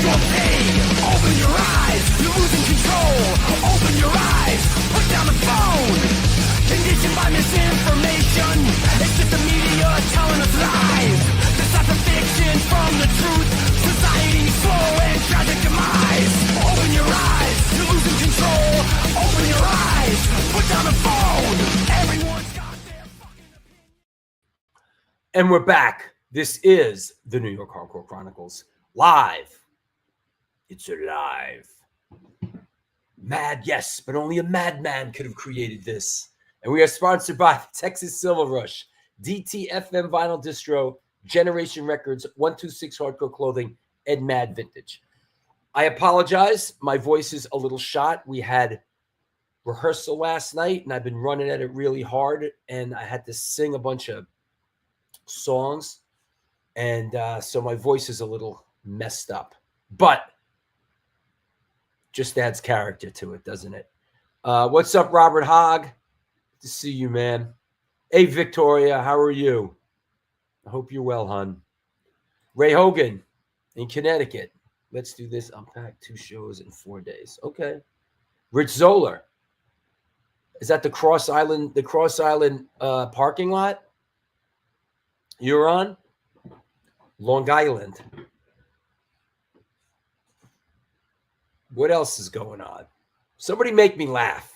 Open your eyes, you're losing control. Open your eyes, put down the phone. Conditioned by misinformation, it's just the media telling us lies. Decipher fiction from the truth. Society's slow and tragic demise. Open your eyes, you're losing control. Open your eyes, put down the phone. Everyone's got their fucking opinion. And we're back. This is the New York Hardcore Chronicles live. It's alive. Mad, yes, but only a madman could have created this. And we are sponsored by Texas Silver Rush, DTFM Vinyl Distro, Generation Records, 126 Hardcore Clothing, and Mad Vintage. I apologize. My voice is a little shot. We had rehearsal last night, and I've been running at it really hard, and I had to sing a bunch of songs, and so my voice is a little messed up. But just adds character to it, doesn't it? What's up, Robert Hogg? Good to see you, man. Hey, Victoria, how are you? I hope you're well, hon. Ray Hogan in Connecticut. Let's do this. Unpack 2 shows in 4 days. Okay. Rich Zoller. Is that the Cross Island parking lot you're on? Long Island. What else is going on? Somebody make me laugh.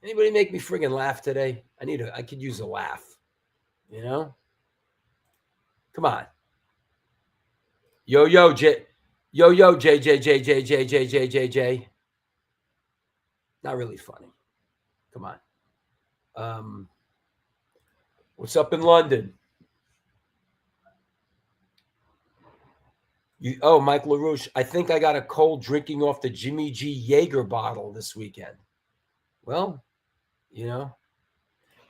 Anybody make me friggin' laugh today? I could use a laugh. You know? Come on. Yo, J. Not really funny. Come on. What's up in London? Mike LaRouche, I think I got a cold drinking off the Jimmy G. Jaeger bottle this weekend. Well, you know.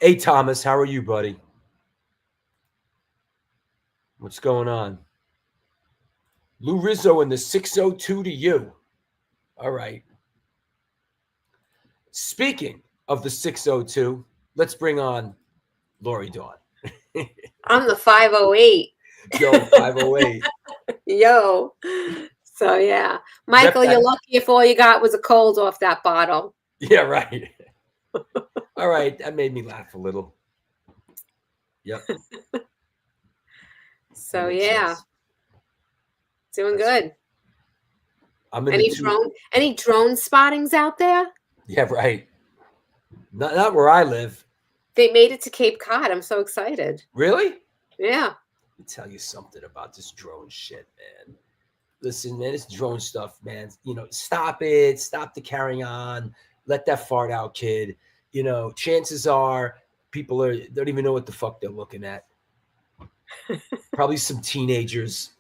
Hey, Thomas, how are you, buddy? What's going on? Lou Rizzo in the 602 to you. All right. Speaking of the 602, let's bring on Lori Dawn. I'm the 508. Yo, 508. Yo. So, yeah. Michael, you're lucky if all you got was a cold off that bottle. Yeah, right. All right. That made me laugh a little. Yep. So, yeah. Sense. Doing good. Any drone spottings out there? Yeah, right. Not where I live. They made it to Cape Cod. I'm so excited. Really? Yeah. Let me tell you something about this drone shit, man. Listen, man, this drone stuff, man. You know, stop it. Stop the carrying on. Let that fart out, kid. You know, chances are people don't even know what the fuck they're looking at. Probably some teenagers,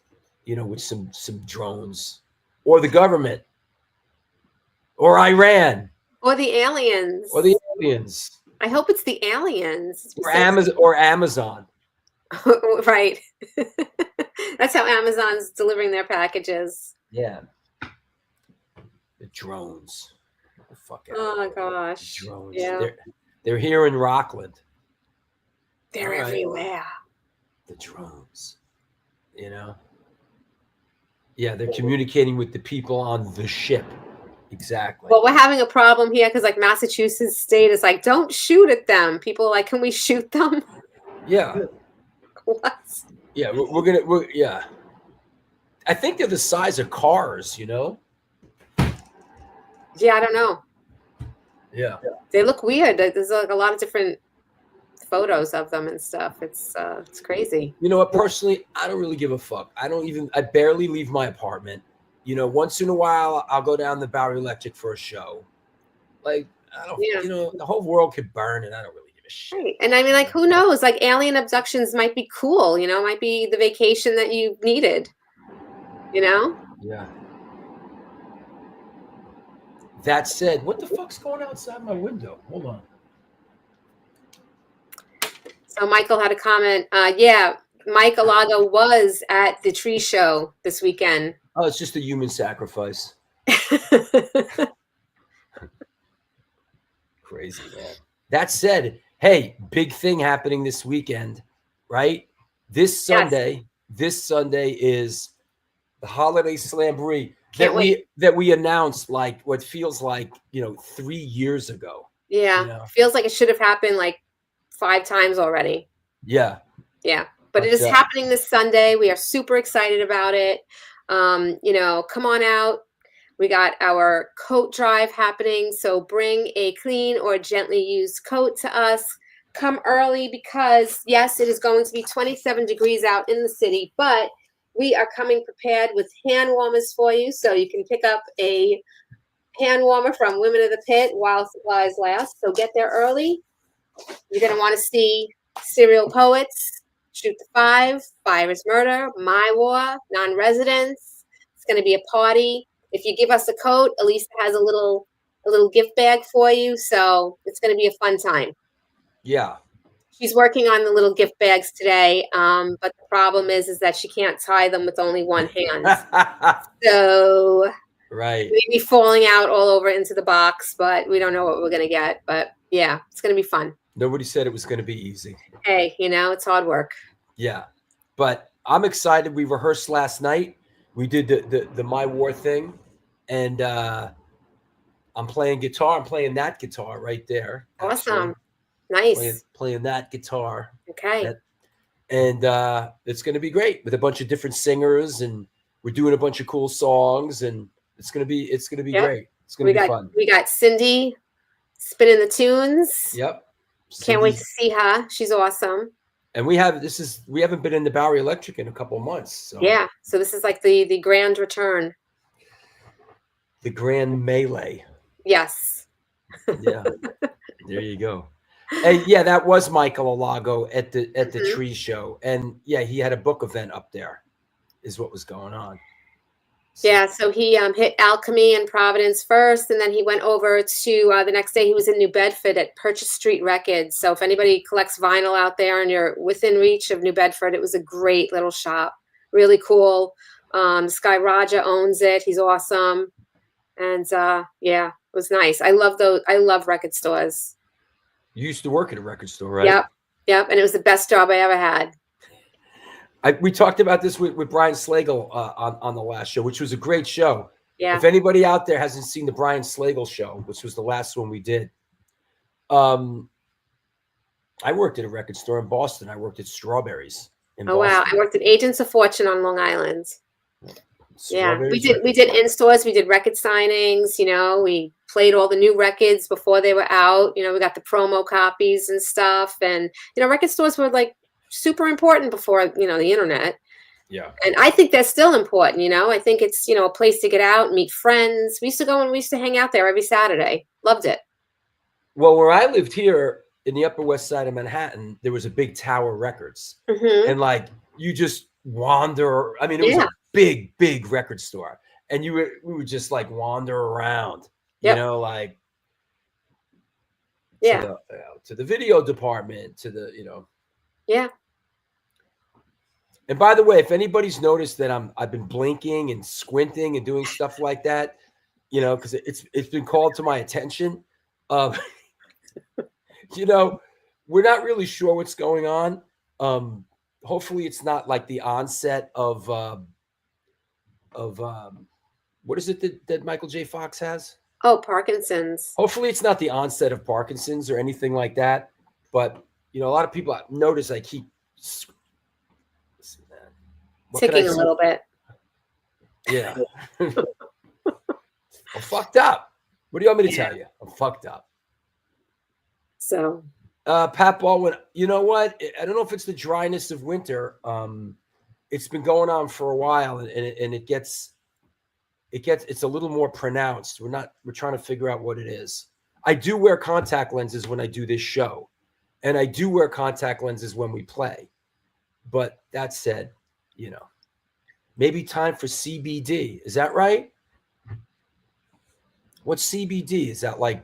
you know, with some drones, or the government, or Iran, or the aliens, I hope it's the aliens, or Amazon. Right. That's how Amazon's delivering their packages. Yeah. The drones. The fuck out. Oh gosh. The drones. Yeah. They're here in Rockland. They're everywhere. The drones. You know? Yeah, they're communicating with the people on the ship. Exactly. Well, we're having a problem here because, like, Massachusetts state is like, don't shoot at them. People are like, can we shoot them? Yeah. What? Yeah, we're yeah. I think they're the size of cars, you know? Yeah, I don't know. Yeah. They look weird. There's like a lot of different photos of them and stuff. It's crazy. You know what? Personally, I don't really give a fuck. I barely leave my apartment. You know, once in a while, I'll go down the Bowery Electric for a show. Like, I don't, you know, the whole world could burn and I don't really give a shit. Right. And I mean, like, who knows? Like, alien abductions might be cool, you know, might be the vacation that you needed, you know? Yeah. That said, what the fuck's going outside my window? Hold on. So Michael had a comment. Yeah, Mike Alago was at the tree show this weekend. Oh, it's just a human sacrifice. Crazy, man. That said, hey, big thing happening this weekend, right? This Sunday is The holiday slamboree Can't wait. that we announced like what feels like 3 years ago. Yeah. Feels like it should have happened like 5 times already. Yeah. Yeah. But it is happening this Sunday. We are super excited about it. Come on out. We got our coat drive happening. So bring a clean or gently used coat to us. Come early because, yes, it is going to be 27 degrees out in the city, but we are coming prepared with hand warmers for you. So you can pick up a hand warmer from Women of the Pit while supplies last. So get there early. You're going to want to see Serial Poets, Shoot the Five, Fire is Murder, My War, Non-Residents. It's going to be a party. If you give us a coat, Elisa has a little gift bag for you. So it's going to be a fun time. Yeah. She's working on the little gift bags today. But the problem is that she can't tie them with only one hand. So right. Maybe falling out all over into the box, but we don't know what we're going to get. But yeah, it's going to be fun. Nobody said it was going to be easy. Hey, it's hard work. Yeah. But I'm excited. We rehearsed last night. We did the My War thing. And I'm playing guitar. I'm playing that guitar right there. Awesome. Actually. Nice. Playing that guitar. Okay. And it's going to be great with a bunch of different singers, and we're doing a bunch of cool songs, and it's going to be great. It's going to be fun. We got Cindy spinning the tunes. Yep. Can't wait to see her. She's awesome. And we haven't been in the Bowery Electric in a couple of months. So. Yeah. So this is like the grand return. The grand melee. Yes. Yeah. There you go. Hey, yeah, that was Michael Alago at the Tree Show, and yeah, he had a book event up there, is what was going on. So. Yeah, so he hit Alchemy in Providence first, and then he went over to the next day. He was in New Bedford at Purchase Street Records. So if anybody collects vinyl out there and you're within reach of New Bedford, it was a great little shop, really cool. Sky Raja owns it; he's awesome, and yeah, it was nice. I love record stores. You used to work at a record store, right? Yep. And it was the best job I ever had. We talked about this with Brian Slagle on the last show, which was a great show. Yeah. If anybody out there hasn't seen the Brian Slagle show, which was the last one we did, I worked at a record store in Boston. I worked at Strawberries in Boston. Wow. I worked at Agents of Fortune on Long Island. Yeah, we did in-stores, we did record signings, we played all the new records before they were out, we got the promo copies and stuff, and record stores were like super important before the internet. Yeah. And I think they're still important. I think it's a place to get out and meet friends. We used to go and we used to hang out there every Saturday. Loved it. Well, where I lived here in the Upper West Side of Manhattan, there was a big Tower Records, and like you just wander. I mean, it was a big record store, and we would just like wander around, like to the video department, to the Yeah. And by the way, if anybody's noticed that I've been blinking and squinting and doing stuff like that, because it's been called to my attention. We're not really sure what's going on. Hopefully it's not like the onset of what is it that Michael J. Fox has? Oh, Parkinson's. Hopefully it's not the onset of Parkinson's or anything like that. But a lot of people notice I keep ticking a little bit. Yeah. I'm fucked up. What do you want me to tell you? I'm fucked up. So Pat Baldwin, you know what? I don't know if it's the dryness of winter. It's been going on for a while, and it's a little more pronounced. We're trying to figure out what it is. I do wear contact lenses when I do this show, and I do wear contact lenses when we play. But that said, maybe time for CBD. Is that right? What's CBD? Is that like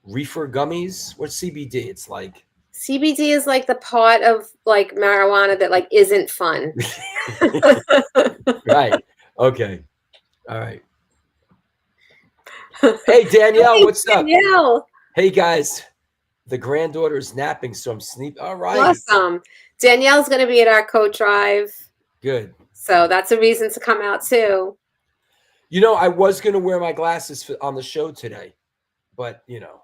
reefer gummies? What's CBD? It's like CBD is like the part of like marijuana that like isn't fun. Right. Okay. All right. Hey, Danielle, what's up? Danielle. Hey, guys. The granddaughter is napping, so I'm sleeping. All right. Awesome. Danielle's going to be at our coat drive. Good. So that's a reason to come out too. You know, I was going to wear my glasses on the show today, but you know,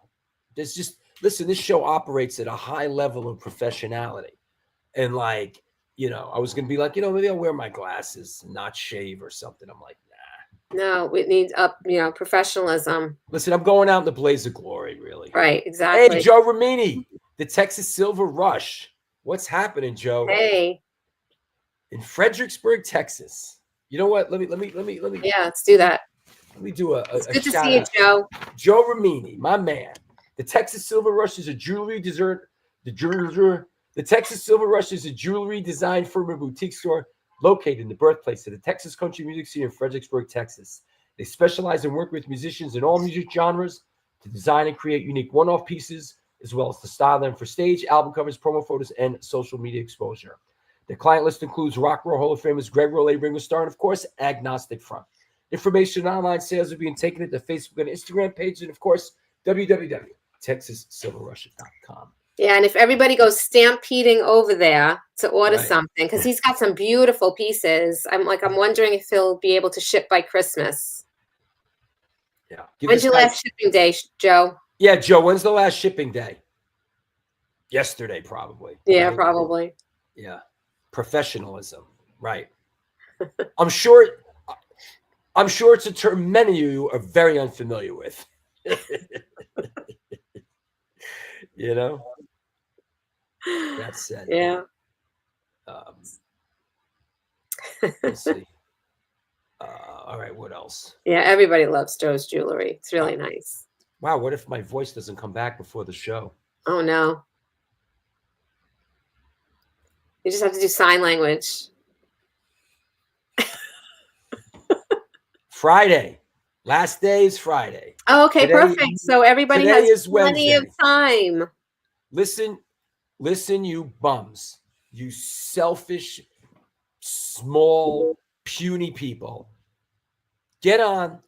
there's just, listen, this show operates at a high level of professionality. And like, you know, I was going to be like, you know, maybe I'll wear my glasses and not shave or something. I'm like, nah. No, it needs professionalism. Listen, I'm going out in the blaze of glory, really. Right, exactly. Hey, Joe Rene, the Texas Silver Rush. What's happening, Joe? Hey. In Fredericksburg, Texas. You know what? Let me. Yeah, let's do that. Let me do It's good to see you, Joe. Joe Rene, my man. The Texas Silver Rush is a jewelry dessert. The Texas Silver Rush is a jewelry design firm and boutique store located in the birthplace of the Texas country music scene in Fredericksburg, Texas. They specialize in working with musicians in all music genres to design and create unique one-off pieces, as well as to style them for stage, album covers, promo photos, and social media exposure. The client list includes Rock and Roll Hall of Famers Greg Rolle, Ringo Starr, and of course, Agnostic Front. Information on online sales are being taken at the Facebook and Instagram page, and of course, www.texassilverrush.com. Yeah, and if everybody goes stampeding over there to order something, because he's got some beautiful pieces, I'm wondering if he'll be able to ship by Christmas. Yeah. When's your last shipping day, Joe? Yeah, Joe, when's the last shipping day? Yesterday, probably. Yeah, right? probably. Yeah. Professionalism. Right. I'm sure it's a term many of you are very unfamiliar with. You know? That said. Yeah. Let's see. All right, what else? Yeah, everybody loves Joe's jewelry. It's really nice. Wow, what if my voice doesn't come back before the show? Oh, no. You just have to do sign language. Friday. Last day is Friday. Oh, okay, perfect. So everybody has plenty of time. Listen, you bums. You selfish, small, puny people. Get on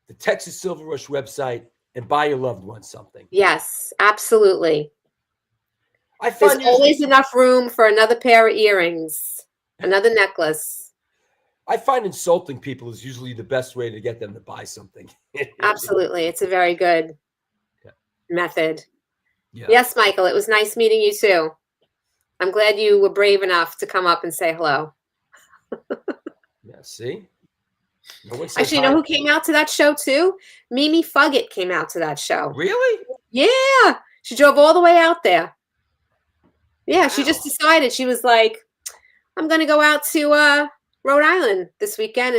the Texas Silver Rush website and buy your loved one something. Yes, absolutely. There's always enough room for another pair of earrings, another necklace. I find insulting people is usually the best way to get them to buy something. Absolutely. It's a very good method. Yeah. Yes, Michael, it was nice meeting you too. I'm glad you were brave enough to come up and say hello. Yeah, see? Actually, you know who came out to that show too? Mimi Fuggett came out to that show. Really? Yeah. She drove all the way out there. Yeah, wow. She just decided. She was like, I'm going to go out to Rhode Island this weekend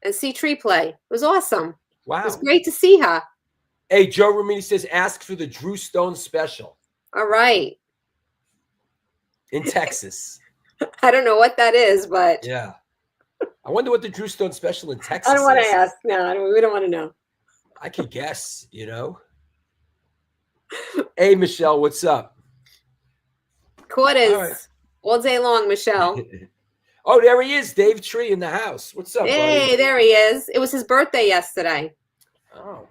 and see Tree play. It was awesome. Wow. It was great to see her. Hey, Joe Rene says, ask for the Drew Stone special. All right. In Texas. I don't know what that is, but. Yeah. I wonder what the Drew Stone special in Texas I don't want to ask. No, we don't want to know. I could guess, you know. Hey, Michelle, what's up? Quarters all day long, Michelle. Oh, there he is, Dave Tree in the house. What's up, Hey, buddy? there he is. It was his birthday yesterday. Oh.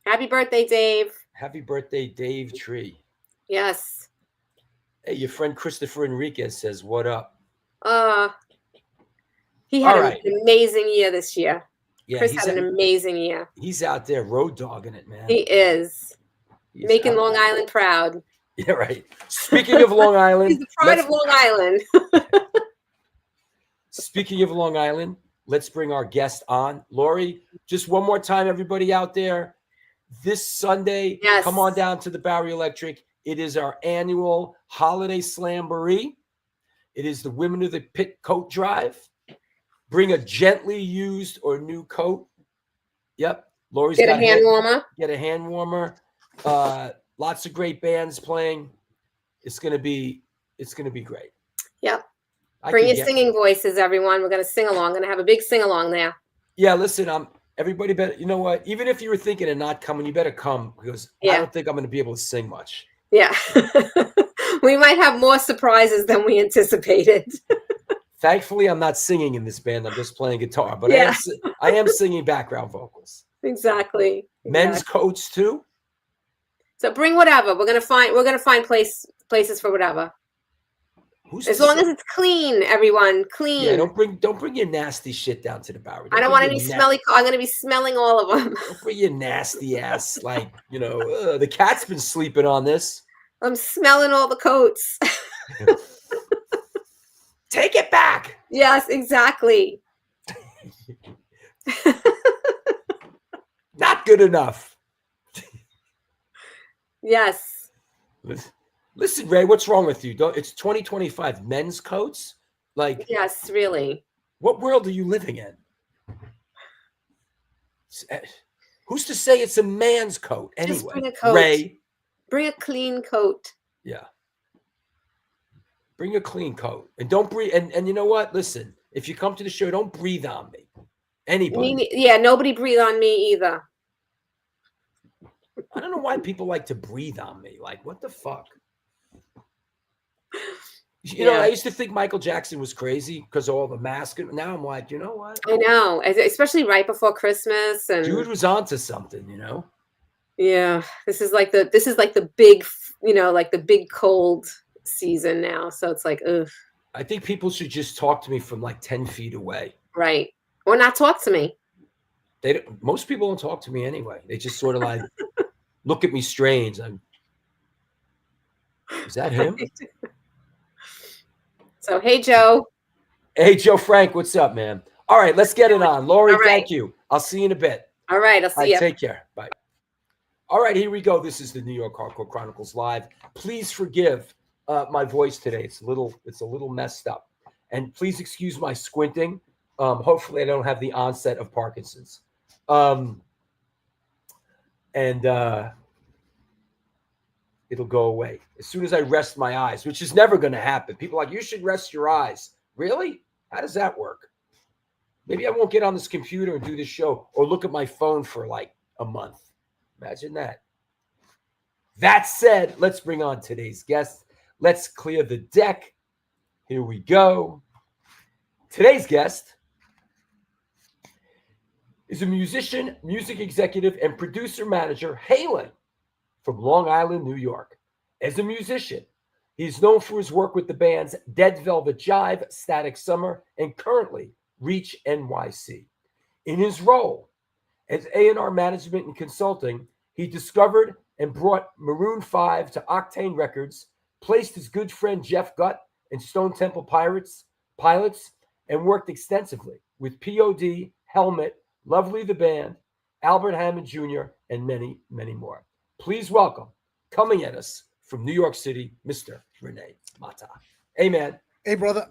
Happy birthday, Dave. Happy birthday, Dave Tree. Yes. Hey, your friend Christopher Enriquez says, what up? He had an amazing year this year. Yeah, Chris had an amazing year. He's out there road dogging it, man. He is. He's making Long Island proud. Yeah, right. Speaking of Long Island. He's the pride of Long Island. Speaking of Long Island, let's bring our guest on. Lori, just one more time, everybody out there. This Sunday, come on down to the Bowery Electric. It is our annual holiday slamboree. It is the Women of the Pit coat drive. Bring a gently used or new coat. Yep. Lori's got a hand warmer. Get a hand warmer. Lots of great bands playing. It's gonna be great. Yep. Bring your singing voices, everyone. We're gonna sing along. Gonna have a big sing along there. Yeah, listen, everybody better, you know what? Even if you were thinking of not coming, you better come because I don't think I'm gonna be able to sing much. Yeah. We might have more surprises than we anticipated. Thankfully, I'm not singing in this band. I'm just playing guitar, but I am singing background vocals. Exactly. Men's coats too. So bring whatever. We're gonna find places for whatever. As long as it's clean, everyone, clean. Yeah, don't bring your nasty shit down to the Bowery. I don't want any smelly. I'm going to be smelling all of them. Don't bring your nasty ass, like, the cat's been sleeping on this. I'm smelling all the coats. Take it back. Yes, exactly. Not good enough. Yes. Listen, Ray, what's wrong with you? It's 2025. Men's coats? Like, yes, really. What world are you living in? Who's to say it's a man's coat anyway? Just bring a coat. Ray, bring a clean coat. Yeah. Bring a clean coat. And don't breathe. And you know what? Listen, if you come to the show, don't breathe on me. Anybody. Nobody breathe on me either. I don't know why people like to breathe on me. Like, what the fuck? You know, I used to think Michael Jackson was crazy because of all the masks. Now I'm like, you know what? I know, especially right before Christmas. And dude was onto something, Yeah, this is like the big, like the big cold season now. So it's like, ugh. I think people should just talk to me from like 10 feet away. Right. Or not talk to me. Most people don't talk to me anyway. They just sort of like look at me strange. Is that him? So, hey, Joe. Hey, Joe Frank, what's up, man? All right, let's get it on. Lori, thank you. I'll see you in a bit. All right, I'll see you. Take care. Bye. All right, here we go. This is the New York Hardcore Chronicles Live. Please forgive my voice today. It's a little messed up. And please excuse my squinting. Hopefully I don't have the onset of Parkinson's. It'll go away as soon as I rest my eyes, which is never going to happen. People are like, you should rest your eyes. Really? How does that work? Maybe I won't get on this computer and do this show or look at my phone for like a month. Imagine that. That said, let's bring on today's guest. Let's clear the deck. Here we go. Today's guest is a musician, music executive, and producer manager hailing from Long Island, New York. As a musician, he's known for his work with the bands Dead Velvet Jive, Static Summer, and currently Reach NYC. In his role as A&R management and consulting, he discovered and brought Maroon 5 to Octane Records, placed his good friend Jeff Gutt in Stone Temple Pilots, and worked extensively with POD, Helmet, Lovely the Band, Albert Hammond Jr., and many, many more. Please welcome, coming at us from New York City, Mr. Rene Mata. Hey, man. Hey, brother.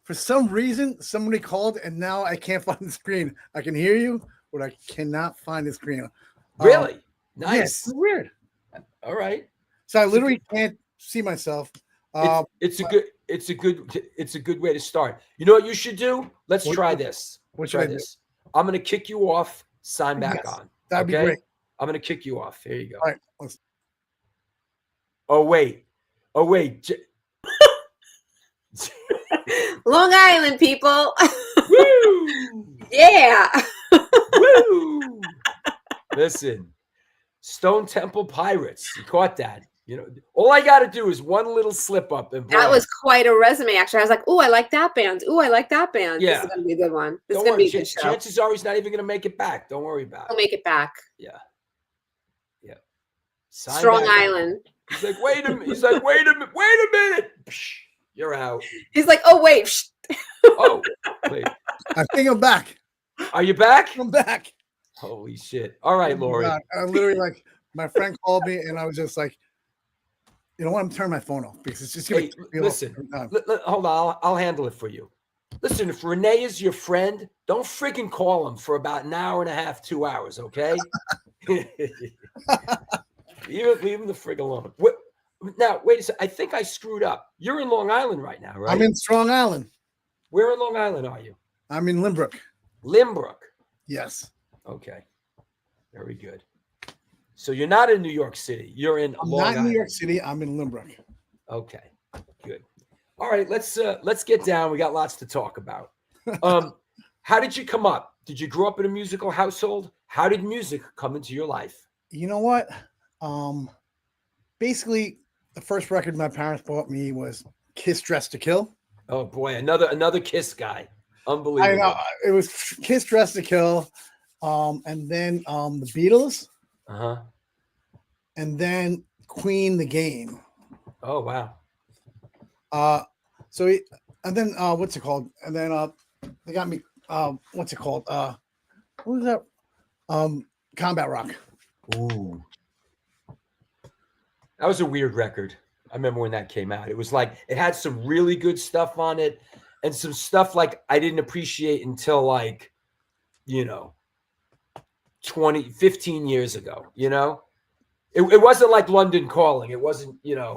For some reason, somebody called, and now I can't find the screen. I can hear you, but I cannot find the screen. Really? Nice. Yeah, it's weird. All right. So I literally can't see myself. It's a good way to start. You know what you should do? Let's try this. What should I do? I'm going to kick you off. Sign back on. That'd be great. I'm going to kick you off. Here you go. All right. Oh, wait. Long Island people. Woo! Yeah. Woo! Listen, Stone Temple Pirates. You caught that. All I got to do is one little slip up. And that was quite a resume, actually. I was like, oh, I like that band. Oh, I like that band. Yeah. This is going to be a good one. This Don't is going to worry. be a good show. Chances are he's not even going to make it back. Don't worry about it. He'll make it back. Yeah. Strong Island. He's like, wait a minute. Psh, you're out. He's like, oh, wait. Oh, wait. I think I'm back. Are you back? I'm back. Holy shit. All right, Lori. I literally, my friend called me, and I was just like, you know what? I'm turning my phone off because it's just going to be listen. Hold on. I'll handle it for you. Listen, if Rene is your friend, don't freaking call him for about an hour and a half, 2 hours, okay? Leave him the frig alone. Now, wait a second. I think I screwed up. You're in Long Island right now, right? I'm in Strong Island. Where in Long Island are you? I'm in Limbrook. Limbrook. Yes. Okay. Very good. So you're not in New York City. You're in Long Island. Not in New York City. I'm in Limbrook. Okay. Good. All right. Let's get down. We got lots to talk about. How did you come up? Did you grow up in a musical household? How did music come into your life? You know what? Basically, the first record my parents bought me was Kiss Dress to Kill. Oh boy, another Kiss guy. Unbelievable. I know it was Kiss Dress to Kill, and then the Beatles, and then Queen the Game. Oh wow. And then what's it called? And then they got me. What's it called? What was that? Combat Rock. Ooh. That was a weird record. I remember when that came out. It was like it had some really good stuff on it and some stuff like I didn't appreciate until like, 15 years ago, It wasn't like London Calling. It wasn't, yeah.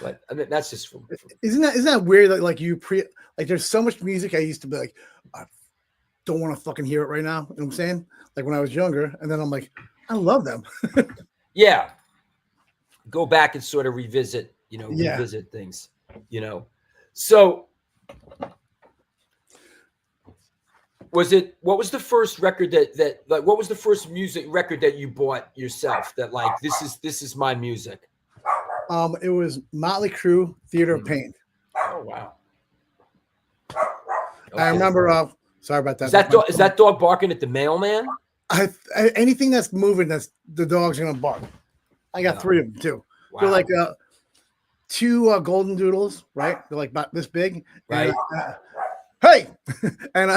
But I mean, that's just from Isn't that weird that like there's so much music I used to be like, I don't want to fucking hear it right now. You know what I'm saying? Like when I was younger, and then I'm like, I love them. Yeah. Go back and sort of revisit, revisit things, So what was the first record what was the first music record that you bought yourself that like, this is my music? It was Motley Crue, Theater of Pain. Oh, wow. Okay. I remember, sorry about that. Is that dog barking at the mailman? Anything that's moving, the dog's going to bark. I got 3 of them too. Wow. They're like 2 golden doodles, right? They're like about this big, right? Hey, and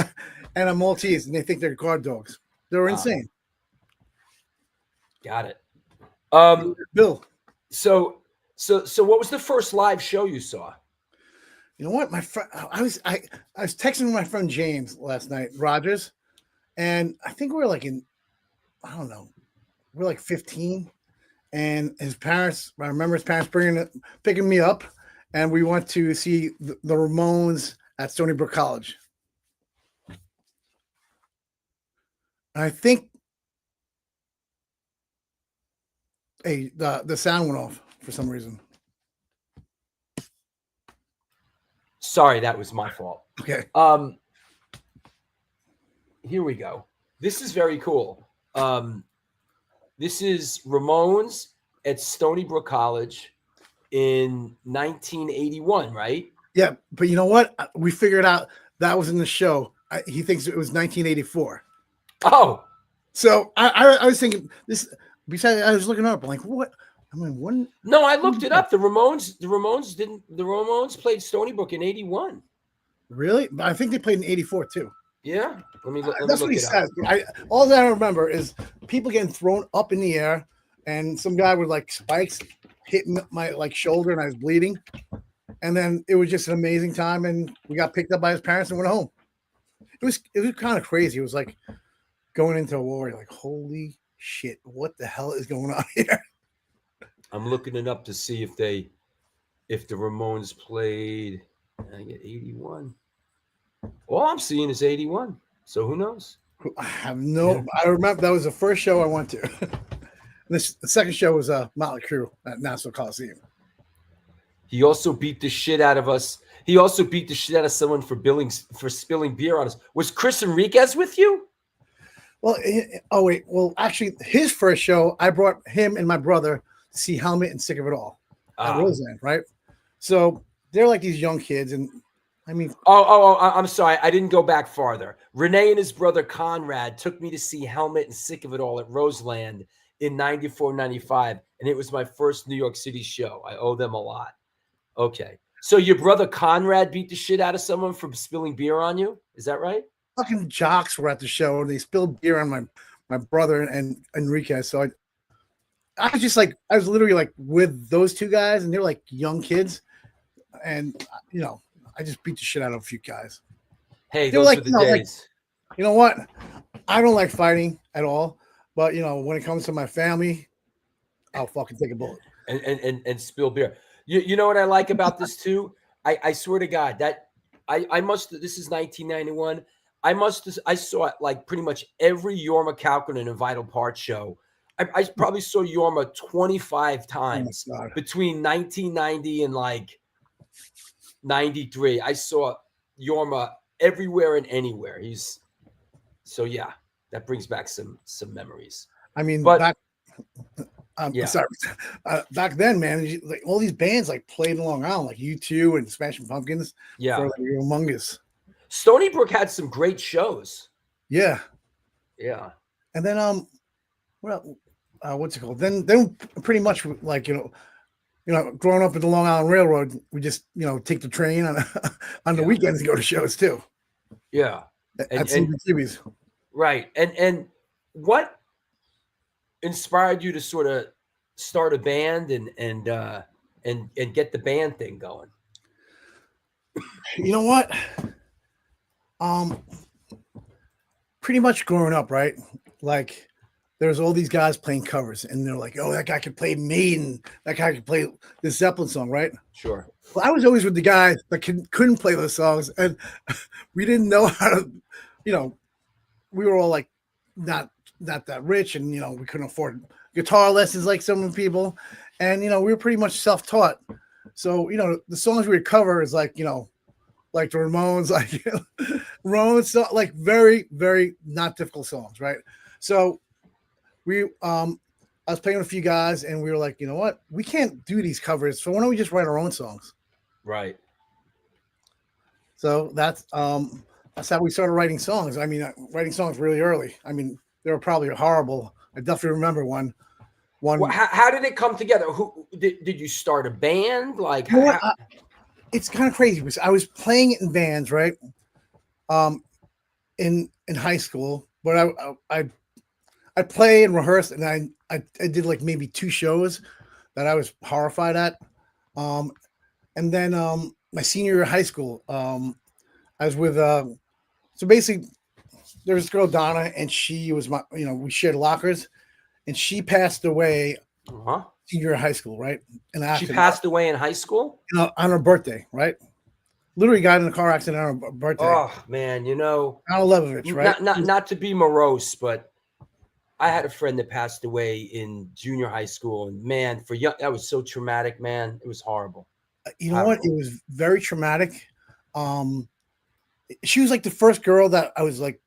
a Maltese, and they think they're guard dogs. They're insane. Got it. Bill. So what was the first live show you saw? You know what, my friend, I was texting with my friend James last night, Rogers, and I think we were like I don't know, we're like 15. And his parents, I remember his parents picking me up, and we went to see the Ramones at Stony Brook College. And I think the sound went off for some reason. Sorry, that was my fault. Okay. Here we go. This is very cool. This is Ramones at Stony Brook College in 1981, right? Yeah, but you know what? We figured out that was in the show. He thinks it was 1984. Oh. So I was thinking this. Besides, I was looking up. I'm like, what? I mean, when? No, I looked it up. The Ramones played Stony Brook in 81. Really? But I think they played in 84 too. Yeah, let me look what he says. All that I remember is people getting thrown up in the air, and some guy with like spikes hitting my like shoulder, and I was bleeding. And then it was just an amazing time, and we got picked up by his parents and went home. It was kind of crazy. It was like going into a war. You're like, holy shit, what the hell is going on here? I'm looking it up to see if the Ramones played. I get 81. All I'm seeing is 81. So who knows? I have no. I remember that was the first show I went to. The second show was Motley Crue at Nassau Coliseum. He also beat the shit out of us. He also beat the shit out of someone for spilling beer on us. Was Chris Enriquez with you? Well, actually, his first show, I brought him and my brother to see Helmet and Sick of It All at Roseland, right? So they're like these young kids, and I mean, I'm sorry, I didn't go back farther. Rene and his brother Conrad took me to see Helmet and Sick of It All at Roseland in 94, 95, and it was my first New York City show. I owe them a lot. Okay, so your brother Conrad beat the shit out of someone for spilling beer on you? Is that right? Fucking jocks were at the show, and they spilled beer on my brother and Enriquez. So I was just like, I was literally like with those two guys, and they're like young kids, and I just beat the shit out of a few guys. Hey, those are the days. Like, you know what? I don't like fighting at all, but when it comes to my family, I'll fucking take a bullet and spill beer. You know what I like about this too? I swear to God that I must. This is 1991. I saw like pretty much every Jorma Kaukonen and Vital Parts show. I probably saw Jorma 25 times between 1990 and like 93. I saw Jorma everywhere and anywhere. So yeah, that brings back some memories. I mean, Yeah. Sorry. Back then, man, like all these bands like played in Long Island, like U2 and Smashing Pumpkins. Yeah. For, like, humongous. Stony Brook had some great shows. Yeah. Yeah. And then what's it called? Then pretty much like growing up at the Long Island Railroad, we just take the train on the weekends to go to shows too. Yeah. At CBGB's. Right. And what inspired you to sort of start a band and get the band thing going? You know what? Pretty much growing up, right? Like there's all these guys playing covers, and they're like, "Oh, that guy could play Maiden. That guy could play this Zeppelin song, right?" Sure. Well, I was always with the guys that couldn't play those songs, and we didn't know how to. We were all like not that rich, and we couldn't afford guitar lessons like some of the people, and we were pretty much self-taught. So the songs we would cover is like like the Ramones, like Ramones, so, like very, very not difficult songs, right? So I was playing with a few guys, and we were like, you know what? We can't do these covers, so why don't we just write our own songs? Right. So that's how we started writing songs. I mean, writing songs really early. I mean, they were probably horrible. I definitely remember one. Well, how did it come together? Who did you start a band? Like, it's kind of crazy because I was playing it in bands, right? In high school, but I play and rehearse, and I did like maybe 2 shows that I was horrified at. And then my senior year of high school, I was with so basically there was this girl Donna, and she was my we shared lockers, and she passed away senior year of high school, right? And she passed away in high school? On her birthday, right? Literally got in a car accident on her birthday. Oh man, Al Levovich, right? Not to be morose, but I had a friend that passed away in junior high school, and man, that was so traumatic, man. It was horrible. You know what? It was very traumatic. She was like the first girl that I was like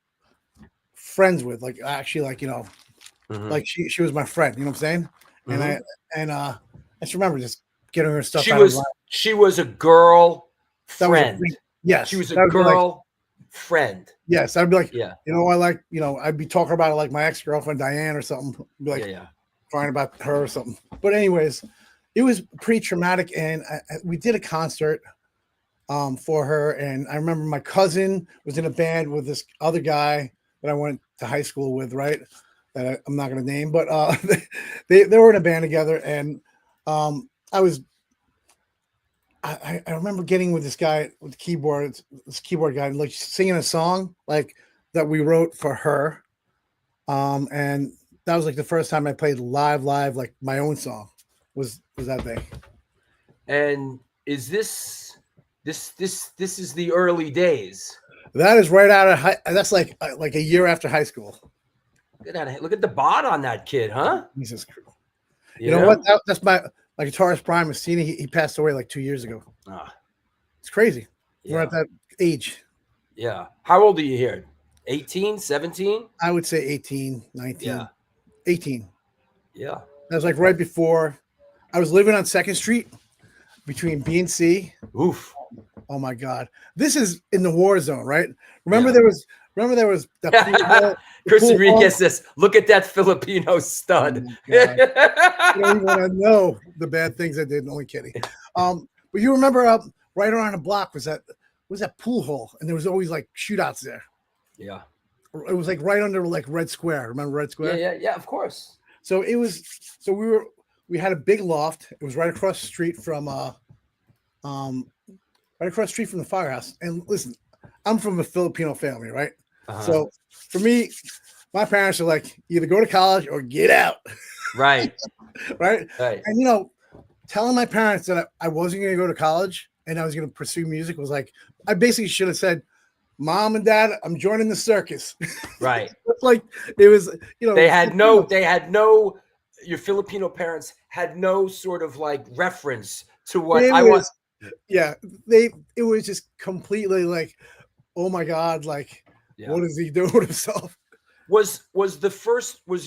friends with, like actually, like like she was my friend. You know what I'm saying? And I just remember just getting her stuff. She was a girl friend. Yes, she was a girl friend. Yes, I'd be like, yeah, I like, I'd be talking about it like my ex-girlfriend Diane or something. Be like, crying about her or something. But anyways, it was pretty traumatic, and we did a concert for her, and I remember my cousin was in a band with this other guy that I went to high school with, right? That I'm not going to name, but they were in a band together, and I remember getting with this guy with the keyboard, this keyboard guy, like singing a song like that we wrote for her, and that was like the first time I played live, like my own song was that day. And is this is the early days? That is right out of high. That's like a year after high school. Look at the bod on that kid, huh? Jesus Christ. You know what? That's my guitarist Brian Messina. He passed away like 2 years ago. It's crazy. Yeah. We're at that age. Yeah. How old are you here? 18, 17? I would say 18, 19. Yeah. 18. Yeah. That was like right before I was living on 2nd Street between B and C. Oof. Oh my God. This is in the war zone, right? Remember there was that Chris Enriquez says, look at that Filipino stud. Oh you don't even want to know the bad things I did. Only kidding. But you remember right around the block was that pool hole, and there was always like shootouts there. Yeah. It was like right under like Red Square. Remember Red Square? Yeah, of course. So we had a big loft. It was right across the street from the firehouse. And listen, I'm from a Filipino family, right? So for me, my parents are like, either go to college or get out. Right. Right. And telling my parents that I wasn't going to go to college and I was going to pursue music was like, I basically should have said, Mom and Dad, I'm joining the circus. Right. Like it was, they had no, your Filipino parents had no sort of like reference to what I was. Yeah. It was just completely like, oh my God, like, what is he doing with himself? Was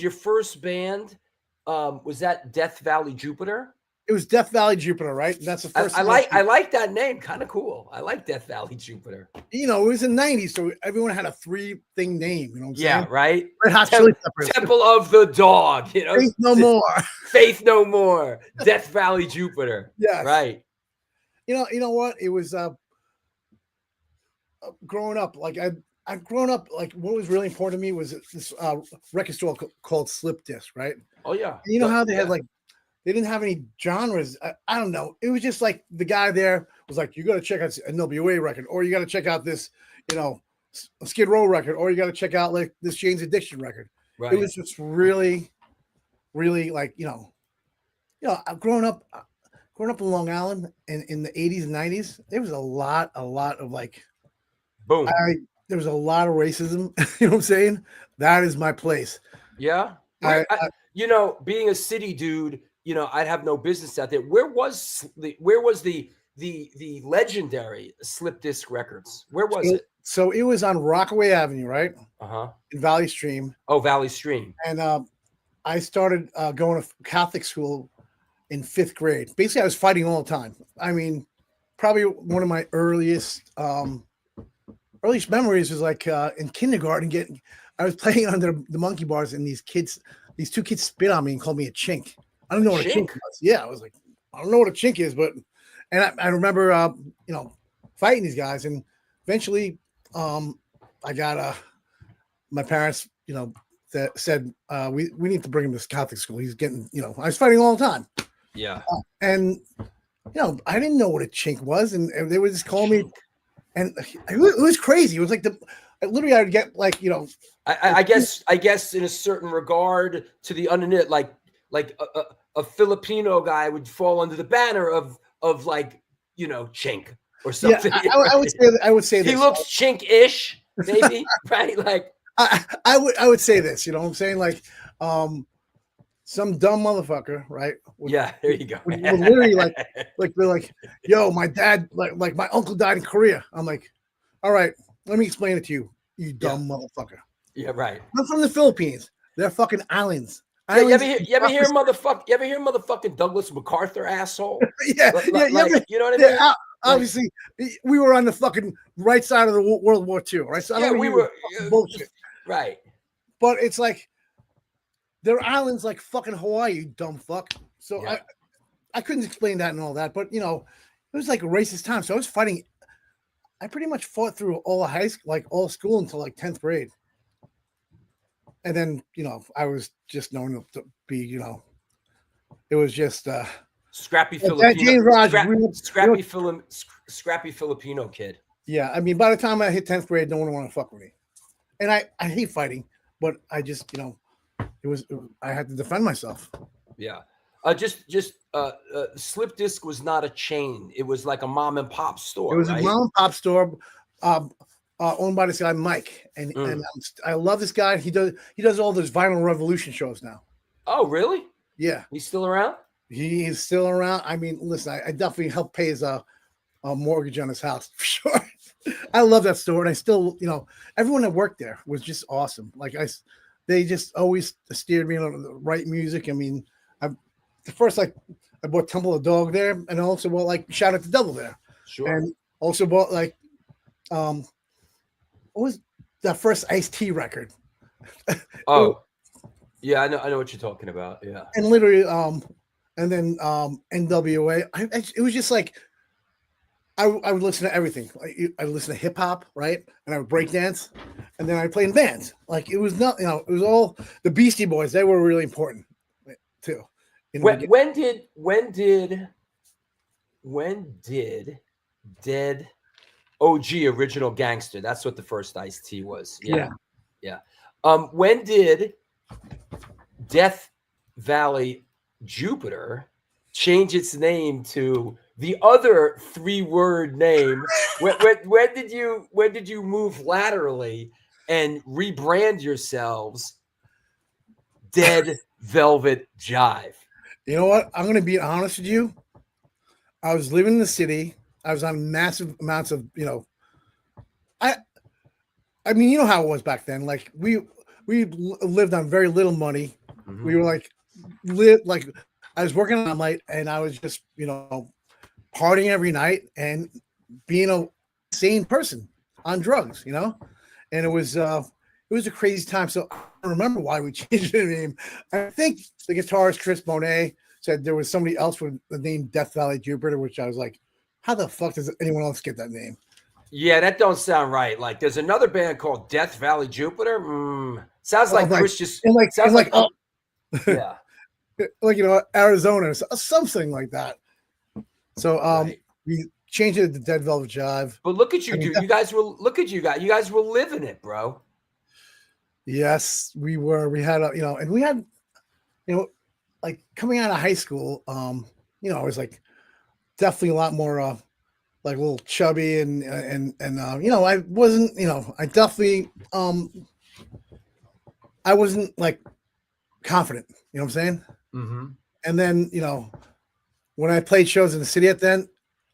your first band was that Death Valley Jupiter? It was Death Valley Jupiter, right? That's the first. I like that name. Kind of cool. I like Death Valley Jupiter. You know, it was in the 90s, so everyone had a 3-thing name. You know what I'm saying? Right. Red Hot Chili Peppers. Temple of the Dog. You know, Faith No More. Faith No More. Death Valley Jupiter. Yes. Right. You know what? It was growing up. Like I've grown up. Like what was really important to me was this record store called Slip Disc, right? Oh yeah. And you know how they had like. They didn't have any genres. I don't know. It was just like the guy there was like, you got to check out a NWA record, or you got to check out this, you know, Skid Row record, or you got to check out like this Jane's Addiction record. Right. It was just really, really like, you know, growing up in Long Island in the 80s and 90s, there was a lot of like, boom. There was a lot of racism. You know what I'm saying? That is my place. Yeah. You know, being a city dude, you know, I'd have no business out there. Where was the legendary Slip Disc Records? Where was it? So it was on Rockaway Avenue, right? In Valley Stream. Oh, Valley Stream. And I started going to Catholic school in 5th grade. Basically, I was fighting all the time. I mean, probably one of my earliest memories was like in kindergarten. I was playing under the monkey bars, and these 2 kids spit on me and called me a chink. I don't know what a chink was. Yeah, I was like, I don't know what a chink is, and I remember, you know, fighting these guys, and eventually, I got my parents, you know, that said we need to bring him to Catholic school. He's getting, you know, I was fighting all the time. Yeah, and you know, I didn't know what a chink was, and they would just call me, and it was crazy. It was like literally I'd get like, you know, I guess in a certain regard to the unit, like a Filipino guy would fall under the banner of like, you know, chink or something. Yeah, I would say this. He looks chink-ish, maybe, right? Like I would say this, you know what I'm saying? Like some dumb motherfucker, right? Yeah, there you go. Would literally like they're like, yo, my dad, like my uncle died in Korea. I'm like, all right, let me explain it to you, you dumb motherfucker. Yeah, right. I'm from the Philippines. They're fucking islands. Yeah, you ever hear motherfucking Douglas MacArthur, asshole? Yeah, you know what I mean? Obviously, we were on the fucking right side of the World War II, right? So we were bullshit, right? But it's like they're islands like fucking Hawaii, you dumb fuck. So yeah. I couldn't explain that and all that, but you know, it was like a racist time. So I was fighting. I pretty much fought through all high school, like all school until like 10th grade. And then, you know, I was just known to be, you know, it was just scrappy Filipino, Rogers, scrappy Filipino kid. Yeah, I mean, by the time I hit 10th grade, no one wanted to fuck with me, and I hate fighting, but I just, you know, I had to defend myself. Yeah, Slip Disc was not a chain; it was like a mom and pop store. It was right? a mom and pop store. Owned by this guy Mike, and I love this guy. He does all those Vinyl Revolution shows now. Oh, really? Yeah, he's still around. He is still around. I mean, listen, I definitely helped pay his a mortgage on his house for sure. I love that store, and I still, you know, everyone that worked there was just awesome. Like they just always steered me on the right music. I mean, I bought Temple of the Dog there, and I also bought like Shout Out the Devil there. Sure. And also bought like what was that first Ice-T record? Oh, yeah, I know what you're talking about. Yeah, and literally, and then NWA. It was just like I would listen to everything. I would listen to hip hop, right? And I would break dance, and then I play in bands. Like it was not, you know, it was all the Beastie Boys. They were really important too. When did Dead OG Original Gangster? That's what the first Ice-T was. Yeah. When did Death Valley Jupiter change its name to the other 3-word name? when did you move laterally and rebrand yourselves Dead Velvet Jive? You know what? I'm going to be honest with you. I was living in the city. I was on massive amounts of, you know, I mean, you know how it was back then. Like we lived on very little money. Mm-hmm. We were like lived like I was working on Limelight, and I was just partying every night and being a sane person on drugs, and it was a crazy time. So I don't remember why we changed the name. I think the guitarist Chris Bonet said there was somebody else with the name Death Valley Jupiter, which I was like, how the fuck does anyone else get that name? Yeah, that don't sound right. Like, there's another band called Death Valley Jupiter. Sounds like Chris just sounds like yeah, like Arizona or something like that. So right. we changed it to Dead Velvet Jive. But look at you, dude. You guys were You guys were living it, bro. Yes, we were. We had and we had like coming out of high school. I was like definitely a lot more like a little chubby and I wasn't I definitely I wasn't like confident. You know what I'm saying? Mm-hmm. And then when I played shows in the city at then,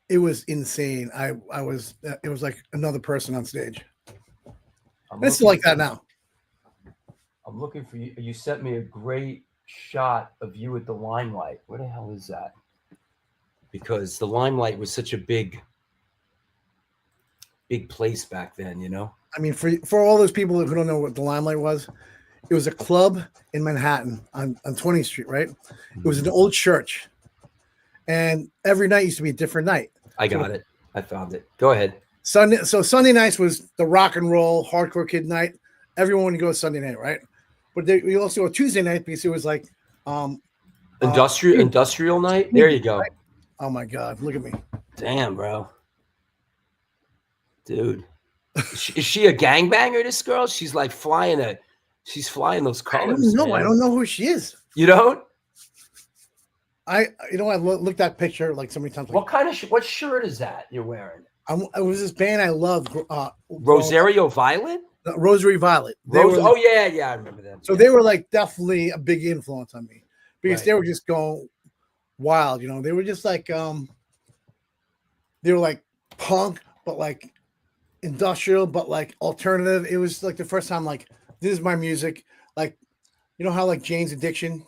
it was insane. It was like another person on stage. It's like that now. I'm looking for you. You sent me a great shot of you at the Limelight. Where the hell is that? Because the Limelight was such a big place back then, I mean, for all those people who don't know what the Limelight was, it was a club in Manhattan on 20th Street, right? It was an old church. And every night used to be a different night. I got it. I found it. Go ahead. Sunday nights was the rock and roll hardcore kid night. Everyone would go Sunday night, right? But we also go Tuesday night because it was like industrial night. There you go. Right? Oh my God, look at me. Damn, bro. Dude. Is she a gangbanger, this girl? She's like flying those colors. I don't know who she is. You don't? I looked at picture like so many times. What shirt is that you're wearing? It was this band I loved. Rosario Violet? Rosary Violet. I remember them. So they were like definitely a big influence on me because they were just going wild. They were just like they were like punk, but like industrial, but like alternative. It was like the first time like this is my music. Like how like Jane's Addiction,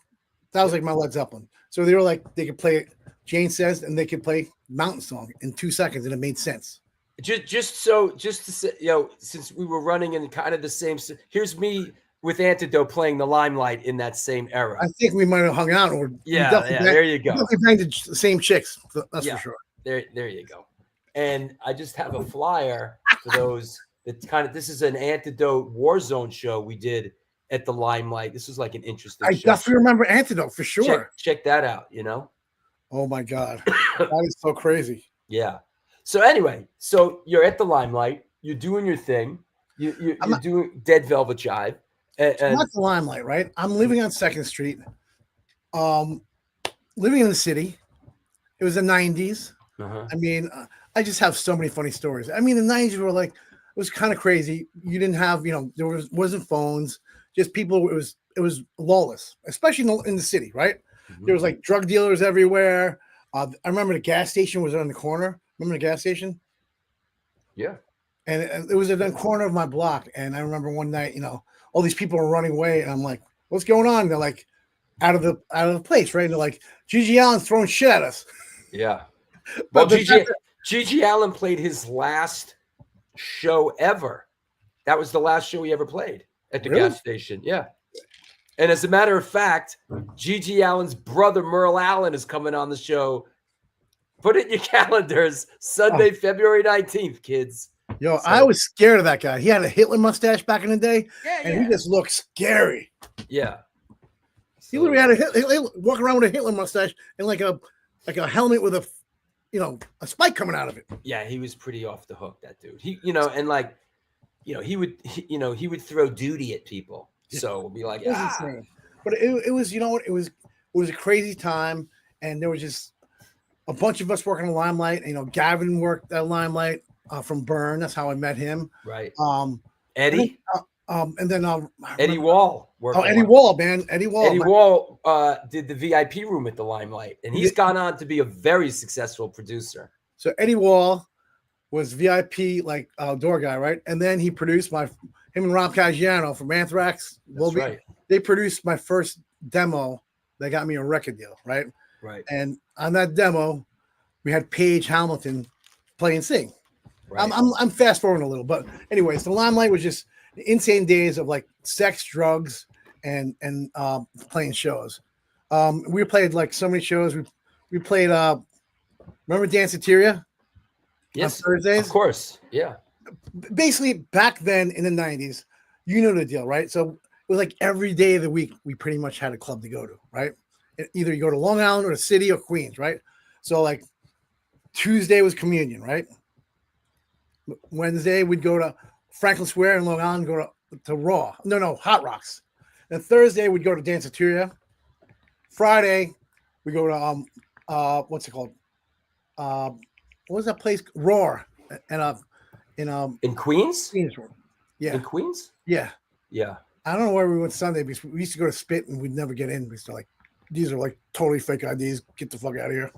that was like my Led Zeppelin. So they were like they could play Jane Says and they could play Mountain Song in 2 seconds and it made sense. Just to say, since we were running in kind of the same, here's me with Antidote playing the Limelight in that same era. I think we might have hung out, or there you go. We banged the same chicks, that's for sure. There you go. And I just have a flyer for those that this is an Antidote Warzone show we did at the Limelight. This was like an interesting. I definitely remember Antidote for sure. Check that out. Oh my God, that is so crazy. Yeah. So anyway, you're at the Limelight. You're doing your thing. You're doing Dead Velvet Jive. And not the Limelight, right? I'm living on 2nd Street. Living in the city. It was the 90s. Uh-huh. I mean, I just have so many funny stories. I mean, the 90s were like, it was kind of crazy. You didn't have, there wasn't phones. Just people. It was lawless, especially in the city, right? Mm-hmm. There was like drug dealers everywhere. I remember the gas station was on the corner. Remember the gas station? Yeah. And it was at the corner of my block. And I remember one night, all these people were running away. And I'm like, what's going on? And they're like, out of the place, right? And they're like, Gigi Allen's throwing shit at us. Yeah. Well, Gigi Allen played his last show ever. That was the last show he ever played at the gas station. Yeah. And as a matter of fact, Gigi Allen's brother, Merle Allen, is coming on the show. Put it in your calendars. Sunday, February 19th, kids. Yo, I was scared of that guy. He had a Hitler mustache back in the day, and he just looked scary. Yeah. He literally had a walk around with a Hitler mustache and like a helmet with a spike coming out of it. Yeah, he was pretty off the hook, that dude. He would throw duty at people. So it'd be like, insane. But it was, it was a crazy time, and there was just a bunch of us working on Limelight. Gavin worked at Limelight from Burn. That's how I met him. Right. Eddie. And then Eddie Wall. Eddie Wall, man. Eddie Wall. Eddie Wall did the VIP room at the Limelight, and he's gone on to be a very successful producer. So Eddie Wall was VIP door guy, right? And then he produced him and Rob Caggiano from Anthrax. That's right. They produced my first demo that got me a record deal, right? Right. And on that demo, we had Paige Hamilton play and sing. Right. I'm fast forwarding a little, but anyways, the Limelight was just insane days of like sex, drugs, and playing shows. We played like so many shows. We played. Remember Danceteria? Yes. On Thursdays, of course. Yeah. Basically, back then in the '90s, you know the deal, right? So it was like every day of the week, we pretty much had a club to go to, right? Either you go to Long Island or the city or Queens, right? So like Tuesday was Communion, right? Wednesday we'd go to Franklin Square in Long Island, go to Raw. No, Hot Rocks. Then Thursday we'd go to Danceteria. Friday we go to what's it called? What was that place? Roar and in Queens. Yeah. In Queens. Yeah. Yeah. I don't know where we went Sunday because we used to go to Spit and we'd never get in. We used to like, these are like totally fake IDs. Get the fuck out of here.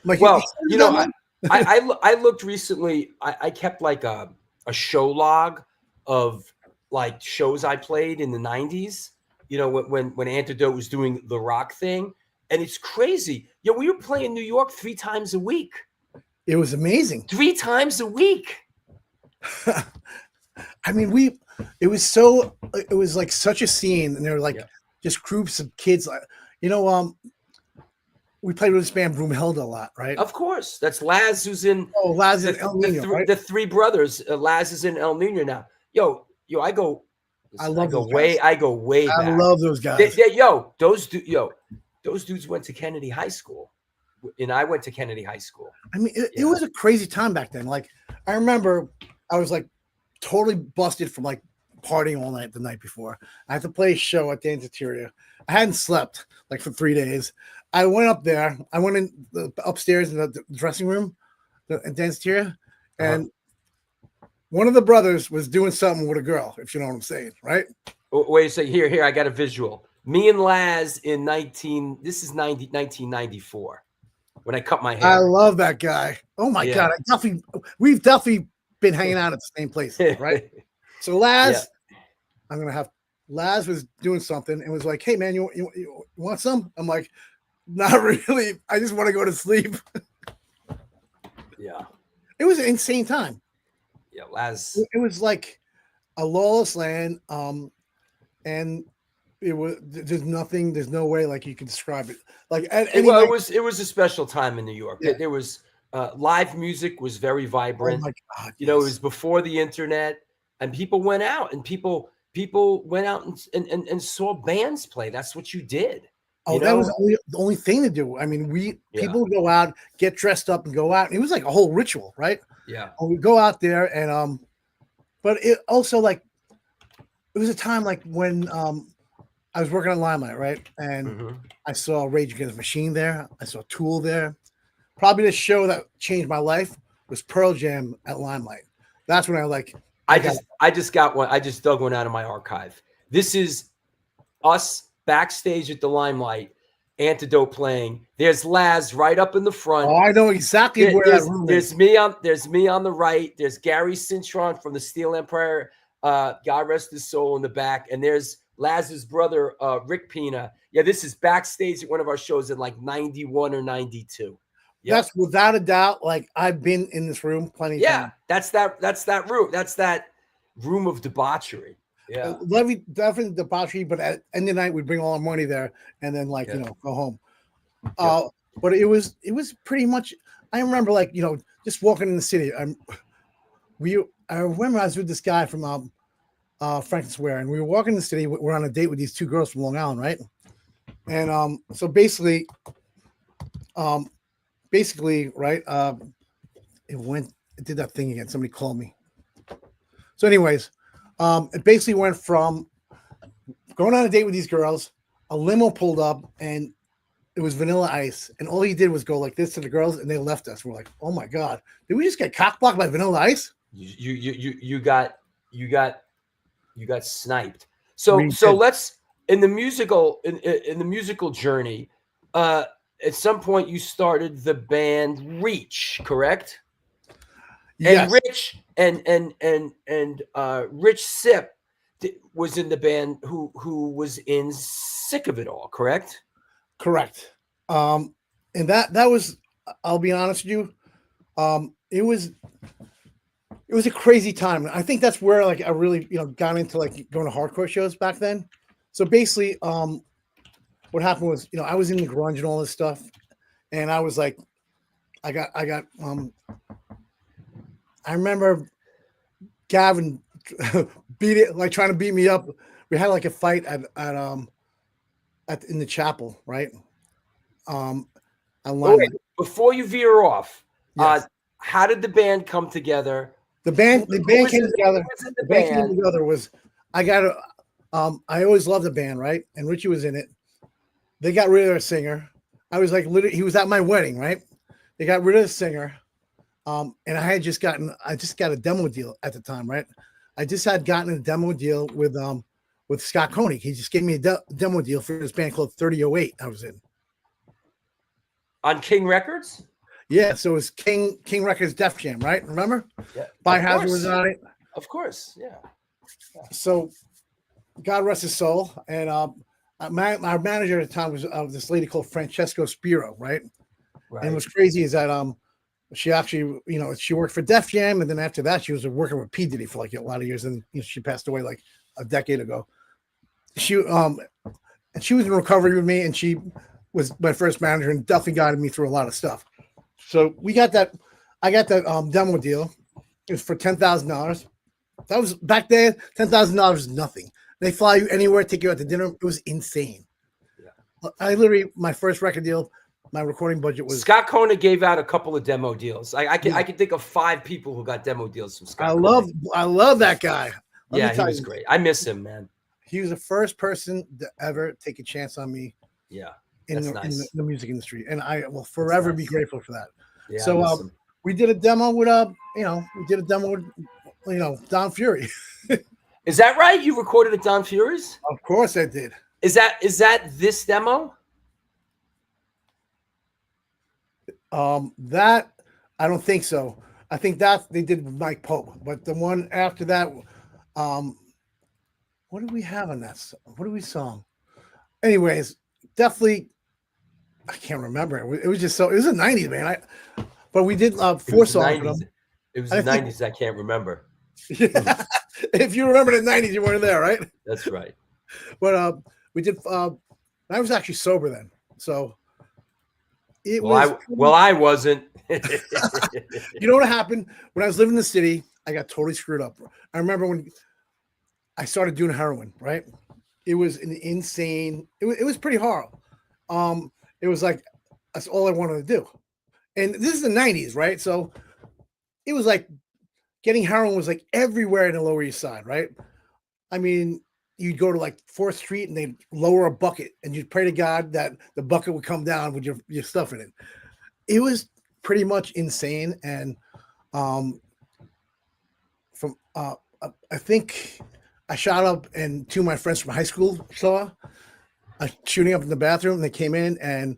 Like, well, you know, I looked recently. I kept like a show log of like shows I played in the 90s. You know, when Antidote was doing the rock thing, and it's crazy. Yo, we were playing New York 3 times a week. It was amazing. 3 times a week. I mean, it was like such a scene, and there were like just groups of kids. You know, we played with this band Broomhilda a lot, right? Of course, that's Laz who's in. Oh, Laz in El Nino, right? The 3 brothers. Laz is in El Nino now. Yo, I go. I go way back. I love those guys. Those dudes went to Kennedy High School, and I went to Kennedy High School. I mean, it was a crazy time back then. Like, I remember I was like totally busted from like partying all night the night before. I had to play a show at Danceteria. I hadn't slept like for 3 days. I went up there. I went in upstairs in the dressing room at Danceteria, and one of the brothers was doing something with a girl, if you know what I'm saying, right? Wait a second. Here, I got a visual. Me and Laz in 1994 when I cut my hair. I love that guy. Oh my God. We've definitely been hanging out at the same place, right? So Laz, Laz was doing something and was like, hey man, you want some? I'm like, not really. I just want to go to sleep. Yeah. It was an insane time. Yeah, Laz. It was like a lawless land. And it was there's no way like you can describe it. Like it was a special time in New York. Yeah. There was live music was very vibrant. Oh my God, you know, it was before the internet, and people went out and people went out and saw bands play. That's what you did. Oh, that was the only thing to do. I mean, people would go out, get dressed up, and go out. It was like a whole ritual, right? Yeah. And we'd go out there, and but it also like it was a time like when I was working on Limelight, right? And I saw Rage Against the Machine there. I saw Tool there. Probably the show that changed my life was Pearl Jam at Limelight. That's when I just got one. I just dug one out of my archive. This is us backstage at the Limelight, Antidote playing. There's Laz right up in the front. Oh, I know exactly where that room is. There's me on the right. There's Gary Cintron from the Steel Empire. God rest his soul in the back. And there's Laz's brother, Rick Pina. Yeah, this is backstage at one of our shows in like 91 or 92. Yep. That's without a doubt. Like I've been in this room plenty of times. That's that room. That's that room of debauchery. Yeah, definitely debauchery. But at the end of the night, we'd bring all our money there and then go home. But it was pretty much. I remember just walking in the city. I remember I was with this guy from Franklin Square, and we were walking in the city. We're on a date with these 2 girls from Long Island, right? And so basically, right, it did that thing again. Somebody called me. So anyways, it basically went from going on a date with these girls, a limo pulled up, and it was Vanilla Ice, and all he did was go like this to the girls, and they left us. We're like, oh my God, did we just get cockblocked by Vanilla Ice? You got sniped. So let's in the musical journey. At some point, you started the band Reach, correct? Yes. And Rich and Rich Sip, was in the band who was in Sick of It All, correct? Correct. And that was, I'll be honest with you, it was a crazy time. I think that's where like I really got into like going to hardcore shows back then. So basically, what happened was I was in the grunge and all this stuff, and I was like, I remember Gavin trying to beat me up. We had like a fight in the chapel, right? Wait, before you veer off, yes. How did the band come together? The band came together. The band came together was I always loved the band, right? And Richie was in it. They got rid of their singer. I was like, literally, he was at my wedding, right? They got rid of the singer. And I just got a demo deal at the time, right? I just had gotten a demo deal with Scott Koenig. He just gave me a demo deal for this band called 3008 I was in. On King Records? Yeah, so it was King Records Def Jam, right? Remember? Yeah. Biohazard was on it. Of course, yeah. So God rest his soul. And our manager at the time was this lady called Francesco Spiro, right? And what's crazy is that she actually, she worked for Def Jam, and then after that, she was working with P. Diddy for like a lot of years, and she passed away like a decade ago. She was in recovery with me, and she was my first manager, and definitely guided me through a lot of stuff. So we got that. I got that demo deal. It was for $10,000. That was back then. $10,000 was nothing. They fly you anywhere, take you out to dinner. It was insane. Yeah. I literally, my first record deal, my recording budget was. Scott Koenig gave out a couple of demo deals. I can think of 5 people who got demo deals from Scott. I love that guy. Yeah, he was great. I miss him, man. He was the first person to ever take a chance on me. Yeah, in the music industry, and I will forever be grateful for that. Yeah, so we did a demo with Don Fury. Is that right? You recorded at Don Fury's? Of course I did. Is that this demo? That I don't think so. I think that they did with Mike Pope, but the one after that, what did we have on that? What did we song? Anyways, definitely, I can't remember. It was just so. It was the '90s, man. But we did 4 songs. It was the '90s. I can't remember. Yeah. If you remember the '90s, you weren't there, right? That's right. But we did. I was actually sober then, so. I wasn't. You know what happened when I was living in the city? I got totally screwed up. I remember when I started doing heroin. Right, it was an insane. It was pretty horrible. It was like that's all I wanted to do, and this is the '90s, right? So it was like getting heroin was like everywhere in the Lower East Side, right? I mean, you'd go to like 4th Street and they'd lower a bucket and you'd pray to God that the bucket would come down with your stuff in it. It was pretty much insane. And I think I shot up and 2 of my friends from high school saw a shooting up in the bathroom, and they came in, and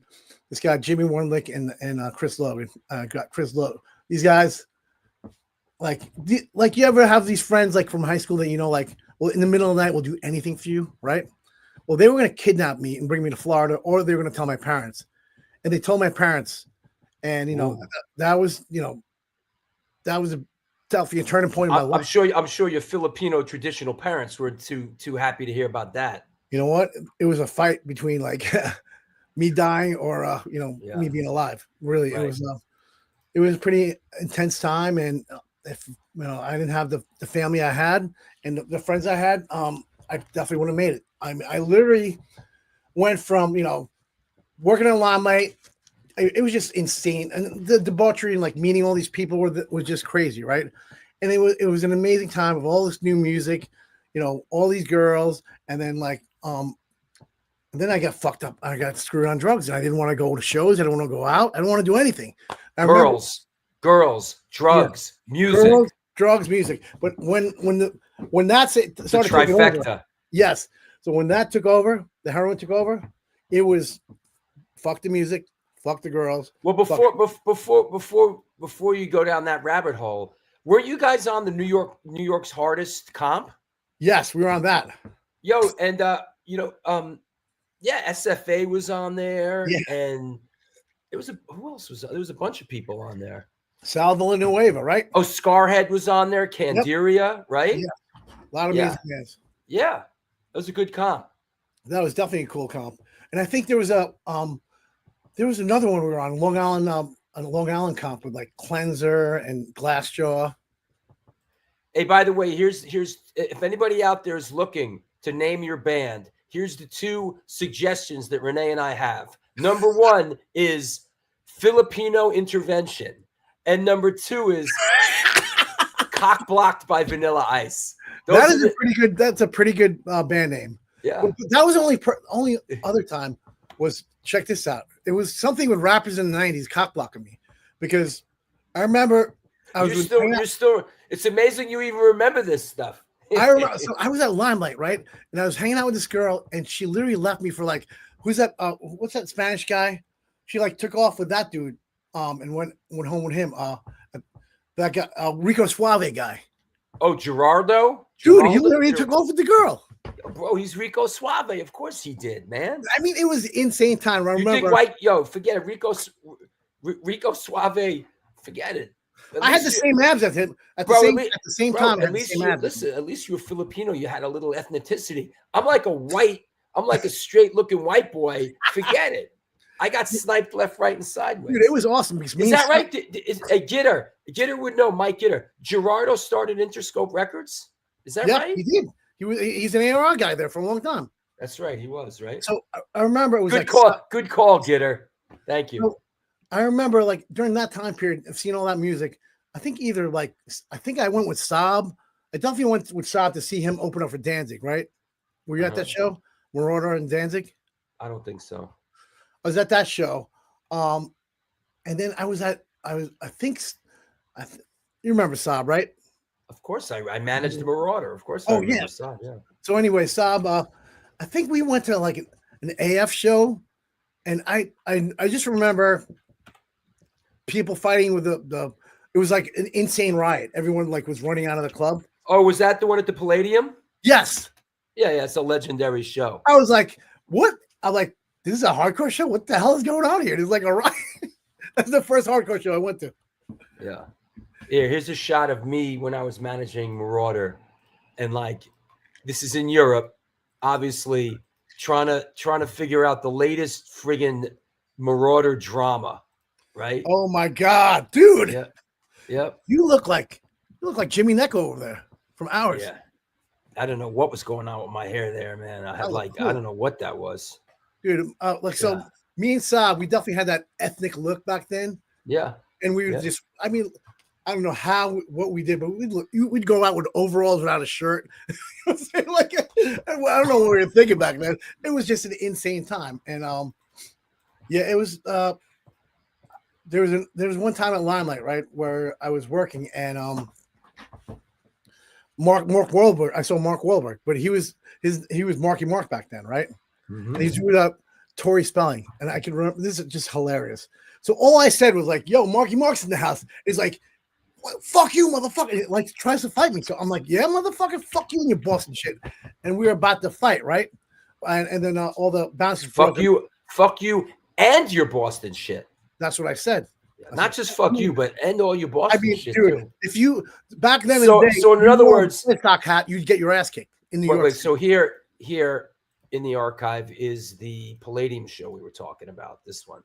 this guy, Jimmy Warnlick and Chris Lowe, got Chris Lowe. These guys, like you ever have these friends like from high school that, like, well, in the middle of the night, we'll do anything for you, right? Well, they were going to kidnap me and bring me to Florida, or they were going to tell my parents. And they told my parents, and that was a definitely a turning point in my life. I'm sure your Filipino traditional parents were too happy to hear about that. You know what? It was a fight between like me dying or me being alive. Really, right. It was a pretty intense time, and if I didn't have the family I had and the friends I had, I definitely wouldn't have made it. I literally went from working in Limelight. It was just insane, and the debauchery and like meeting all these people was just crazy, right? And it was an amazing time of all this new music, all these girls, and then like and then I got fucked up. I got screwed on drugs, and I didn't want to go to shows. I didn't want to go out. I didn't want to do anything. Girls, drugs, music. Girls, drugs, music. But when that started taking over, yes. So when that took over, the heroin took over. It was fuck the music, fuck the girls. Well, before you go down that rabbit hole, weren't you guys on the New York's Hardest comp? Yes, we were on that. Yo, and SFA was on there, Yeah. and who else was there? Was a bunch of people on there. Sal Villanueva, right? Oh, Scarhead was on there, Candiria, right? Yeah. A lot of music bands. Yeah, that was a good comp. That was definitely a cool comp. And I think there was another one we were on Long Island comp with like Cleanser and Glassjaw. Hey, by the way, here's if anybody out there is looking to name your band, here's the 2 suggestions that Rene and I have. Number 1 is Filipino Intervention, and number 2 is Cock Blocked by Vanilla Ice. That's a pretty good band name. Yeah, but that was only other time was, check this out. It was something with rappers in the 90s cock blocking me, because I remember you're still. It's amazing you even remember this stuff. I remember. So I was at Limelight, right, and I was hanging out with this girl, and she literally left me for like, who's that? What's that Spanish guy? She like took off with that dude, and went home with him. That guy, Rico Suave guy. Oh, Gerardo? Dude, he literally took off with the girl. Bro, he's Rico Suave. Of course he did, man. I mean, it was insane time. I remember. You think forget it. Rico Suave, forget it. I had the same abs as him at the same time. At least you were Filipino. You had a little ethnicity. I'm like a straight looking white boy. Forget it. I got sniped left, right, and sideways. Dude, it was awesome. Is that right? Gitter would know. Mike Gitter. Gerardo started Interscope Records. Is that right? He did. He's an ARR guy there for a long time. That's right. He was, right? So I remember it was good call. Good call, Gitter. Thank you. So I remember like during that time period of seeing all that music. I think I went with Saab. I definitely went with Saab to see him open up for Danzig, right? Were you at that show? Marauder and Danzig? I don't think so. I was at that show. And then you remember Saab, right? Of course, I managed the Marauder. Of course, I remember Saab, yeah. So anyway, Saab, I think we went to like an AF show, and I just remember people fighting with the it was like an insane riot. Everyone like was running out of the club. Oh, was that the one at the Palladium? Yes. Yeah, it's a legendary show. I was like, what? I'm like, this is a hardcore show? What the hell is going on here? There's like a riot. That's the first hardcore show I went to. Yeah. Here's a shot of me when I was managing Marauder. And like, this is in Europe, obviously trying to figure out the latest friggin' Marauder drama, right? Oh my God, dude. Yeah. Yep. You look like Jimmy Necco over there from Ours. Yeah. I don't know what was going on with my hair there, man. I had I don't know what that was. Dude, so me and Saab, we definitely had that ethnic look back then. Yeah. And we would just, I mean, I don't know what we did, but we'd go out with overalls without a shirt. Like, I don't know what we were thinking back then. It was just an insane time. And it was there was one time at Limelight, right, where I was working, and Mark Wahlberg. I saw Mark Wahlberg, but he was Marky Mark back then, right? Mm-hmm. And he's with Tori Spelling, and I can remember this is just hilarious. So all I said was like, "Yo, Marky Mark's in the house." He's like, "Fuck you, motherfucker!" He, like, tries to fight me. So I'm like, "Yeah, motherfucker, fuck you and your Boston shit." And we were about to fight, right? And then all the bouncers. Fuck you, and your Boston shit. That's what I said. Not just fuck you, but end all your Boston shit dude, too. If you back then, so in other words, TikTok hat, you'd get your ass kicked in New York. Wait, so here in the archive is the Palladium show we were talking about. This one.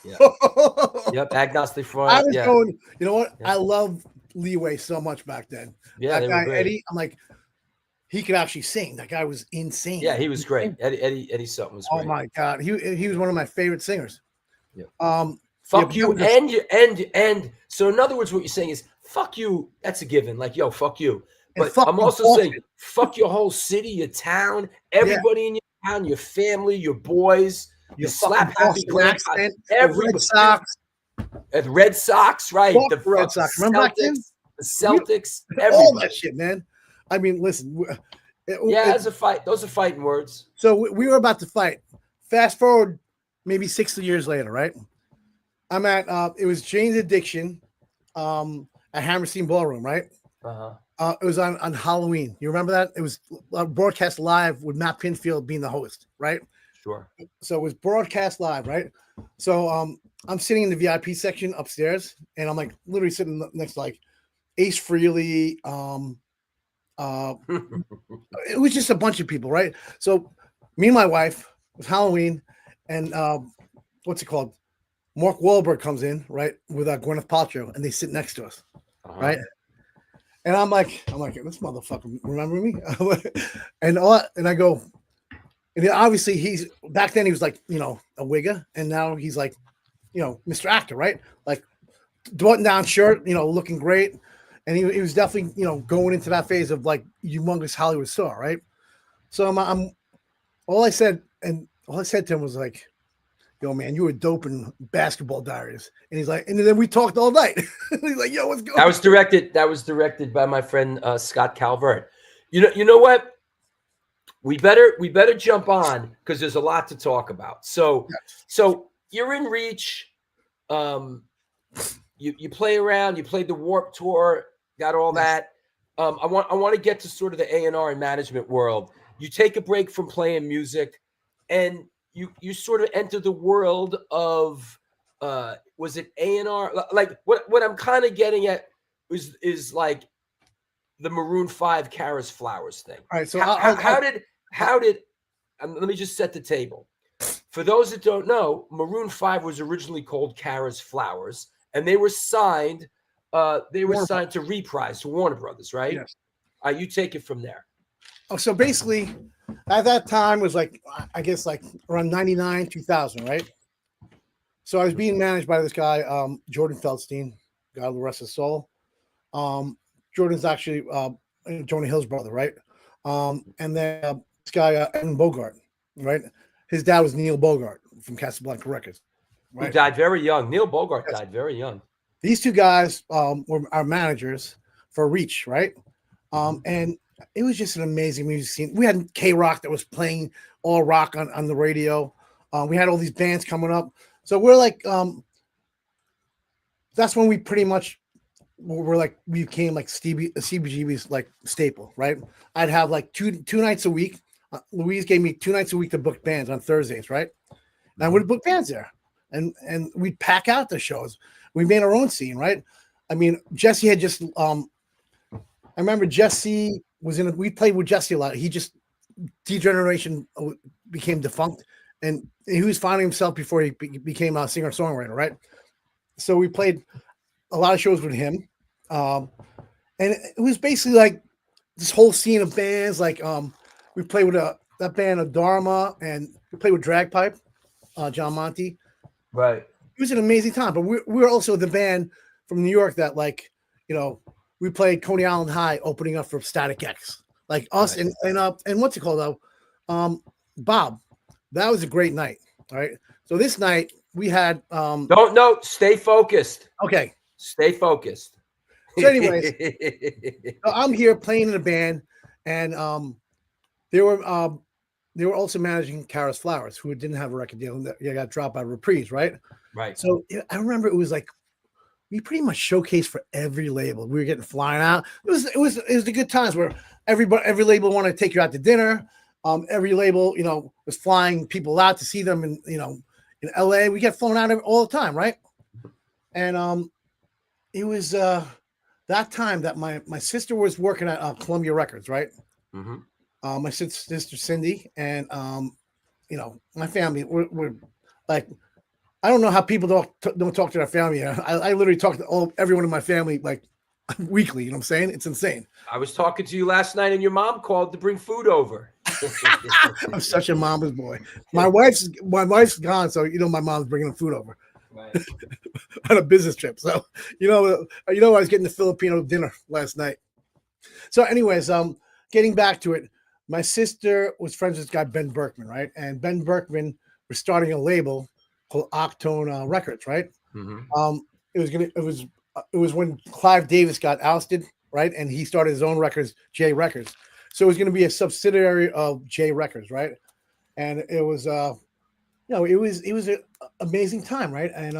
Yeah. Yep. Agnostic Front. I was going. You know what? Yeah. I love Leeway so much back then. Yeah, that guy Eddie. I'm like, he could actually sing. That guy was insane. Yeah, he was great. Eddie Sutton was great. Oh my God, he was one of my favorite singers. Yeah. Fuck you, and so in other words, what you're saying is fuck you. That's a given. Like, yo, fuck you. But I'm also saying fuck your whole city, your town, everybody in your town, your family, your boys, your slap happy grandpa, Red Sox. Red Sox, right? The Red Sox. Remember back then? The Celtics, all that shit, man. I mean, listen. That's a fight. Those are fighting words. So we were about to fight. Fast forward maybe 60 years later, right? I'm at it was Jane's Addiction at Hammerstein Ballroom, right? It was on Halloween. You remember that? It was broadcast live with Matt Pinfield being the host, right? Sure. So it was broadcast live, right? So I'm sitting in the VIP section upstairs, and I'm like literally sitting next to like Ace Frehley. It was just a bunch of people, right? So me and my wife, it was Halloween, and what's it called? Mark Wahlberg comes in, right, with Gwyneth Paltrow, and they sit next to us, right? And I'm like, this motherfucker remember me? and I go, and obviously he's back then he was like, you know, a wigger, and now he's like, you know, Mr. Actor, right? Like button down shirt, you know, looking great. And he was definitely, you know, going into that phase of like humongous Hollywood star, right? So I'm all I said to him was like, yo, man, you were dope in Basketball Diaries. And he's like, and then we talked all night. He's like, yo, what's going on? That was directed by my friend Scott Calvert. You know what? We better jump on because there's a lot to talk about. So you're in Reach. You play around, you played the Warped Tour, got all that. I want to get to sort of the A&R and management world. You take a break from playing music, and you sort of enter the world of was it A&R? Like what I'm kind of getting at is like the Maroon 5 Kara's Flowers thing. All right, so how did let me just set the table. For those that don't know, Maroon 5 was originally called Kara's Flowers, and they were signed to Reprise, to Warner Brothers, right? Yes. You take it from there. Oh, so basically, at that time was like, I guess like around 99, 2000, right? So I was being managed by this guy, Jordan Feldstein, God rest his soul. Jordan's actually Jonah Hill's brother, right? And then this guy, Evan Bogart, right? His dad was Neil Bogart from Casablanca Records. Right? Who died very young. Neil Bogart died very young. These two guys were our managers for Reach, right? And it was just an amazing music scene. We had K-Rock that was playing all rock on the radio. We had all these bands coming up. So we're like, that's when we pretty much we became like CBGB's like staple, right? I'd have like two nights a week. Louise gave me 2 nights a week to book bands on Thursdays, right? And I would book bands there, and we'd pack out the shows. We made our own scene, right? I mean, Jesse had just I remember Jesse was we played with Jesse a lot. He just Degeneration became defunct, and he was finding himself before he became a singer-songwriter, right? So we played a lot of shows with him, and it was basically like this whole scene of bands. Like we played with that band of Dharma, and we played with Dragpipe, John Monty. Right. It was an amazing time, but we were also the band from New York that, like, you know, we played Coney Island High opening up for Static X, like us. Right. And what's it called though? Bob. That was a great night. All right. So this night we had stay focused. Okay. Stay focused. So anyways, I'm here playing in a band, and they were also managing Kara's Flowers, who didn't have a record deal, and they got dropped by Reprise, right? Right. So I remember it was like we pretty much showcased for every label. We were getting flying out. It was the good times where every label wanted to take you out to dinner. Every label, you know, was flying people out to see them in LA. We get flown out all the time, right? And it was that time that my sister was working at Columbia Records, right? Mm-hmm. My sister Cindy and my family we're like, I don't know how people don't talk to their family. I literally talk to everyone in my family like weekly. You know what I'm saying? It's insane. I was talking to you last night, and your mom called to bring food over. I'm such a mama's boy. My wife's gone, so my mom's bringing food over. Right. On a business trip. So I was getting the Filipino dinner last night. So anyways, getting back to it, my sister was friends with this guy Ben Berkman, right? And Ben Berkman was starting a label called Octone Records, right? Mm-hmm. It was when Clive Davis got ousted, right? And he started his own records, J Records. So it was going to be a subsidiary of J Records, right? And it was it was an amazing time, right? And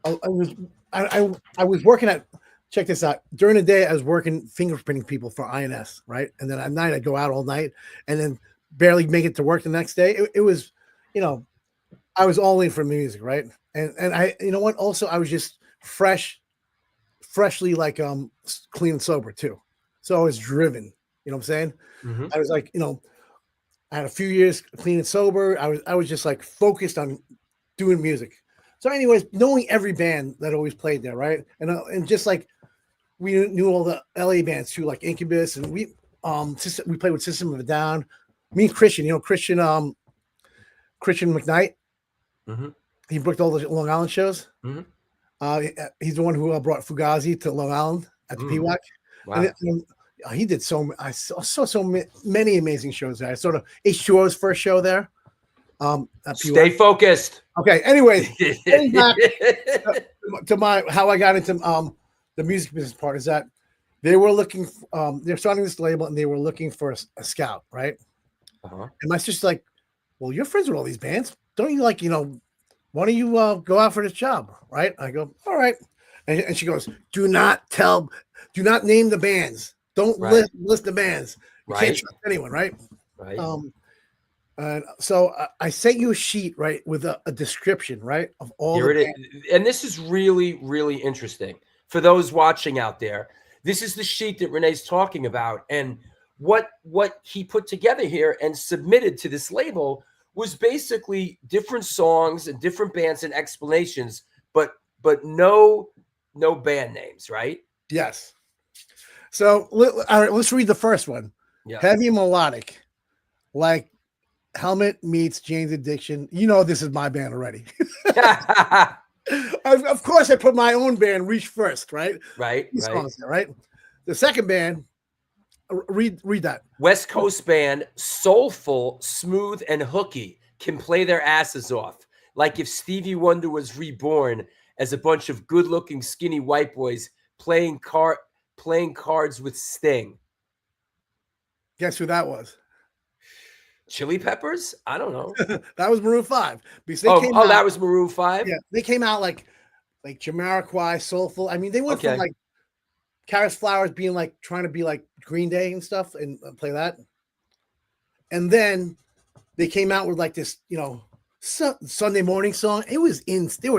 I was working at check this out. During the day, I was working fingerprinting people for INS, right? And then at night, I'd go out all night and then barely make it to work the next day. It was, you know, I was all in for music, right? And I, you know what? Also, I was just freshly like clean and sober too. So I was driven. You know what I'm saying? Mm-hmm. I was like, you know, I had a few years clean and sober. I was just like focused on doing music. So, anyways, knowing every band that always played there, right? And just like we knew all the LA bands too, like Incubus, and we played with System of a Down. Me and Christian, you know, Christian McKnight. Mm-hmm. He booked all the Long Island shows. Mm-hmm. He's the one who brought Fugazi to Long Island at the PWAC. Wow. And he did I saw so many amazing shows there. I saw the H2O's first show there. Stay focused. Okay. Anyways, getting back to how I got into the music business part is that they were looking. They're starting this label and they were looking for a scout, right? Uh-huh. And my sister's like, "Well, you're friends with all these bands, don't you? Like, you know, why don't you go out for this job, right?" I go, "All right," and she goes, do not name the bands. Don't list the bands. You can't trust anyone, right? Right. And so I sent you a sheet, right, with a description, right, of all. Here it is. And this is really, really interesting for those watching out there. This is the sheet that Rene's talking about, and what he put together here and submitted to this label was basically different songs and different bands and explanations, but no band names, right? Yes. So all right, let's read the first one. Yeah. Heavy melodic, like Helmet meets Jane's Addiction. You know this is my band already. Of course, I put my own band, Reach First, right? Right. Right. The second band, read that. West Coast band, soulful, smooth, and hooky, can play their asses off. Like if Stevie Wonder was reborn as a bunch of good-looking, skinny white boys playing cards with Sting. Guess who that was? Chili Peppers? I don't know. That was Maroon 5. Because that was Maroon 5? Yeah, they came out like Jamiroquai, soulful. I mean, they went from like Karis Flowers being like trying to be like Green Day and stuff and play that. And then they came out with like this, you know, Sunday morning song. It was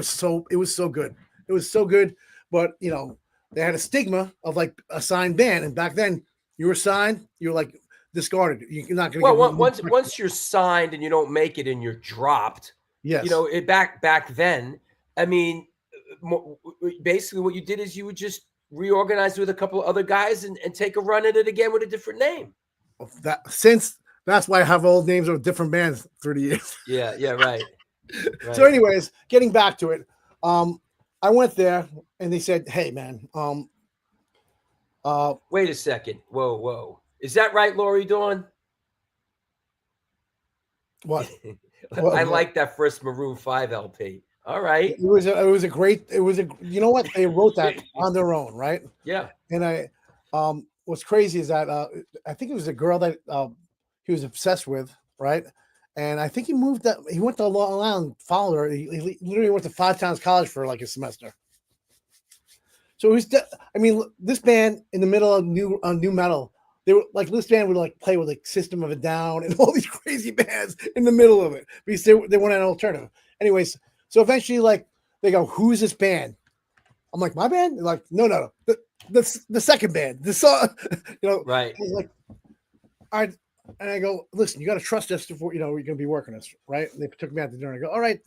so good. It was so good. But, you know, they had a stigma of like a signed band. And back then you were signed, you were like discarded. You're not going to once you're signed and you don't make it and you're dropped. Yes. You know, back then, I mean, basically what you did is you would just reorganize with a couple of other guys and take a run at it again with a different name. That's why I have old names of different bands through the years. Yeah, right. So anyways, getting back to it, I went there and they said, "Hey man, wait a second. Whoa. Is that right, Lori Dawn?" What? I like that first Maroon 5 LP. All right. You know what? They wrote that on their own, right? Yeah. And what's crazy is that I think it was a girl that he was obsessed with, right? And I think he went to Long Island, followed her. He literally went to Five Towns College for like a semester. So this band in the middle of new metal, they were like, this band would like play with like System of a Down and all these crazy bands in the middle of it because they wanted an alternative. Anyways, so eventually, like, they go, "Who's this band?" I'm like, "My band?" They're like, no, the second band, the song, you know. Right. I was like, all right, and I go, "Listen, you got to trust us before you know you're going to be working us, right?" And they took me out to dinner. I go, "All right,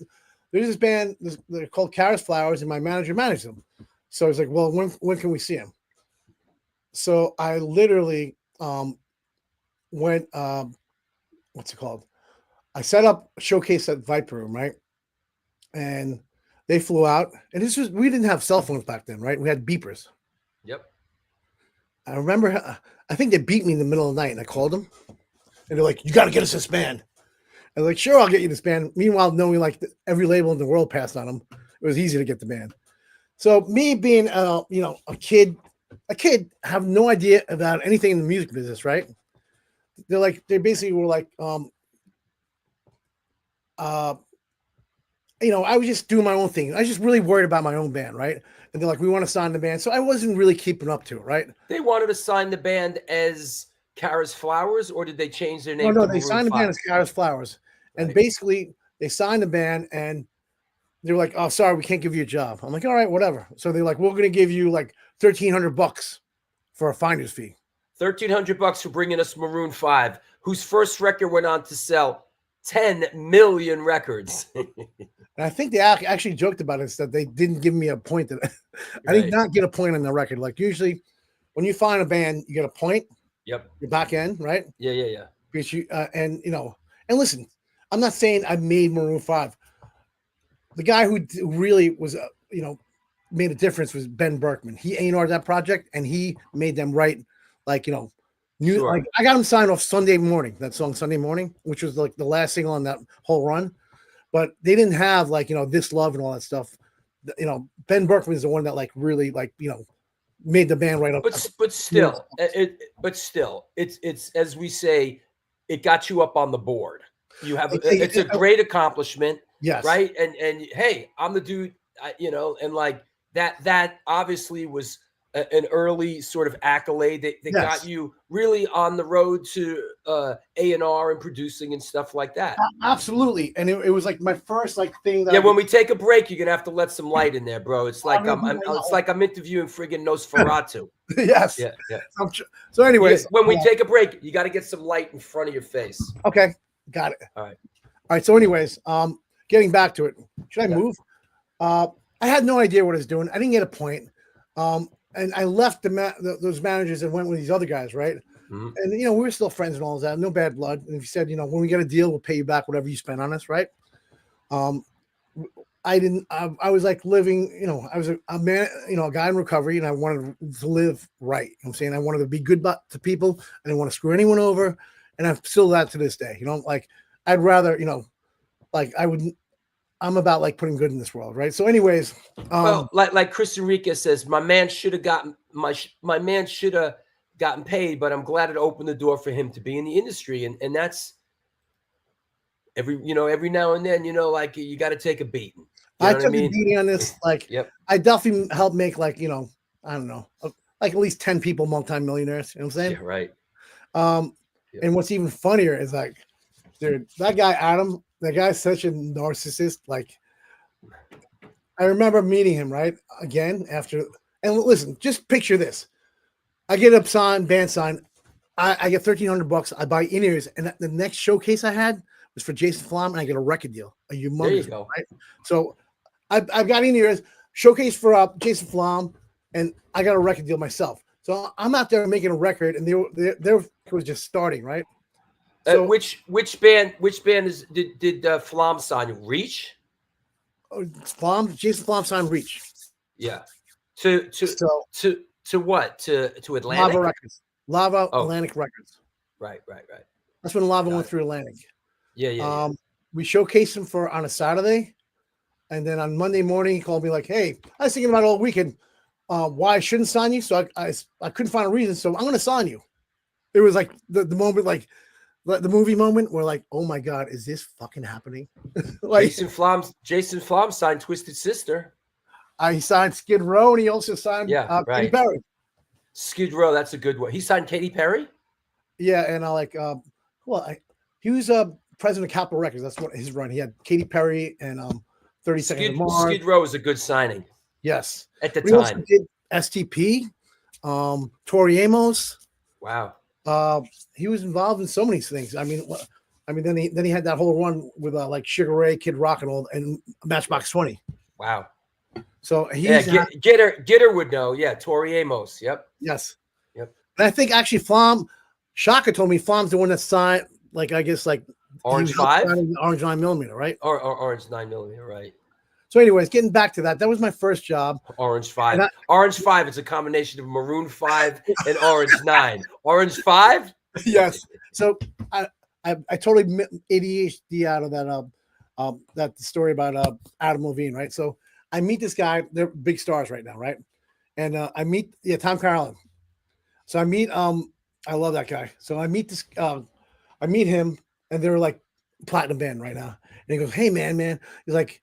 there's this band. They're called Karis Flowers, and my manager managed them." So I was like, "Well, when can we see them?" So I literally went. What's it called? I set up a showcase at Viper Room, right? And they flew out, and we didn't have cell phones back then, right? We had beepers. Yep. I remember, I think they beat me in the middle of the night, and I called them, and they're like, "You got to get us this band." I was like, "Sure, I'll get you this band." Meanwhile, knowing like every label in the world passed on them, it was easy to get the band. So me being, a kid, have no idea about anything in the music business, right? They basically were like, I was just doing my own thing. I was just really worried about my own band, right? And they're like, we want to sign the band. So I wasn't really keeping up to it, right? They wanted to sign the band as Kara's Flowers, or did they change their No, name no, to they Maroon signed the 5? band as Kara's Flowers. And Right. basically they signed the band and they were like, oh, sorry, we can't give you a job. I'm like, all right, whatever. So they're like, we're going to give you like $1,300 for a finder's fee. $1,300 for bringing us Maroon 5, whose first record went on to sell 10 million records. And I think they actually joked about it, that they didn't give me a point. That I did not get a point on the record. Like usually when you find a band, you get a point. Yep. Your back end, right? Yeah. Because you, and listen, I'm not saying I made Maroon 5. The guy who really was, made a difference was Ben Berkman. He A&R'd that project and he made them write like, Sure. like I got him signed off Sunday Morning, that song Sunday Morning, which was like the last single on that whole run. But they didn't have like, This Love and all that stuff. Ben Berkman is the one that like really like, made the band right up. But still, it's as we say, it got you up on the board. You have it's a great accomplishment. Yes. Right. And hey, I'm the dude, and like that obviously was an early sort of accolade that Yes. got you really on the road to A&R and producing and stuff like that. Absolutely. And it was like my first like thing that when we take a break, you're gonna have to let some light in there, bro. It's like it's like I'm interviewing friggin' Nosferatu. Yes. Yeah. So anyways, when we take a break, you got to get some light in front of your face. Okay, got it. All right. So anyways, getting back to it, should I move? I had no idea what I was doing. I didn't get a point. And I left those managers and went with these other guys, right? Mm-hmm. And we were still friends and all that, no bad blood. And if you said, when we get a deal, we'll pay you back whatever you spent on us, right? I didn't. I was like living, I was a man, a guy in recovery, and I wanted to live right. You know what I'm saying? I wanted to be good to people. I didn't want to screw anyone over, and I'm still that to this day. Like I'd rather, like I wouldn't. I'm about like putting good in this world, right? So, anyways, well, like Chris Enriquez says, my man should have gotten my man should have gotten paid, but I'm glad it opened the door for him to be in the industry, and that's every now and then, like you got to take a beating. I took a beating on this, like, yep. I definitely helped make like I don't know, like at least 10 people multimillionaires. You know what I'm saying? Yeah, right. Yep. And what's even funnier is like, dude, that guy Adam. That guy's such a narcissist. Like, I remember meeting him right again after. And listen, just picture this: I get a band sign. I get $1,300. I buy in-ears, and the next showcase I had was for Jason Flom, and I get a record deal, a humongous. There you go. Right? So I've got in-ears, showcase for Jason Flom, and I got a record deal myself. So I'm out there making a record, and they was just starting, right? So, which band did Flom sign? Reach? Jason Flom signed Reach. Yeah. To what? To Atlantic? Lava Records. Atlantic Records. Right. That's when Lava went through Atlantic. Yeah. We showcased him on a Saturday, and then on Monday morning he called me like, "Hey, I was thinking about it all weekend. Why I shouldn't sign you? So I couldn't find a reason. So I'm going to sign you." It was like the moment, like the movie moment where like, oh my God, is this fucking happening? Like Jason Flom signed Twisted Sister. He signed Skid Row, and he also signed right. Katy Perry. Skid Row, that's a good one. He signed Katy Perry? Yeah, and he was president of Capitol Records. That's what his run. He had Katy Perry and 30 Seconds to Mars. Skid Row is a good signing. Yes. At the We time. also did STP, Tori Amos. Wow. He was involved in so many things. I mean, then he had that whole run with like Sugar Ray, Kid Rock, and Matchbox 20. Wow. So Gitter would know. Yeah, Tori Amos. Yep. Yes. Yep. And I think actually Shaka told me Flom's the one that signed, like I guess like Orange 5? Orange 9mm, right? Or Orange 9mm, right. So anyways, getting back to that was my first job. Orange 5. Orange 5 is a combination of Maroon 5 and Orange 9. Orange 5? Yes. So I totally ADHD out of that that story about Adam Levine, right? So I meet this guy, they're big stars right now, right? And I meet Tom Carlin. So I meet I love that guy. So I meet him, and they're like platinum band right now. And he goes, "Hey man." He's like,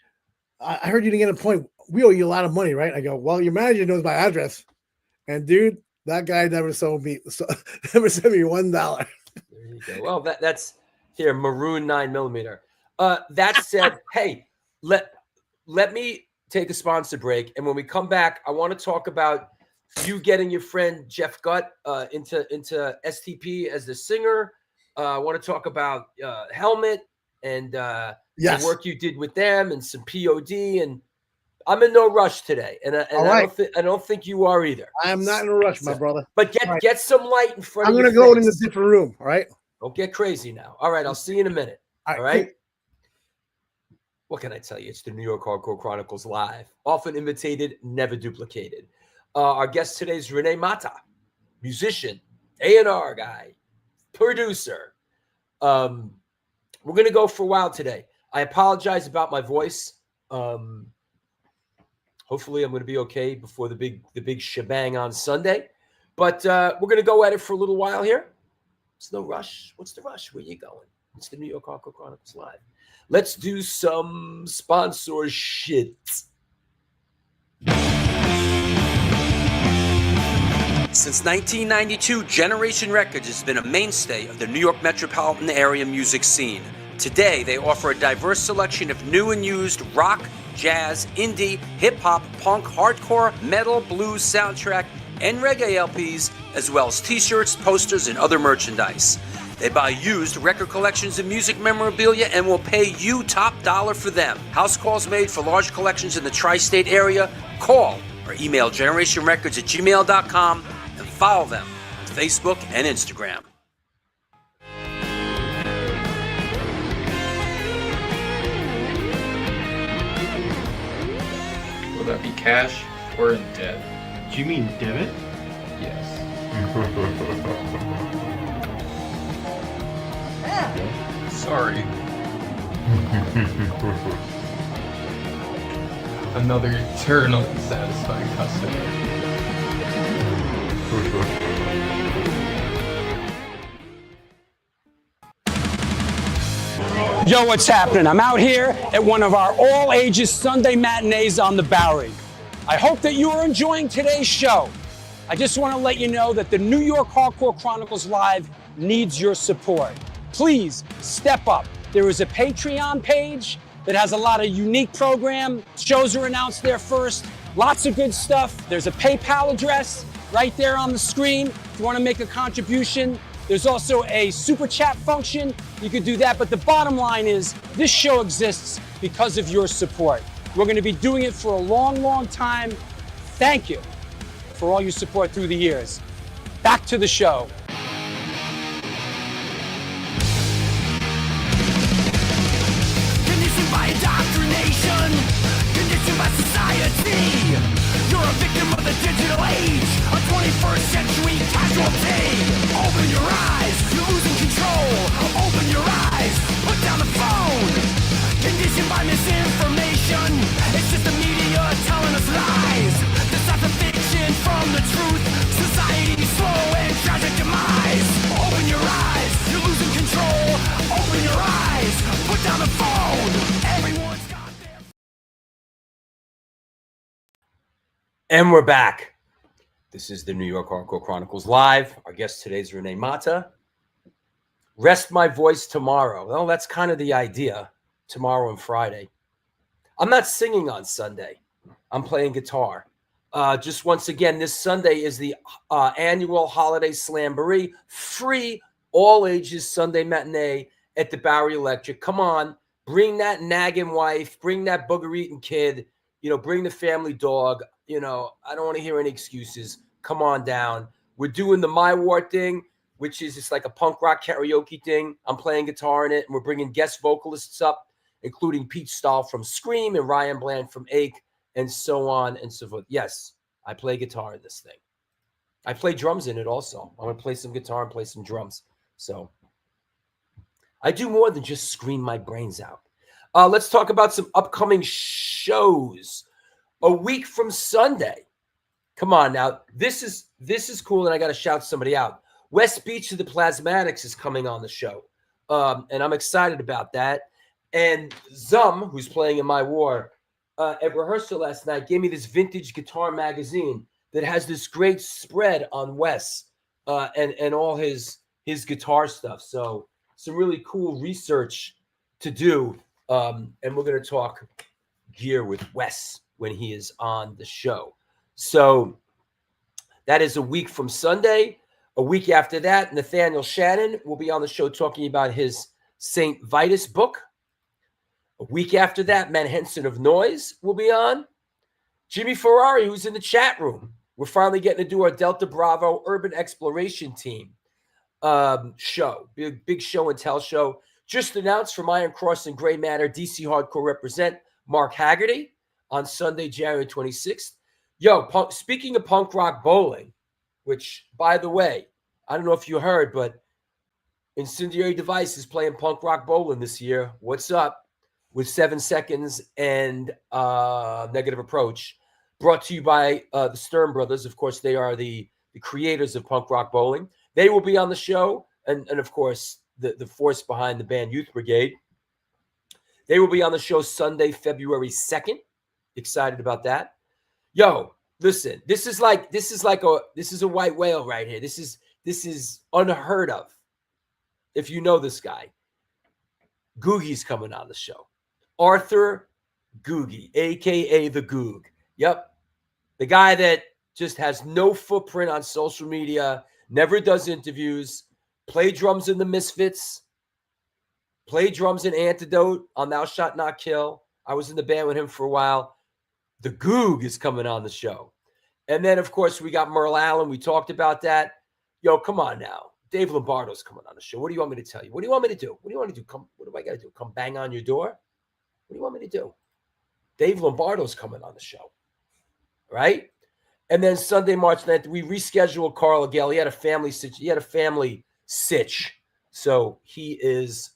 I heard you didn't get a point. We owe you a lot of money, right? I go, well, your manager knows my address. And dude, that guy never sent me $1. There you go. Well, that's here, Maroon 9mm. That said, hey, let me take a sponsor break. And when we come back, I want to talk about you getting your friend Jeff Gutt into STP as the singer. I want to talk about Helmet and the work you did with them and some POD. And I'm in no rush today, and I don't think you are either. I am not in a rush, my brother. But get some light in front of you. I'm going to go in a different room. All right. Don't get crazy now. All right, I'll see you in a minute. All right. What can I tell you? It's the New York Hardcore Chronicles live, often imitated, never duplicated. Our guest today is Rene Mata, musician, A&R guy, producer. We're going to go for a while today. I apologize about my voice. Hopefully, I'm going to be okay before the big shebang on Sunday. But we're going to go at it for a little while here. It's no rush. What's the rush? Where you going? It's the New York Hardcore Chronicles live. Let's do some sponsor shit. Since 1992, Generation Records has been a mainstay of the New York metropolitan area music scene. Today, they offer a diverse selection of new and used rock, jazz, indie, hip-hop, punk, hardcore, metal, blues, soundtrack, and reggae LPs, as well as t-shirts, posters, and other merchandise. They buy used record collections and music memorabilia and will pay you top dollar for them. House calls made for large collections in the tri-state area. Call or email generationrecords@gmail.com and follow them on Facebook and Instagram. Will that be cash or in debt? Do you mean debit? Yes. Sorry. Another eternally satisfied customer. Yo, what's happening? I'm out here at one of our all-ages Sunday matinees on the Bowery. I hope that you are enjoying today's show. I just want to let you know that the New York Hardcore Chronicles Live needs your support. Please step up. There is a Patreon page that has a lot of unique program. Shows are announced there first. Lots of good stuff. There's a PayPal address right there on the screen if you want to make a contribution. There's also a super chat function. You could do that, but the bottom line is this show exists because of your support. We're going to be doing it for a long, long time. Thank you for all your support through the years. Back to the show. Conditioned by indoctrination, conditioned by society. You're a victim of the digital age, a 21st century casualty. Open your eyes, you're losing control. Open your eyes, put down the phone. Conditioned by misinformation, it's just the media telling us lies. Decipher fiction from the truth, society's slow and tragic demise. Open your eyes, you're losing control. Open your eyes, put down the phone. Everyone's got their... And we're back. This is the New York Hardcore Chronicles Live. Our guest today is Rene Mata. Rest my voice tomorrow. Well, that's kind of the idea. Tomorrow and Friday. I'm not singing on Sunday. I'm playing guitar. Just once again, this Sunday is the annual holiday slamboree, free all ages Sunday matinee at the Bowery Electric. Come on, bring that nagging wife, bring that booger-eating kid, bring the family dog. I don't want to hear any excuses. Come on down. We're doing the My War thing, which is just like a punk rock karaoke thing. I'm playing guitar in it, and we're bringing guest vocalists up, including Pete Stahl from Scream and Ryan Bland from Ache, and so on and so forth. Yes, I play guitar in this thing. I play drums in it also. I'm going to play some guitar and play some drums. So I do more than just scream my brains out. Let's talk about some upcoming shows. A week from Sunday. Come on now. This is cool, and I got to shout somebody out. West Beach of the Plasmatics is coming on the show, and I'm excited about that. And Zum, who's playing in My War, at rehearsal last night gave me this vintage guitar magazine that has this great spread on Wes and all his guitar stuff. So some really cool research to do. And we're going to talk gear with Wes when he is on the show. So that is a week from Sunday. A week after that, Nathaniel Shannon will be on the show talking about his St. Vitus book. A week after that, Matt Henson of Noise will be on. Jimmy Ferrari, who's in the chat room. We're finally getting to do our Delta Bravo Urban Exploration Team show. Big show and tell show. Just announced from Iron Cross and Gray Matter, DC Hardcore represent Mark Haggerty on Sunday, January 26th. Yo, speaking of punk rock bowling, which, by the way, I don't know if you heard, but Incendiary Device is playing punk rock bowling this year. What's up? With 7 Seconds and Negative Approach. Brought to you by the Stern Brothers. Of course, they are the creators of punk rock bowling. They will be on the show. And of course, the force behind the band Youth Brigade. They will be on the show Sunday, February 2nd. Excited about that. Yo, listen, this is a white whale right here. This is unheard of. If you know this guy, Googie's coming on the show. Arthur Googie, a.k.a. the Goog. Yep. The guy that just has no footprint on social media, never does interviews, play drums in the Misfits, play drums in Antidote on Thou Shalt Not Kill. I was in the band with him for a while. The Goog is coming on the show. And then, of course, we got Merle Allen. We talked about that. Yo, come on now. Dave Lombardo's coming on the show. What do you want me to tell you? What do you want me to do? What do you want to do? What do I got to do? Come bang on your door? What do you want me to do? Dave Lombardo's coming on the show. Right? And then Sunday, March 9th, we rescheduled Carl Gale. He had a family sitch. So he is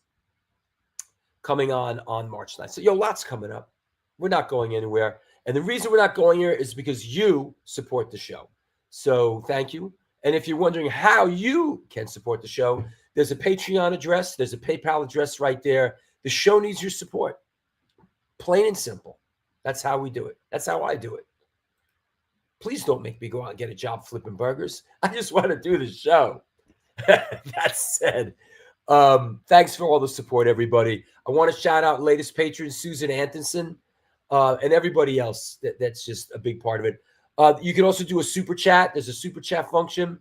coming on March 9th. So, yo, lots coming up. We're not going anywhere. And the reason we're not going here is because you support the show. So thank you. And if you're wondering how you can support the show, there's a Patreon address. There's a PayPal address right there. The show needs your support. Plain and simple. That's how we do it. That's how I do it. Please don't make me go out and get a job flipping burgers. I just want to do the show. That said, thanks for all the support, everybody. I want to shout out latest patron Susan Antonson and everybody else that's just a big part of it. You can also do a super chat. There's a super chat function.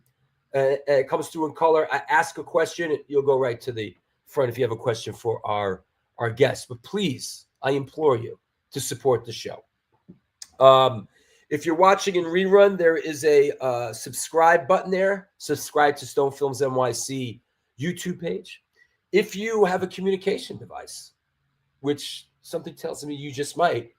It comes through in color. I ask a question. You'll go right to the front if you have a question for our guests. But please, I implore you to support the show. If you're watching in rerun, there is a subscribe button there. Subscribe to Stone Films NYC YouTube page. If you have a communication device, which something tells me you just might,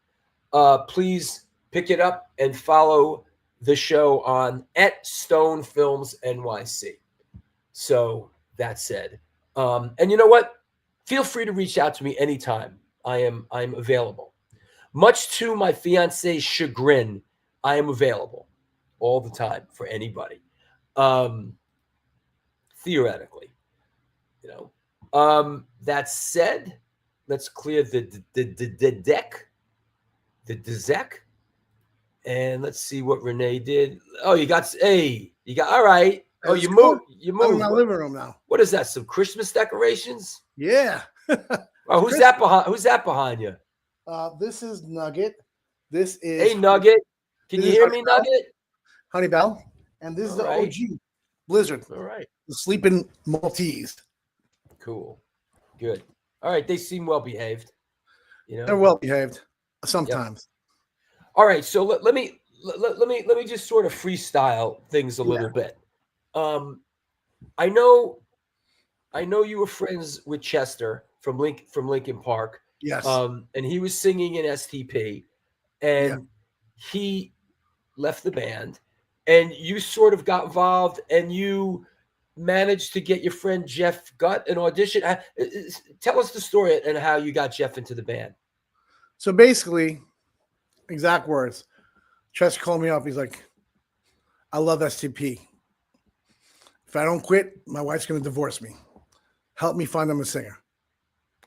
please pick it up and follow the show on @StoneFilmsNYC. So that said, and you know what? Feel free to reach out to me anytime. I'm available. Much to my fiance's chagrin, I am available all the time for anybody. Theoretically, you know. That said, let's clear the deck, the deck, and let's see what Rene did. Oh, you got all right. Oh, you moved. You moved. I'm in my living room now. What is that? Some Christmas decorations? Yeah. Oh, who's that behind? Who's that behind you? This is Nugget. This is Hey, Nugget. Can you hear me, Nugget? Honey Bell. And this is the right. OG Blizzard. All right. The Sleeping Maltese. Cool. Good. All right. They seem well behaved. You know, They're well behaved sometimes. Yep. All right. So let me just sort of freestyle things a little bit. I know you were friends with Chester from Lincoln Park. Yes. And he was singing in STP, and he left the band, and you sort of got involved, and you managed to get your friend Jeff Gutt an audition. Tell us the story and how you got Jeff into the band. So basically, exact words. Chester called me up. He's like, I love STP. If I don't quit, my wife's going to divorce me. Help me find them a singer.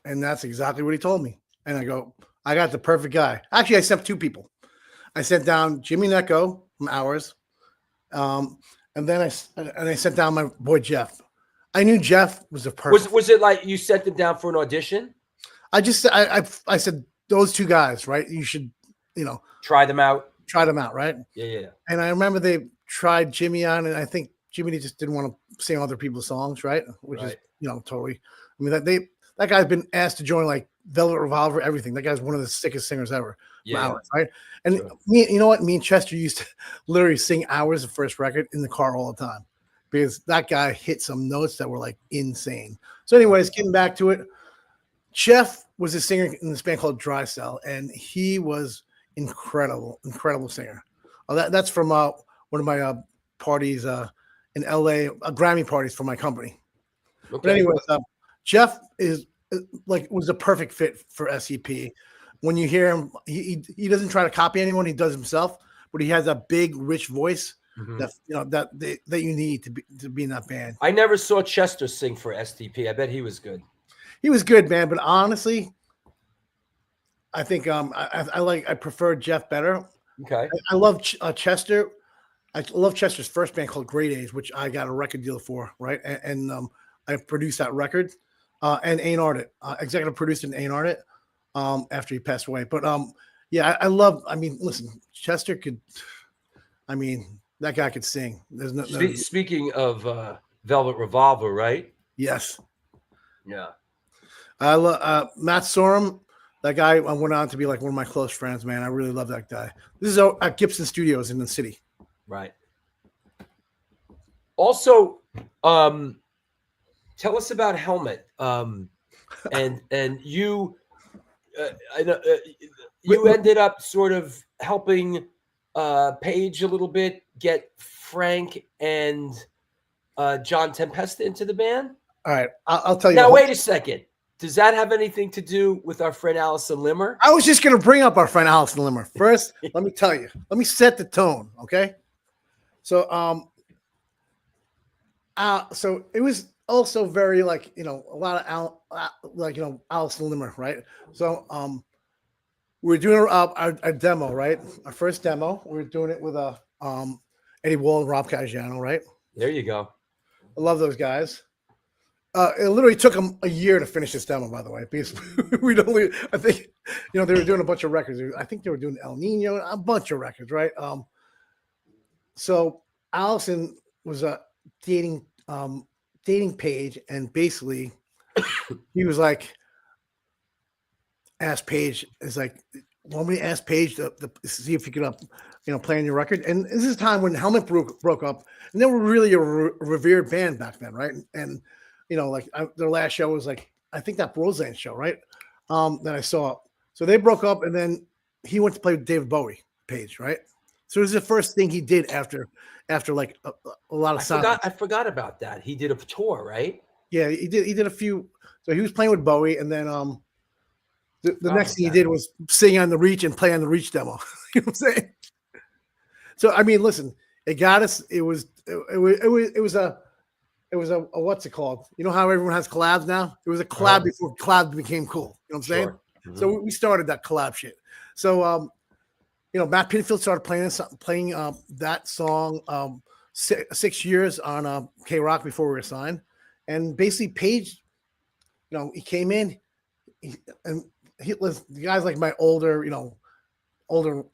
And that's exactly what he told me. And I go, I got the perfect guy. Actually, I sent 2 people. I sent down Jimmy Necco from Ours, and then I sent down my boy Jeff. I knew Jeff was a perfect. Was it like you sent them down for an audition? I said those 2 guys, right? You should, Try them out. right? Yeah. And I remember they tried Jimmy on, and I think Jimmy just didn't want to sing other people's songs, right? Which is, totally. I mean, that guy's been asked to join like Velvet Revolver, everything. That guy's one of the sickest singers ever. Yeah. Hours, right? And me, you know what? Me and Chester used to literally sing Hours, the first record, in the car all the time because that guy hit some notes that were like insane. So, anyways, getting back to it, Jeff was a singer in this band called Dry Cell, and he was incredible singer. That's from one of my parties in LA, Grammy parties for my company. Okay. But anyways, Jeff was a perfect fit for SEP. When you hear him, he doesn't try to copy anyone; he does himself. But he has a big, rich voice that you need to be in that band. I never saw Chester sing for STP. I bet he was good. He was good, man. But honestly, I think I prefer Jeff better. Okay. I love Chester. I love Chester's first band called Great Age, which I got a record deal for, right? And I produced that record and A&R'd it. Executive produced and A&R'd it after he passed away. But listen, Chester could. I mean, that guy could sing. There's no. Speaking of Velvet Revolver, right? Yes. Yeah. I love Matt Sorum. That guy went on to be like one of my close friends, man. I really love that guy. This is at Gibson Studios in the city. Right. Also, tell us about Helmet. And you, I know you ended up sort of helping Paige a little bit get Frank and John Tempesta into the band. All right, I'll tell you. Now, wait a second. Does that have anything to do with our friend Allison Limmer? I was just going to bring up our friend Allison Limmer. First, let me tell you. Let me set the tone, okay? So, so it was also very a lot of Allison Limmer, right? So, we were doing our demo, right? Our first demo. We were doing it with Eddie Wall and Rob Caggiano, right? There you go. I love those guys. It literally took them a year to finish this demo, by the way, because I think, they were doing a bunch of records. I think they were doing El Nino, a bunch of records, right? So Allison was dating Paige, and basically he was like, asked Paige, is like, want me to ask Paige to see if you could play on your record? And this is a time when Helmet broke up, and they were really a revered band back then, right? And their last show was I think that Roseanne show, right? That I saw. So they broke up, and then he went to play with David Bowie, Paige, right? So it was the first thing he did after like a lot of silence. I forgot about that. He did a tour, right? Yeah, he did a few. So he was playing with Bowie, and then the next thing he did was sing on the Reach and play on the Reach demo. You know what I'm saying? So I mean, listen, it got us. It was a what's it called? You know how everyone has collabs now? It was a collab before collab became cool. You know what I'm saying? Sure. Mm-hmm. So we started that collab shit. So Matt Pinfield started playing that song 6 years on K Rock before we were signed, and basically Paige, he came in, and he was the guy's like my older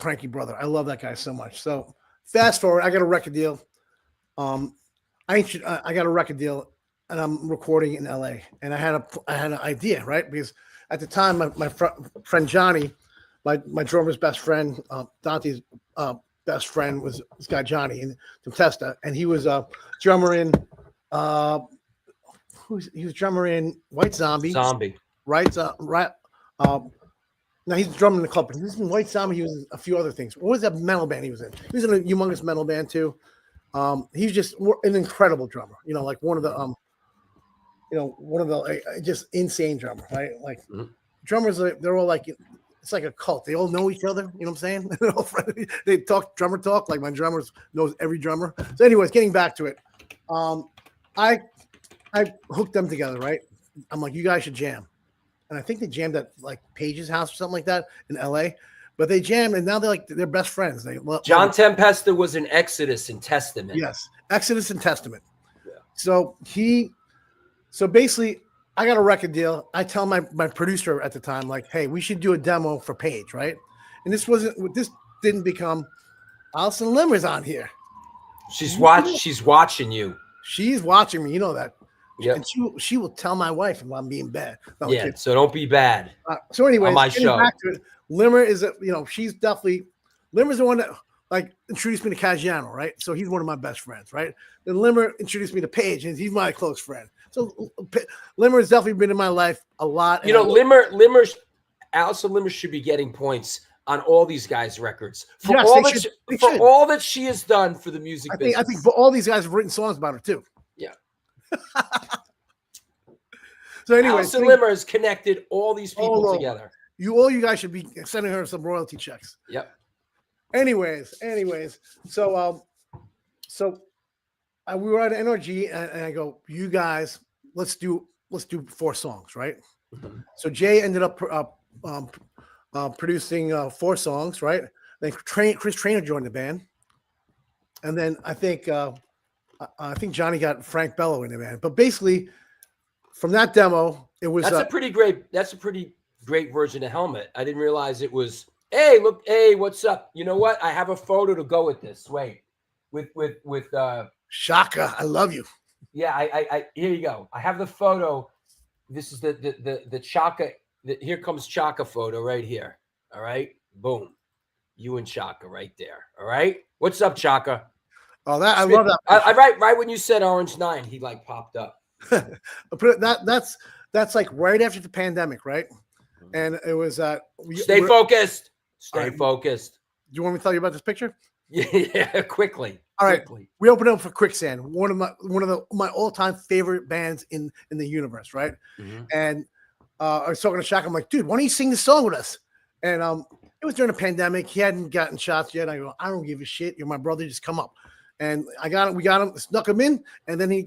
cranky brother. I love that guy so much. So fast forward, I got a record deal. I got a record deal, and I'm recording in LA. And I had an idea, right? Because at the time, my friend Johnny, my drummer's best friend, Dante's best friend was this guy Johnny in Tempesta, and he was a drummer in he was drummer in White Zombie. Right. Now he's drumming in the club. He was in White Zombie. He was in a few other things. What was that metal band he was in? He was in a humongous metal band too. He's just an incredible drummer, like one of the just insane drummer, right? Like drummers, they're all like, it's like a cult. They all know each other. You know what I'm saying? They're all friendly. They talk drummer talk. Like my drummer knows every drummer. So anyways, getting back to it, I hooked them together, right? I'm like, you guys should jam. and I think they jammed at like Page's house or something like that in LA. But they jammed, and now they're best friends. John Tempesta was in Exodus and Testament. Yes, Exodus and Testament. Yeah. So basically, I got a record deal. I tell my producer at the time, like, hey, we should do a demo for Page, right? And this didn't become Alison Limmer's on here. She's watching you. She's watching me, you know that. Yeah. And she will tell my wife if I'm being bad. No, Yeah, so don't be bad. So anyway, on my show. Back to it, Limmer is she's definitely Limmer's the one that like introduced me to Caggiano, right? So he's one of my best friends, right? Then Limmer introduced me to Page, and he's my close friend. So Limmer has definitely been in my life a lot. Alison Limmer should be getting points on all these guys' records for Yes, all that she has done for the music business. I think all these guys have written songs about her too. Yeah. So anyway, Alison Limmer has connected all these people together. All you guys should be sending her some royalty checks. Yep. Anyways, so we were at NRG, and I go, you guys, let's do 4 songs, right? Mm-hmm. So Jay ended up producing 4 songs, right? Then Chris Trainer joined the band, and then I think Johnny got Frank Bello in the band. But basically, from that demo, it was That's a pretty great version of Helmet. I didn't realize it was. Hey, what's up? You know what? I have a photo to go with this. Wait, with Shaka. I love you. Yeah, I here you go. I have the photo. This is the Chaka. Here comes Chaka photo right here. All right, boom, you and Chaka right there. All right, what's up, Chaka? Oh, that I love that. I right when you said Orange 9, he like popped up. That's like right after the pandemic, right? And it was Stay focused. Stay focused. Do you want me to tell you about this picture? Yeah, quickly. All right. We opened up for Quicksand, one of my all-time favorite bands in the universe, right? Mm-hmm. And I was talking to Shaq. I'm like, dude, why don't you sing this song with us? And it was during the pandemic. He hadn't gotten shots yet. I go, I don't give a shit. You're my brother. Just come up. And I got him. We got him. Snuck him in, and then he,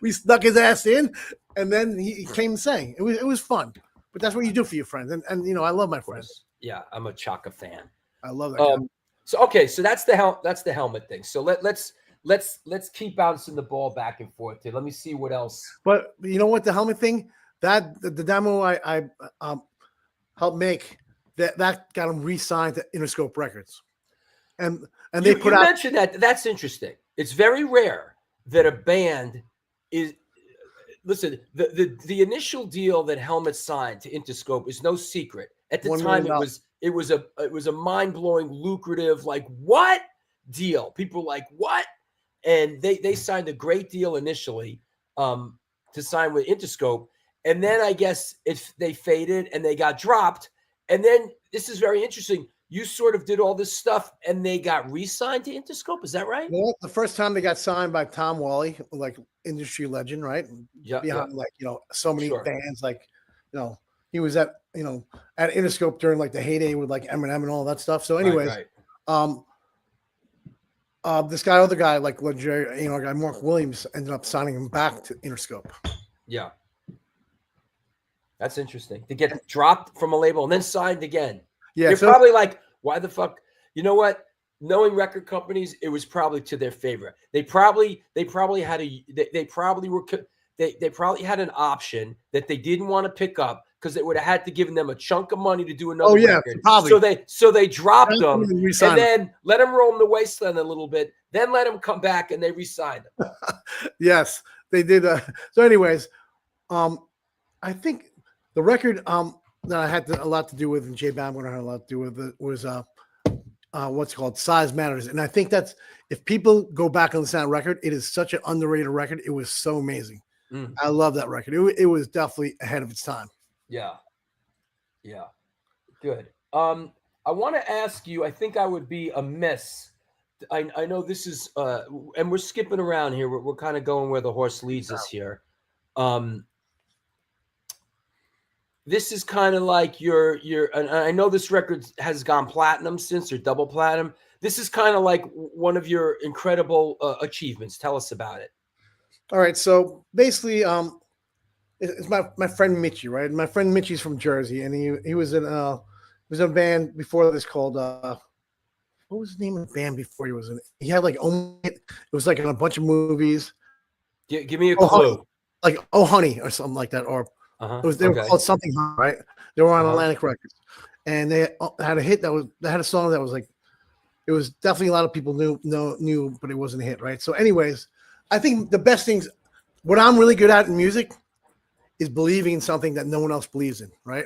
we snuck his ass in, and then he came and sang. It was fun. But that's what you do for your friends, and I love my friends. Yeah, I'm a Chaka fan. I love that. So that's the helmet thing. So let's keep bouncing the ball back and forth here. Let me see what else. But you know what? The helmet thing, that the demo I helped make, that got him re-signed to Interscope Records, and they put out. You mentioned that. That's interesting. It's very rare that a band is. Listen, the initial deal that Helmet signed to Interscope is no secret. At the time, it was a mind-blowing, lucrative, like what deal? People were like, what? And they signed a great deal initially to sign with Interscope. And then I guess they faded and they got dropped. And then this is very interesting. You sort of did all this stuff and they got re-signed to Interscope. Is that right? Well, the first time they got signed by Tom Wally, like industry legend, right? Yeah. Behind like, so many bands, like, he was at Interscope during like the heyday with like Eminem and all that stuff. So anyways, this other guy, like legendary, guy, Mark Williams, ended up signing him back to Interscope. Yeah. That's interesting. To get dropped from a label and then signed again. Yeah, you're probably like, why the fuck? You know what? Knowing record companies, it was probably to their favor. They probably had an option that they didn't want to pick up because it would have had to give them a chunk of money to do another record. Probably. So they dropped them and then let them roam the wasteland a little bit. Then let them come back and they re-signed them. Yes, they did. So, anyways, I think the record that I had a lot to do with, and Jay Bamberger had a lot to do with it, was what's called Size Matters. And I think that's, if people go back and listen to that record, it is such an underrated record. It was so amazing. I love that record. It was definitely ahead of its time. Yeah. Good. I want to ask you, I think I would be amiss. I know this is, and we're skipping around here. We're kind of going where the horse leads us here. This is kind of like your, and I know this record has gone platinum since, or double platinum. This is kind of like one of your incredible achievements. Tell us about it. All right. So basically, it's my friend Mitchie, right? My friend Mitchie's from Jersey, and he was in a band before this called what was the name of the band before he was in? He had like it was like in a bunch of movies. Give me a Oh, clue. Honey. Like Oh Honey or something like that, or they were called something, right? They were on Atlantic Records, and they had a hit they had a song that was like, it was definitely a lot of people knew, but it wasn't a hit, right? So, anyways, I think the best things, what I'm really good at in music, is believing in something that no one else believes in, right?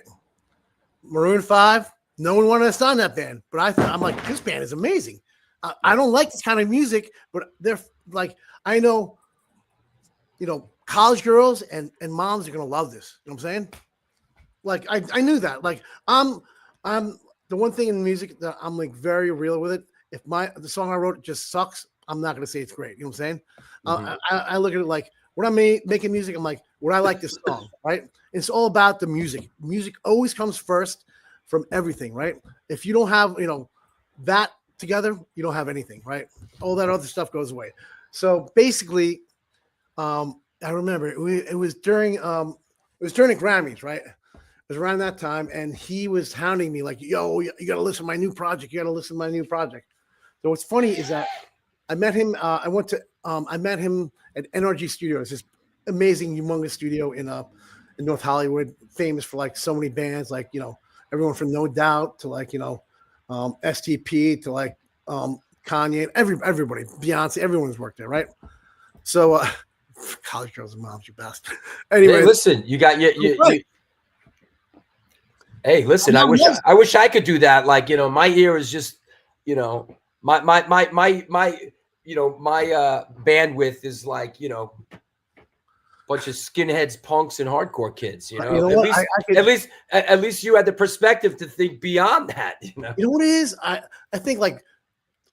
Maroon 5, no one wanted to sign that band, but I'm like, this band is amazing. I don't like this kind of music, but they're like, I know, college girls and moms are gonna love this. You know what I'm saying? Like I knew that. Like I'm the one thing in music that I'm like very real with it. If the song I wrote just sucks, I'm not gonna say it's great. You know what I'm saying? I look at it like when I'm making music, I'm like, would I like this song? Right? It's all about the music. Music always comes first from everything, right? If you don't have that together, you don't have anything, right? All that other stuff goes away. So basically, I remember it was during the Grammys, right? It was around that time, and he was hounding me like, "Yo, you got to listen to my new project. You got to listen to my new project." So what's funny is that I met him. I met him at NRG Studios, this amazing, humongous studio in North Hollywood, famous for like so many bands, like everyone from No Doubt to like STP to like Kanye, everybody, Beyonce, everyone's worked there, right? So. College girls and moms, you bastard. Anyway, hey, listen, you got you. Hey, listen, I wish I could do that. Like, my ear is just, my bandwidth is like, bunch of skinheads, punks, and hardcore kids. At least you had the perspective to think beyond that. You know what it is? I think like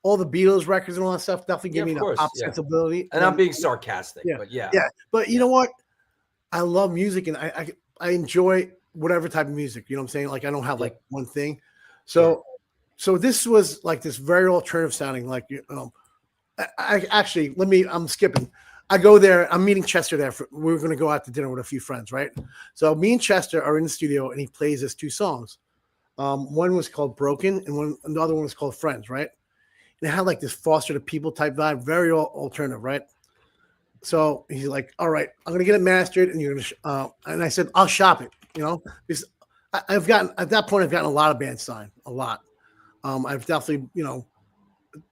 all the Beatles records and all that stuff definitely give me a pop sensibility. And I'm being sarcastic, but yeah. But you know what? I love music, and I enjoy whatever type of music. You know what I'm saying? Like I don't have like one thing. So this was like this very alternative sounding. Like I'm skipping. I go there. I'm meeting Chester there. We're going to go out to dinner with a few friends, right? So me and Chester are in the studio, and he plays us two songs. One was called Broken, and the other one was called Friends, right? And it had like this Foster the People type vibe, very alternative, right? So he's like, "All right, I'm gonna get it mastered, and you're gonna." And I said, "I'll shop it," because I've gotten a lot of bands signed, a lot. I've definitely,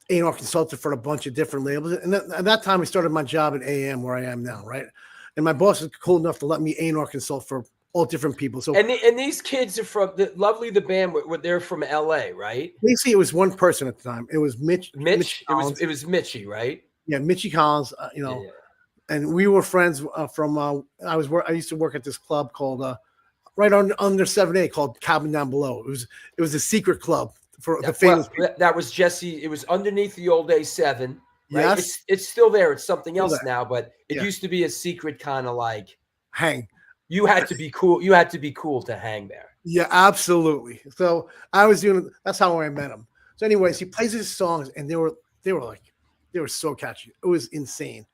A&R consulted for a bunch of different labels, and at that time I started my job at AM where I am now, right? And my boss is cool enough to let me A&R consult for all different people. So and these kids are from the band. They're from LA, right? Basically, it was one person at the time. It was Mitch. It was Mitchie, right? Yeah, Mitchie Collins. And we were friends from. I used to work at this club called right under 7A called Cabin Down Below. It was a secret club for the famous. That was Jesse. It was underneath the old A7. Right? Yes, it's still there. It's something else now, but it used to be a secret kind of like hang. You had to be cool. You had to be cool to hang there. Yeah, absolutely. So I was doing. That's how I met him. So, anyways, he plays his songs, and they were so catchy. It was insane.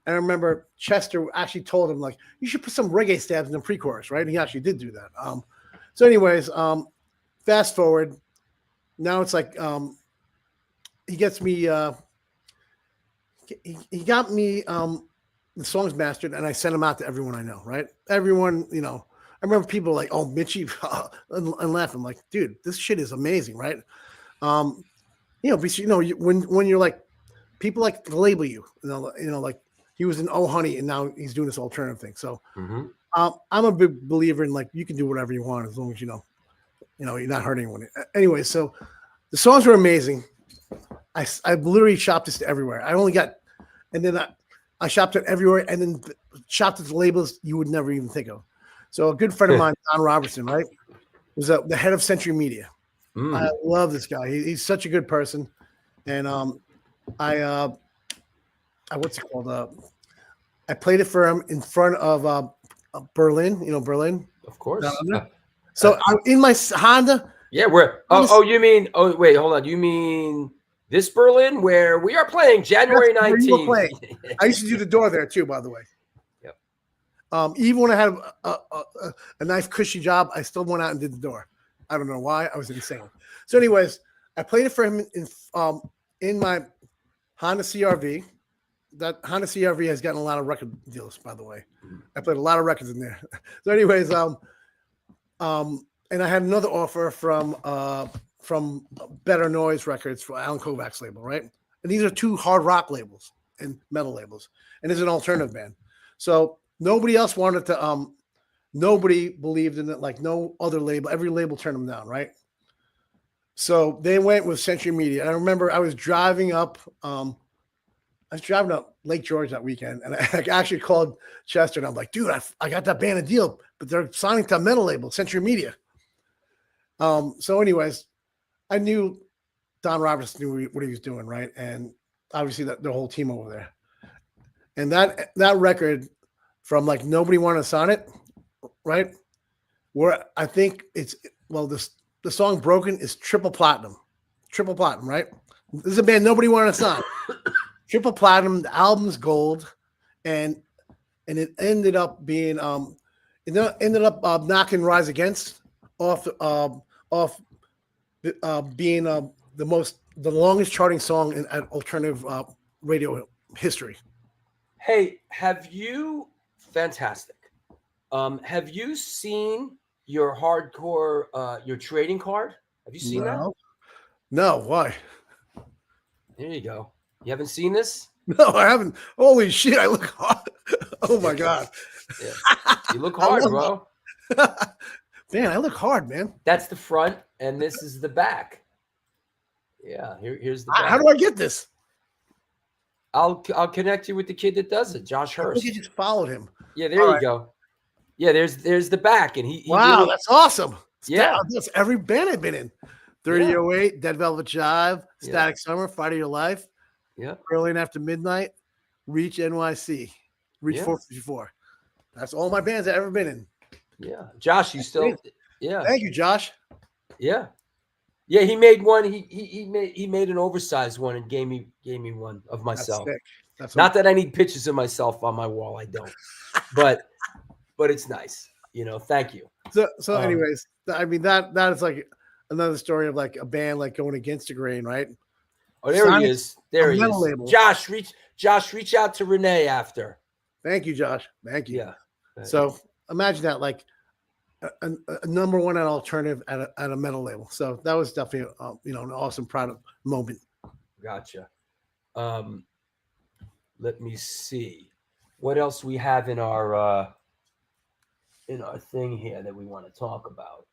And I remember Chester actually told him like, you should put some reggae stabs in the pre-chorus, right? And he actually did do that. So, anyways, fast forward. Now it's like he gets me. He got me. The song's mastered, and I sent them out to everyone I know, right? Everyone, I remember people like, "Oh, Mitchie," and laughing like, "Dude, this shit is amazing," right? When you're like, people like to label you, like he was in Oh Honey, and now he's doing this alternative thing. So, I'm a big believer in like you can do whatever you want as long as you're not hurting anyone. Anyway, so the songs were amazing. I literally shopped this everywhere. And then I shopped it everywhere, and then shopped at the labels you would never even think of. So a good friend of mine, Don Robertson, right, was the head of Century Media. I love this guy. He's such a good person, and what's it called? I played it for him in front of Berlin. Berlin, of course. So I'm in my Honda. Yeah, where? You mean? Oh, wait, hold on. You mean? This Berlin, where we are playing January 19th. I used to do the door there too, by the way. Yep. Even when I had a nice cushy job, I still went out and did the door. I don't know why. I was insane. So, anyways, I played it for him in my Honda CRV. That Honda CRV has gotten a lot of record deals, by the way. I played a lot of records in there. So, anyways, and I had another offer from Better Noise Records for Alan Kovac's label, right? And these are two hard rock labels and metal labels, and it's an alternative band. So nobody else wanted to. Nobody believed in it. Like no other label. Every label turned them down, right? So they went with Century Media. And I remember I was driving up. Lake George that weekend, and I actually called Chester, and I'm like, dude, I got that band a deal, but they're signing to a metal label, Century Media. So anyways, I knew Don Roberts knew what he was doing, right? And obviously the whole team over there. And that record from like nobody wanted to sign it, right? Where I think the song Broken is triple platinum, right? This is a band nobody wanted to sign. Triple platinum, the album's gold, and it ended up being knocking Rise Against off being the longest charting song in alternative radio history. Hey, fantastic. Have you seen your hardcore your trading card? Have you seen that? No, why? There you go. You haven't seen this? No, I haven't. Holy shit, I look hard. Oh my God. Yeah. You look hard, bro. Man, I look hard, man. That's the front, and this is the back. Yeah, here's the back. How do I get this? I'll connect you with the kid that does it, Josh Hurst. I think you just followed him. Yeah, there you go. Yeah, there's the back, and he wow, really, that's awesome. Yeah, that's every band I've been in. 3008, Dead Velvet Jive, Static Summer, Fight of Your Life. Yeah, Early and After Midnight, Reach NYC, Reach 454. That's all my bands I've ever been in. Yeah, Josh, you still? Yeah, thank you, Josh. Yeah, he made one. He made an oversized one and gave me one of myself. That's not that I need pictures of myself on my wall. I don't, but it's nice. Thank you. So anyways, I mean that is like another story of like a band like going against the grain, right? Oh, there he is. There he is. Label. Josh, reach out to Rene after. Thank you, Josh. Thank you. Yeah. So imagine that, like a number one alternative at a metal label. So that was definitely an awesome proud moment. Gotcha. Let me see what else we have in our thing here that we want to talk about.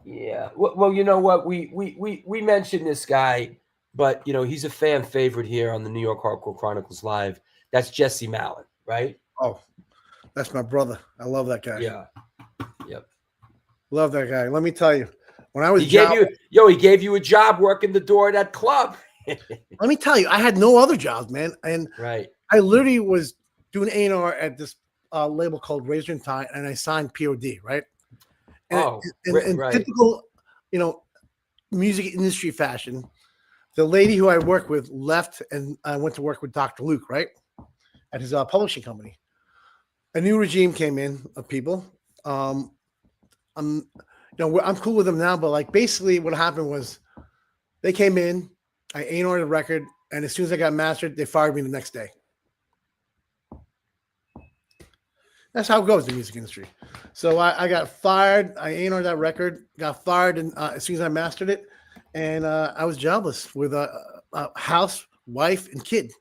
Yeah. Well, you know what? We mentioned this guy, but he's a fan favorite here on the New York Hardcore Chronicles Live. That's Jesse Malin, right? Oh, that's my brother. I love that guy. Yeah. Yep. Love that guy. Let me tell you, when I was he gave you a job working the door at that club. Let me tell you, I had no other jobs, man. And right. I literally was doing A&R at this label called Razor and Tie, and I signed POD, right? And, right. Typical, music industry fashion, the lady who I work with left, and I went to work with Dr. Luke, right, at his publishing company. A new regime came in of people. I'm cool with them now, but like basically what happened was they came in, I A&R'd the record, and as soon as I got mastered, they fired me the next day. That's how it goes in the music industry. So I got fired. I A&R'd that record, got fired, and as soon as I mastered it, and I was jobless with a house, wife, and kid.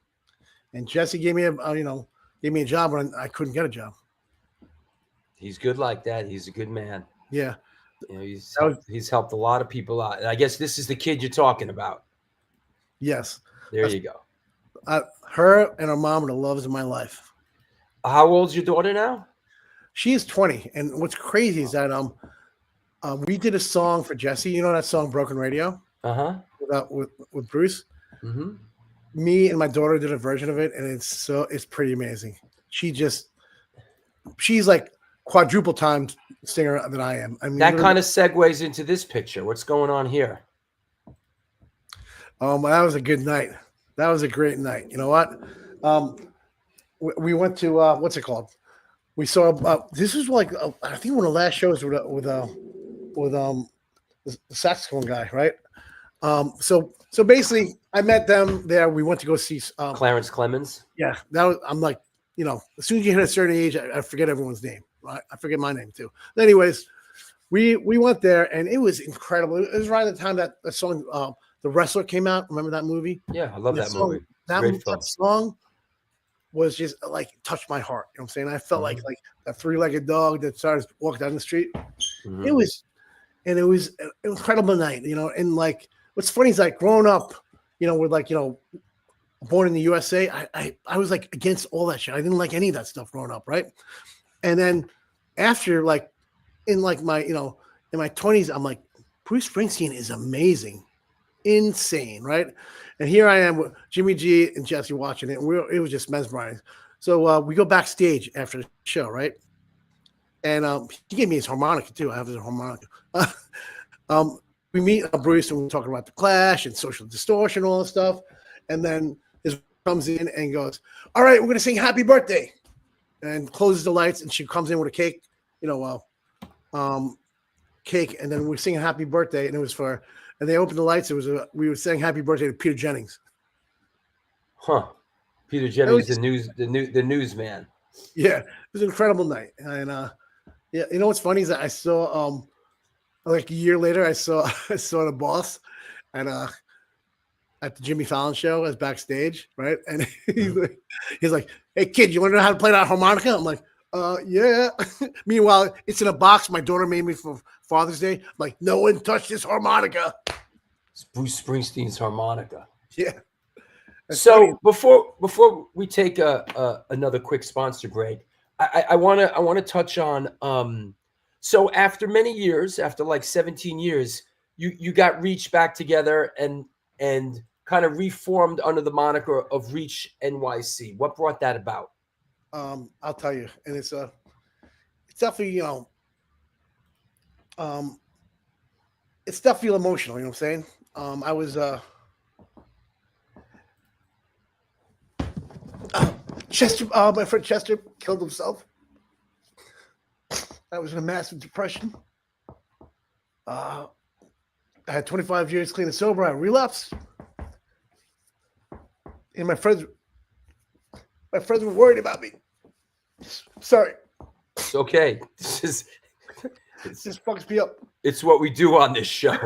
And Jesse gave me a job when I couldn't get a job. He's good like that. He's a good man. Yeah, he's helped a lot of people out. And I guess this is the kid you're talking about. Yes. There you go. Her and her mom are the loves of my life. How old's your daughter now? She is 20. And what's crazy is that we did a song for Jesse. You know that song Broken Radio? Uh-huh. With Bruce? Mm-hmm. Me and my daughter did a version of it, and it's pretty amazing. She's like quadruple times singer than I am. I mean, that kind of segues into this picture. What's going on here? That was a good night. That was a great night. You know what? We went to what's it called? We saw this was like I think one of the last shows with the saxophone guy, right? So basically, I met them there. We went to go see Clarence Clemens. Yeah, that was. I'm like, as soon as you hit a certain age, I forget everyone's name. Right? I forget my name too. But anyways, we went there and it was incredible. It was right at the time that the song The Wrestler came out. Remember that movie? Yeah, I love that movie. That song was just like touched my heart. You know what I'm saying? I felt like a three-legged dog that started walking down the street. Mm-hmm. It was an incredible night. And like what's funny is like growing up, with like born in the USA, I was like against all that shit. I didn't like any of that stuff growing up, right? And then after like in like my in my 20s, I'm like Bruce Springsteen is amazing, insane, right? And here I am with Jimmy G and Jesse watching it. And it was just mesmerizing. So we go backstage after the show, right? And he gave me his harmonica too. I have his harmonica. We meet Bruce and we're talking about the Clash and Social Distortion, all that stuff. And then his comes in and goes, "All right, we're gonna sing Happy Birthday," and closes the lights. And she comes in with a cake, cake. And then we're singing Happy Birthday, and it was and they opened the lights. We were saying Happy Birthday to Peter Jennings. Huh. Peter Jennings, the newsman. Yeah, it was an incredible night. And yeah, you know what's funny is that I saw like a year later, I saw the boss and at the Jimmy Fallon show as backstage, right? And he's like, "Hey kid, you want to know how to play that harmonica?" I'm like, yeah. Meanwhile, it's in a box my daughter made me for Father's Day. I'm like, no one touched this harmonica. It's Bruce Springsteen's harmonica. Yeah. That's so funny. before we take another quick sponsor break, I want to touch on so after many years, after like 17 years, you got Reach back together and kind of reformed under the moniker of Reach NYC. What brought that about? I'll tell you, and it's definitely it's definitely emotional. You know what I'm saying? I was Chester. My friend Chester killed himself. I was in a massive depression. I had 25 years clean and sober. I relapsed, and my friends were worried about me. Sorry. It's okay. This just fucks me up. It's what we do on this show.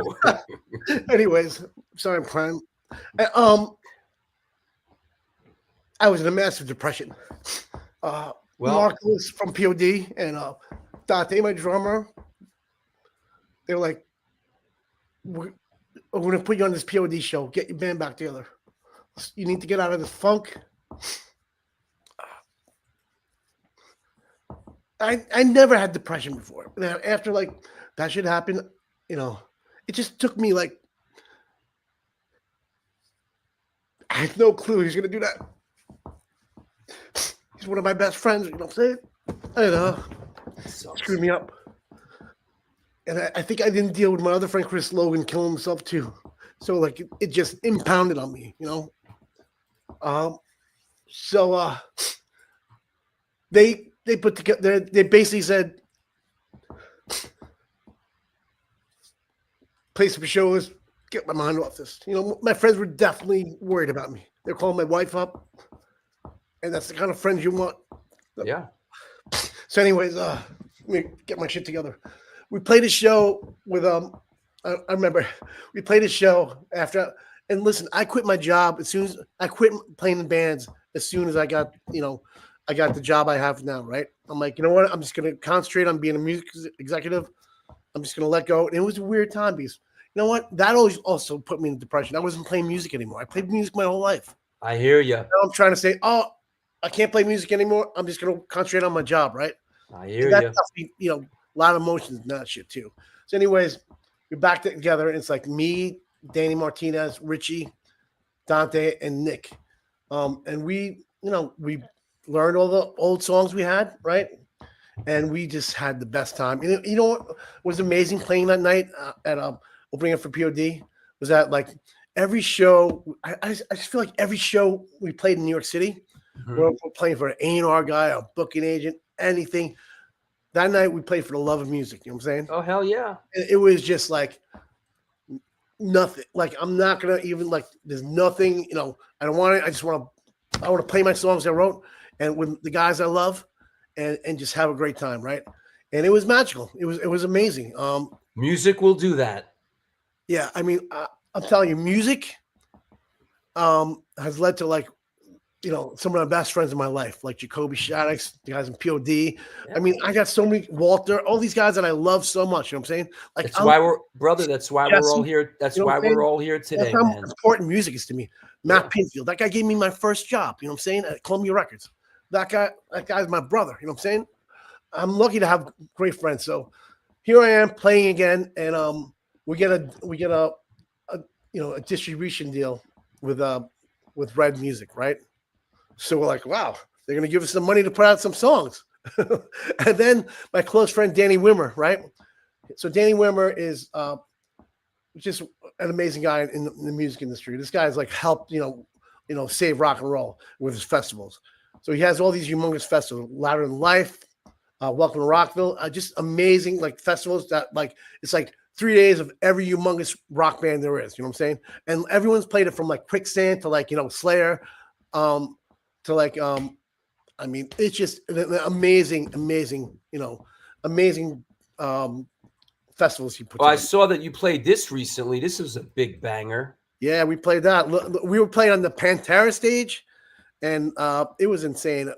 Anyways, sorry I'm crying. I was in a massive depression. Marcus from POD and Dante, my drummer, they were like, we're going to put you on this POD show. Get your band back together. You need to get out of this funk. I never had depression before. After like that shit happened, it just took me like I had no clue he's gonna do that. He's one of my best friends, you know what I'm saying? Screwed me up. And I think I didn't deal with my other friend Chris Logan killing himself too. So like it just impounded on me, So they put together. They basically said, "Play some shows, get my mind off this." My friends were definitely worried about me. They're calling my wife up, and that's the kind of friends you want. Yeah. So, anyways, let me get my shit together. We played a show with I remember we played a show after. And listen, I quit my job as soon as I quit playing in bands. As soon as I got I got the job I have now, right? I'm like, you know what? I'm just going to concentrate on being a music executive. I'm just going to let go. And it was a weird time because, you know what? That always also put me in depression. I wasn't playing music anymore. I played music my whole life. I hear you. Now I'm trying to say, oh, I can't play music anymore. I'm just going to concentrate on my job, right? I hear you. A lot of emotions in that shit too. So anyways, we're back together. And it's like me, Danny Martinez, Richie, Dante, and Nick. And we learned all the old songs we had, right? And we just had the best time. You know what was amazing playing that night at opening up for POD was that like every show, I just feel like every show we played in New York City, Mhm. we're playing for an A&R guy, a booking agent, anything. That night we played for the love of music. You know what I'm saying? Oh hell yeah! It was just like nothing. Like I'm not gonna even like. There's nothing. You know, I don't want it. I just want to. I want to play my songs I wrote and with the guys I love, and just have a great time, right? And it was magical. It was amazing. Music will do that. Yeah, I mean, I'm telling you, music has led to like, you know, some of my best friends in my life, like Jacoby Shaddix, the guys in POD. Yeah. I mean, I got so many, Walter, all these guys that I love so much. You know what I'm saying? Like, That's why we're brother. That's why we're all here. That's you know what why I'm saying? we're all here today, That's how man. important music is to me. Matt Yeah. Pinfield, that guy gave me my first job. You know what I'm saying? At Columbia Records. That guy's my brother. You know what I'm saying? I'm lucky to have great friends. So here I am playing again, and we get a you know, a distribution deal with Red Music, right? So we're like, wow, they're gonna give us some money to put out some songs. And then my close friend Danny Wimmer, right? So Danny Wimmer is just an amazing guy in the music industry. This guy's like helped, you know, save rock and roll with his festivals. So he has all these humongous festivals, Louder Than Life, Welcome to Rockville, just amazing like festivals that like it's like 3 days of every humongous rock band there is. You know what I'm saying? And everyone's played it from like Quicksand to like, you know, Slayer, to like I mean, it's just an amazing, you know, amazing festivals he puts Well, I on. saw that you played this recently. This was a big banger. Yeah, we played that. We were playing on the Pantera stage, and it was insane.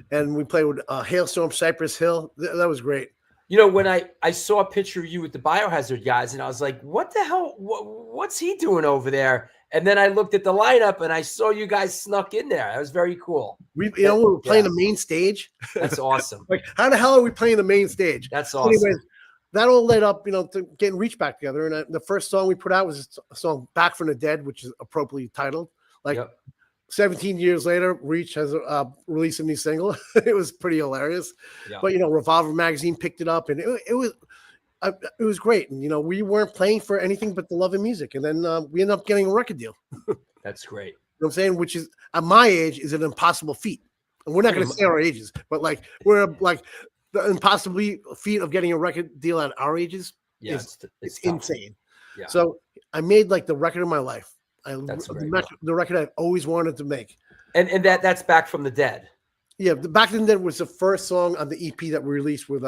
And we played with Hailstorm, Cypress Hill. That was great. You know, when I saw a picture of you with the Biohazard guys, and I was like, what the hell? What's he doing over there? And then I looked at the lineup, and I saw you guys snuck in there. That was very cool. We were playing the main stage. That's awesome. Like, how the hell are we playing the main stage? That's So awesome. anyways, that all led up, you know, to getting Reach back together. And the first song we put out was a song "Back from the Dead," which is appropriately titled. Like, Yep. 17 years later, Reach has released a new single. It was pretty hilarious. Yeah. But, you know, Revolver Magazine picked it up, and it was great. And, you know, we weren't playing for anything but the love of music. And then we ended up getting a record deal. That's great. You know what I'm saying? Which is, at my age, is an impossible feat. And we're not going to say our ages, but like, we're like, the impossible feat of getting a record deal at our ages Yeah, is it's tough. insane. Yeah. So I made like the record of my life. That's great. The record I've always wanted to make. And that's Back from the Dead. Yeah, the Back in the Dead was the first song on the EP that we released with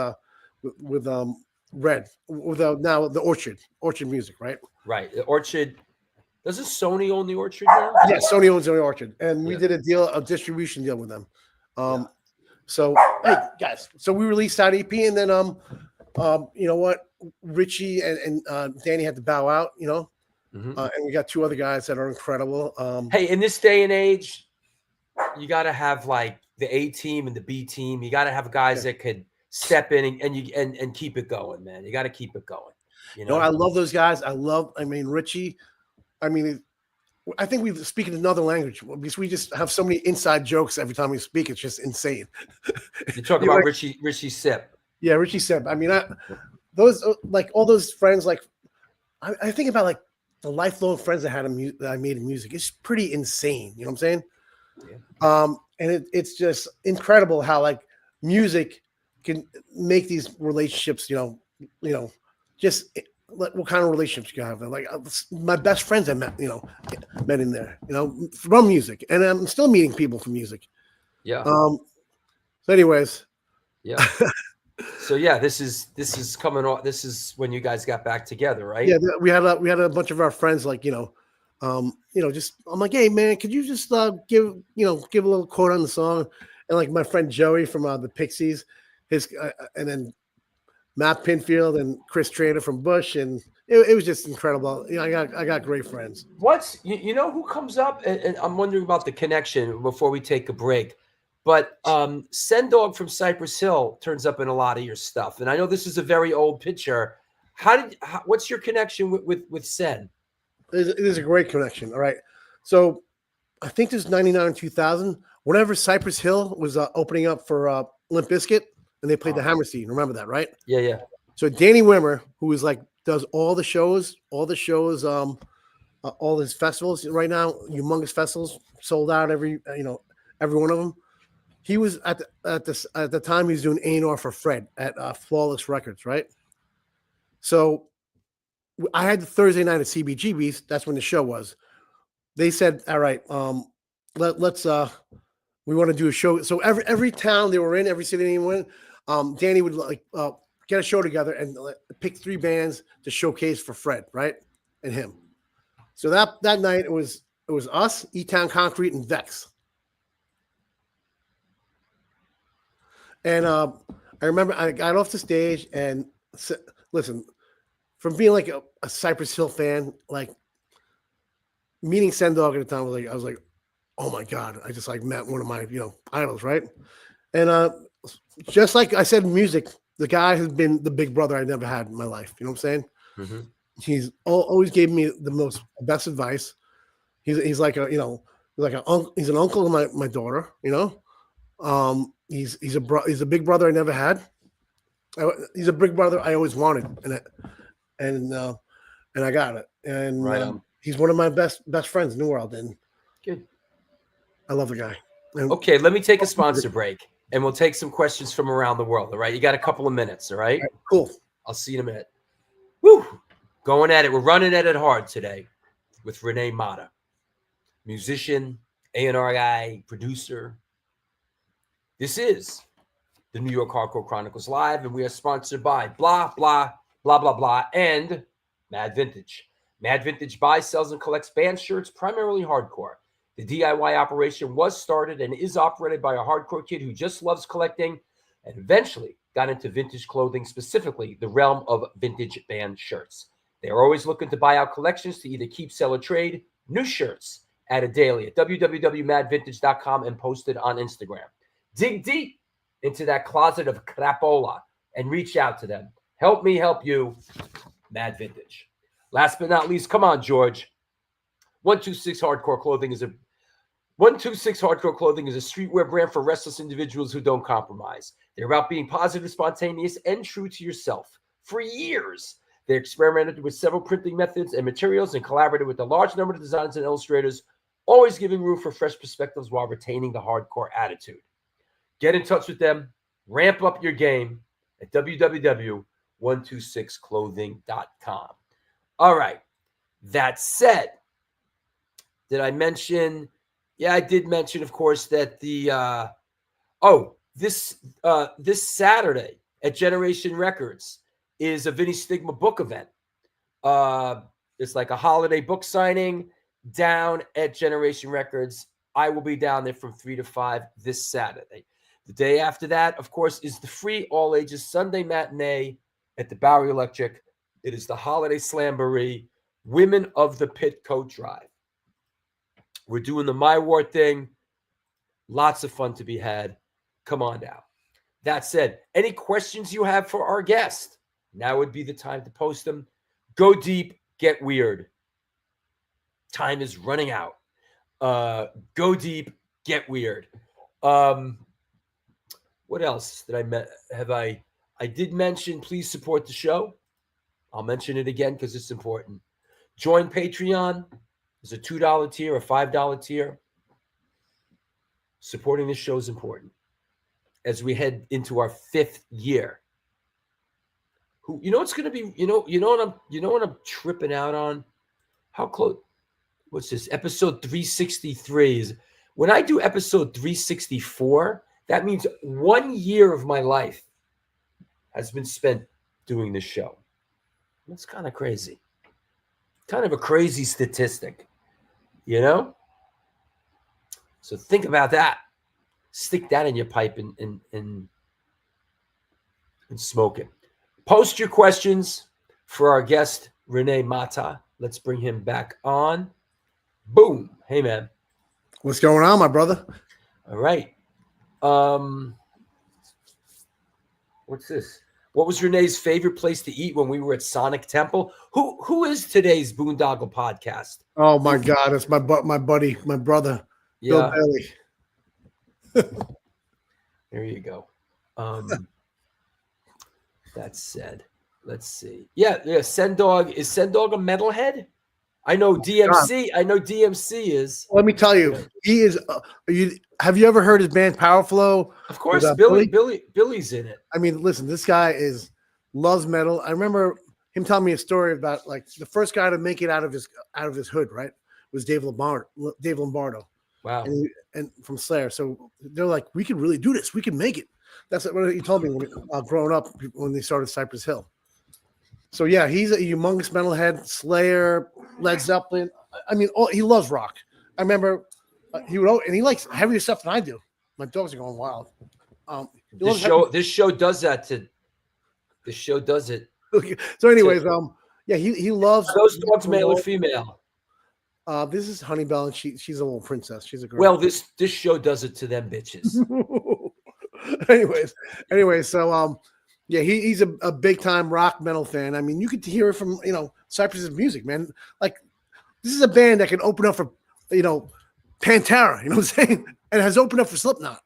Red, with now the Orchard Music, right? Right. The Orchard. Doesn't Sony own the Orchard now? Yeah, Sony owns the Orchard, and we Yeah. did a distribution deal with them. So hey guys, so we released that EP, and then you know what, Richie and Danny had to bow out, you know, Mhm. and we got two other guys that are incredible. Hey, in this day and age, you got to have like the A team and the B team. You got to have guys that could step in and keep it going, man. You got to keep it going. You know, No, I love those guys. I mean, Richie. I mean, I think we speak in another language because we just have so many inside jokes every time we speak. It's just insane. you're talking You're about like- Richie Sip. Yeah, Richie said. I mean, those like all those friends. Like, I think about like the lifelong friends I had that I made in music. It's pretty insane. You know what I'm saying? Yeah. And it's just incredible how like music can make these relationships. You know, just what kind of relationships you have. Like my best friends I met in there. You know, from music, and I'm still meeting people from music. Yeah. So, anyways. Yeah. So yeah, this is coming off. This is when you guys got back together, right? Yeah, we had a bunch of our friends, like just I'm like, hey man, could you just give a little quote on the song, and like my friend Joey from the Pixies, and then Matt Pinfield and Chris Trainer from Bush, and it was just incredible. You know, I got great friends. What's you know who comes up, and I'm wondering about the connection before we take a break. But Sendog from Cypress Hill turns up in a lot of your stuff, and I know this is a very old picture. What's your connection with Sen? It is a great connection. All right, so I think this is 99 and 2000. Whenever Cypress Hill was opening up for Limp Bizkit, and they played the Hammer Scene. Remember that, right? Yeah, yeah. So Danny Wimmer, who is like does all the shows all his festivals right now, humongous festivals, sold out every one of them. He was at the time he was doing A&R for Fred at Flawless Records, right? So I had the Thursday night at CBGB's. That's when the show was. They said, "All right, let's we want to do a show." So every town they were in, every city they were in, Danny would get a show together and pick 3 bands to showcase for Fred, right, and him. So that night it was us, E-Town Concrete, and Vex. And I remember I got off the stage and listen, from being like a Cypress Hill fan, like meeting Sendog at the time, I was like, oh my God, I just like met one of my idols, right? And just like I said, music, the guy has been the big brother I never had in my life. You know what I'm saying? Mm-hmm. He's always gave me the best advice. He's like he's an uncle to my daughter. He's a big brother I never had. He's a big brother I always wanted, and I got it. And right he's one of my best friends in the world, and good. I love the guy. And okay, let me take a sponsor break, and we'll take some questions from around the world. All right, you got a couple of minutes. All right, cool. I'll see you in a minute. Woo! Going at it. We're running at it hard today with Rene Mata, musician, A&R guy, producer. This is the New York Hardcore Chronicles Live, and we are sponsored by blah, blah, blah, blah, blah, and Mad Vintage. Mad Vintage buys, sells, and collects band shirts, primarily hardcore. The DIY operation was started and is operated by a hardcore kid who just loves collecting and eventually got into vintage clothing, specifically the realm of vintage band shirts. They are always looking to buy out collections to either keep, sell, or trade new shirts added daily at www.madvintage.com and posted on Instagram. Dig deep into that closet of crapola and reach out to them. Help me help you, Mad Vintage. Last but not least, come on, George. 126 Hardcore Clothing is a streetwear brand for restless individuals who don't compromise. They're about being positive, spontaneous, and true to yourself. For years, they experimented with several printing methods and materials and collaborated with a large number of designers and illustrators, always giving room for fresh perspectives while retaining the hardcore attitude. Get in touch with them. Ramp up your game at www.126clothing.com. All right. That said, did I mention? Yeah, I did mention, of course, that this Saturday at Generation Records is a Vinny Stigma book event. It's like a holiday book signing down at Generation Records. I will be down there from 3 to 5 this Saturday. The day after that, of course, is the free all-ages Sunday matinee at the Bowery Electric. It is the holiday slamboree, Women of the Pit coat drive. We're doing the My War thing. Lots of fun to be had. Come on down. That said, any questions you have for our guest, now would be the time to post them. Go deep, get weird. Time is running out. Go deep, get weird. What else did I did mention, please support the show. I'll mention it again because it's important. Join Patreon. There's a $2 tier, a $5 tier. Supporting this show is important as we head into our 5th year. It's going to be, what I'm tripping out on? How close? What's this? Episode 363 is when I do episode 364, that means 1 year of my life has been spent doing this show. That's kind of crazy. Kind of a crazy statistic, So think about that. Stick that in your pipe and smoke it. Post your questions for our guest, Rene Mata. Let's bring him back on. Boom. Hey, man. What's going on, my brother? All right. What's this? What was Rene's favorite place to eat when we were at Sonic Temple? Who is today's Boondoggle podcast? Oh my God, it's my buddy, my brother, Yeah. Bill Bailey. There you go. That said, let's see. Yeah. Sendog, is Sendog a metalhead? I know DMC. I know DMC is. Let me tell you, he is. Have you ever heard his band Power Flow? Of course, With, Billy's in it. I mean, listen, this guy loves metal. I remember him telling me a story about like the first guy to make it out of his hood, right? Was Dave Lombardo. Wow. And from Slayer. So they're like, we could really do this. We can make it. That's what he told me when growing up when they started Cypress Hill. So yeah, he's a humongous metalhead. Slayer, Led Zeppelin. I mean, he loves rock. I remember he likes heavier stuff than I do. My dogs are going wild. This show does that to. This show does it. So, anyways, yeah, he loves. Are those dogs male or female? This is Honeybell, and she's a little princess. She's a girl. Well, this show does it to them bitches. anyways, so yeah, he's a big time rock metal fan. I mean, you could hear it from Cypress's music, man. Like this is a band that can open up for Pantera, you know what I'm saying, and has opened up for Slipknot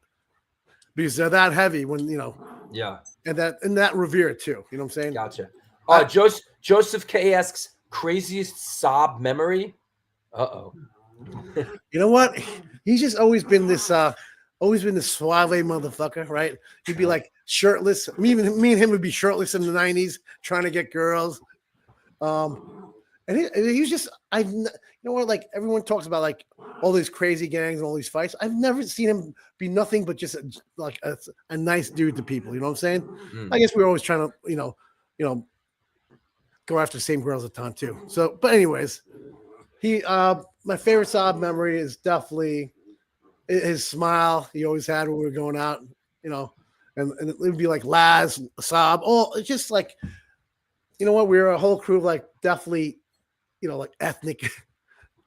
because they're that heavy when Yeah. And that revered too. You know what I'm saying? Gotcha. Joseph K asks, craziest sob memory? Uh-oh. You know what? He's just always been this suave motherfucker, right? He'd be like shirtless. Me and him would be shirtless in the 90s trying to get girls. And he was just, like everyone talks about like all these crazy gangs and all these fights. I've never seen him be nothing but just a nice dude to people. You know what I'm saying? I guess we were always trying to, go after the same girls at the time too. So, but anyways, my favorite sob memory is definitely his smile he always had when we were going out, and it would be like Laz, Sob. Oh, it's just like, we were a whole crew of like definitely, like ethnic,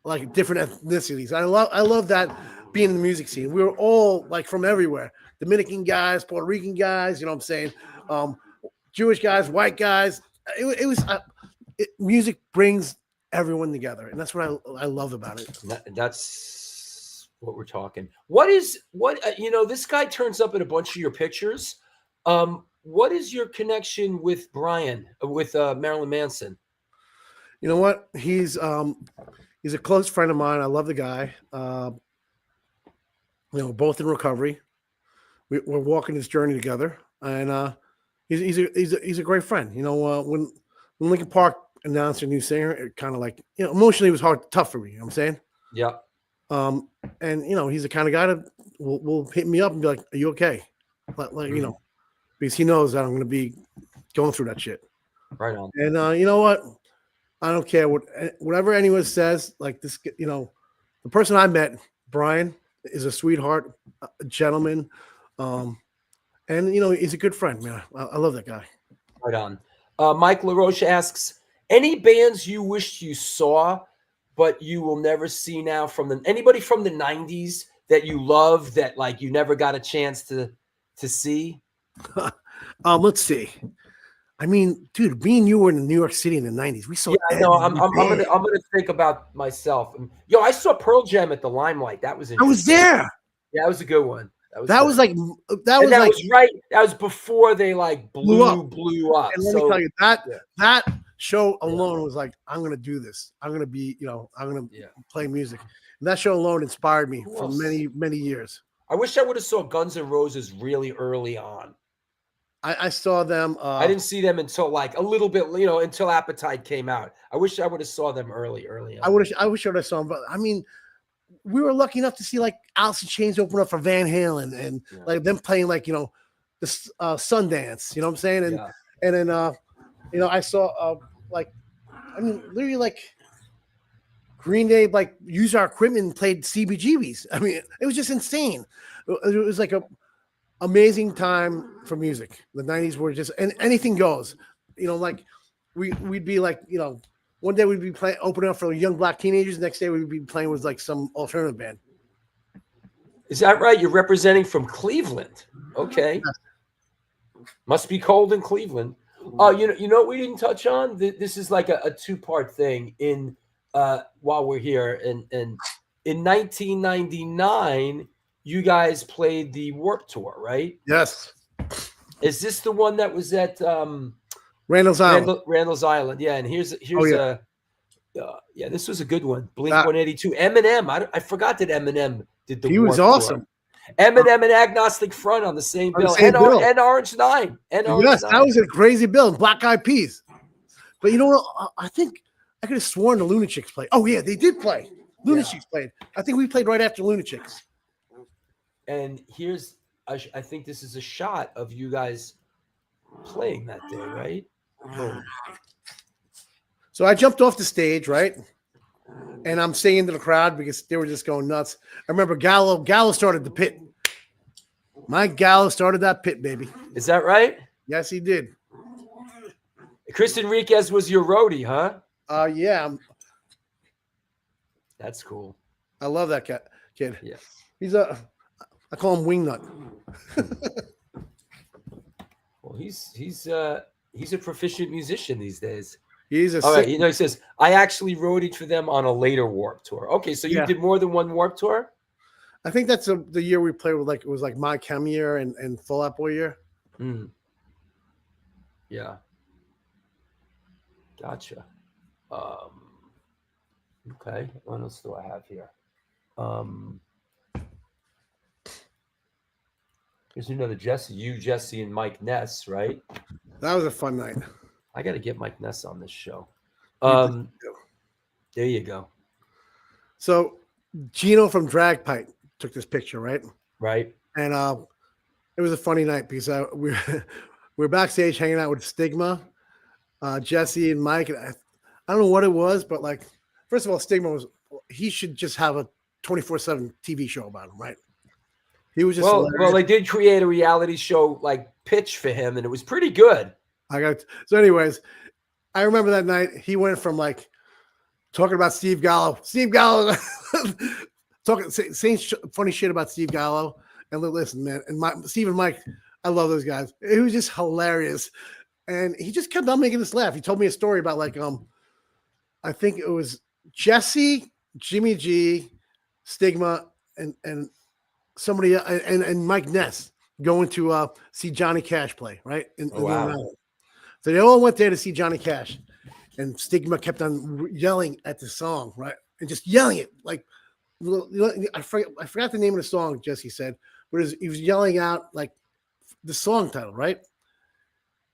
like different ethnicities. I love that being in the music scene. We were all like from everywhere. Dominican guys, Puerto Rican guys, you know what I'm saying? Jewish guys, white guys. Music brings everyone together, and that's what I love about it. That's what we're talking. This guy turns up in a bunch of your pictures. What is your connection with Brian, with Marilyn Manson? You know what? He's a close friend of mine. I love the guy. Both in recovery. We're walking this journey together, and he's a great friend. When Linkin Park announced a new singer, it kind of like emotionally it was tough for me. You know what I'm saying? Yeah. And he's the kind of guy that will hit me up and be like, "Are you okay?" Because he knows that I'm going to be going through that shit. Right on. And you know what? I don't care whatever anyone says. Like this, the person I met, Brian, is a sweetheart, a gentleman, and he's a good friend, man. I love that guy. Right on. Mike LaRoche asks, any bands you wished you saw, but you will never see now anybody from the 90s that you love that like you never got a chance to see? Let's see. I mean, dude, me and you were in New York City in the 90s. We saw. Yeah, no, I'm gonna think about myself. I saw Pearl Jam at the Limelight. That was interesting. I was there. Yeah, that was a good one. That was right. That was before they like blew up. And let me tell you that show alone was like, I'm gonna do this. I'm gonna be, I'm gonna play music. And that show alone inspired me for many, many years. I wish I would have saw Guns N' Roses really early on. I saw them. I didn't see them until like a little bit, until Appetite came out. I wish I would have saw them early on. I wish I would have saw them, but I mean, we were lucky enough to see like Alice in Chains open up for Van Halen and like them playing like the Sundance. You know what I'm saying? And then I saw literally like Green Day like used our equipment and played CBGBs. I mean, it was just insane. It was like a amazing time for music. The 90s were just, and anything goes. Like we'd be like, one day we'd be playing, opening up for young black teenagers. The next day we'd be playing with like some alternative band. Is that right? You're representing from Cleveland. Okay. Must be cold in Cleveland. You know what we didn't touch on? This is like a two-part thing in while we're here. And in 1999, you guys played the Warped Tour, right? Yes. Is this the one that was at Randall's Island? Randall's Island, yeah. And here's Yeah, this was a good one. Blink That- 182. Eminem. I forgot that Eminem did the He was Warped awesome. Tour. Eminem and Agnostic Front on the same On the bill. same bill. And Orange 9. And Orange Yes, 9. that was a crazy bill. Black Eyed Peas. But you know what? I think I could have sworn the Lunatics played. Oh yeah, they did play. Lunatics played. I think we played right after Lunatics. And here's, I think this is a shot of you guys playing that day, right? Boom. So I jumped off the stage, right? And I'm singing to the crowd because they were just going nuts. I remember Gallo started the pit. Mike Gallo started that pit, baby. Is that right? Yes, he did. Chris Enriquez was your roadie, huh? Yeah, That's cool. I love that kid. Yeah. I call him Wingnut. Well, he's a proficient musician these days. He's a All right, sick. he says I actually roadied for them on a later Warped Tour. Okay, so you did more than one Warped Tour? I think that's the year we played with, like, it was like My Chem year and Fall Out Boy year. Mm. Yeah. Gotcha. Okay. What else do I have here? Here's another Jesse. You, Jesse, and Mike Ness, right? That was a fun night. I got to get Mike Ness on this show. There you go. So Gino from Drag Pipe took this picture, right? Right. And it was a funny night because we were backstage hanging out with Stigma, Jesse, and Mike. And I don't know what it was, but, like, first of all, Stigma he should just have a 24/7 TV show about him, right? He was just well, they did create a reality show like pitch for him, and it was pretty good. So anyways, I remember that night he went from, like, talking about Steve Gallo, saying funny shit about Steve Gallo. And listen, man, and Steve and Mike, I love those guys. It was just hilarious, and he just kept on making us laugh. He told me a story about, like, I think it was Jesse, Jimmy G, Stigma, and somebody and Mike Ness going to see Johnny Cash play, right? Wow. So they all went there to see Johnny Cash, and Stigma kept on yelling at the song, right? And just yelling it, like, I forgot the name of the song, Jesse said, but he was yelling out, like, the song title, right?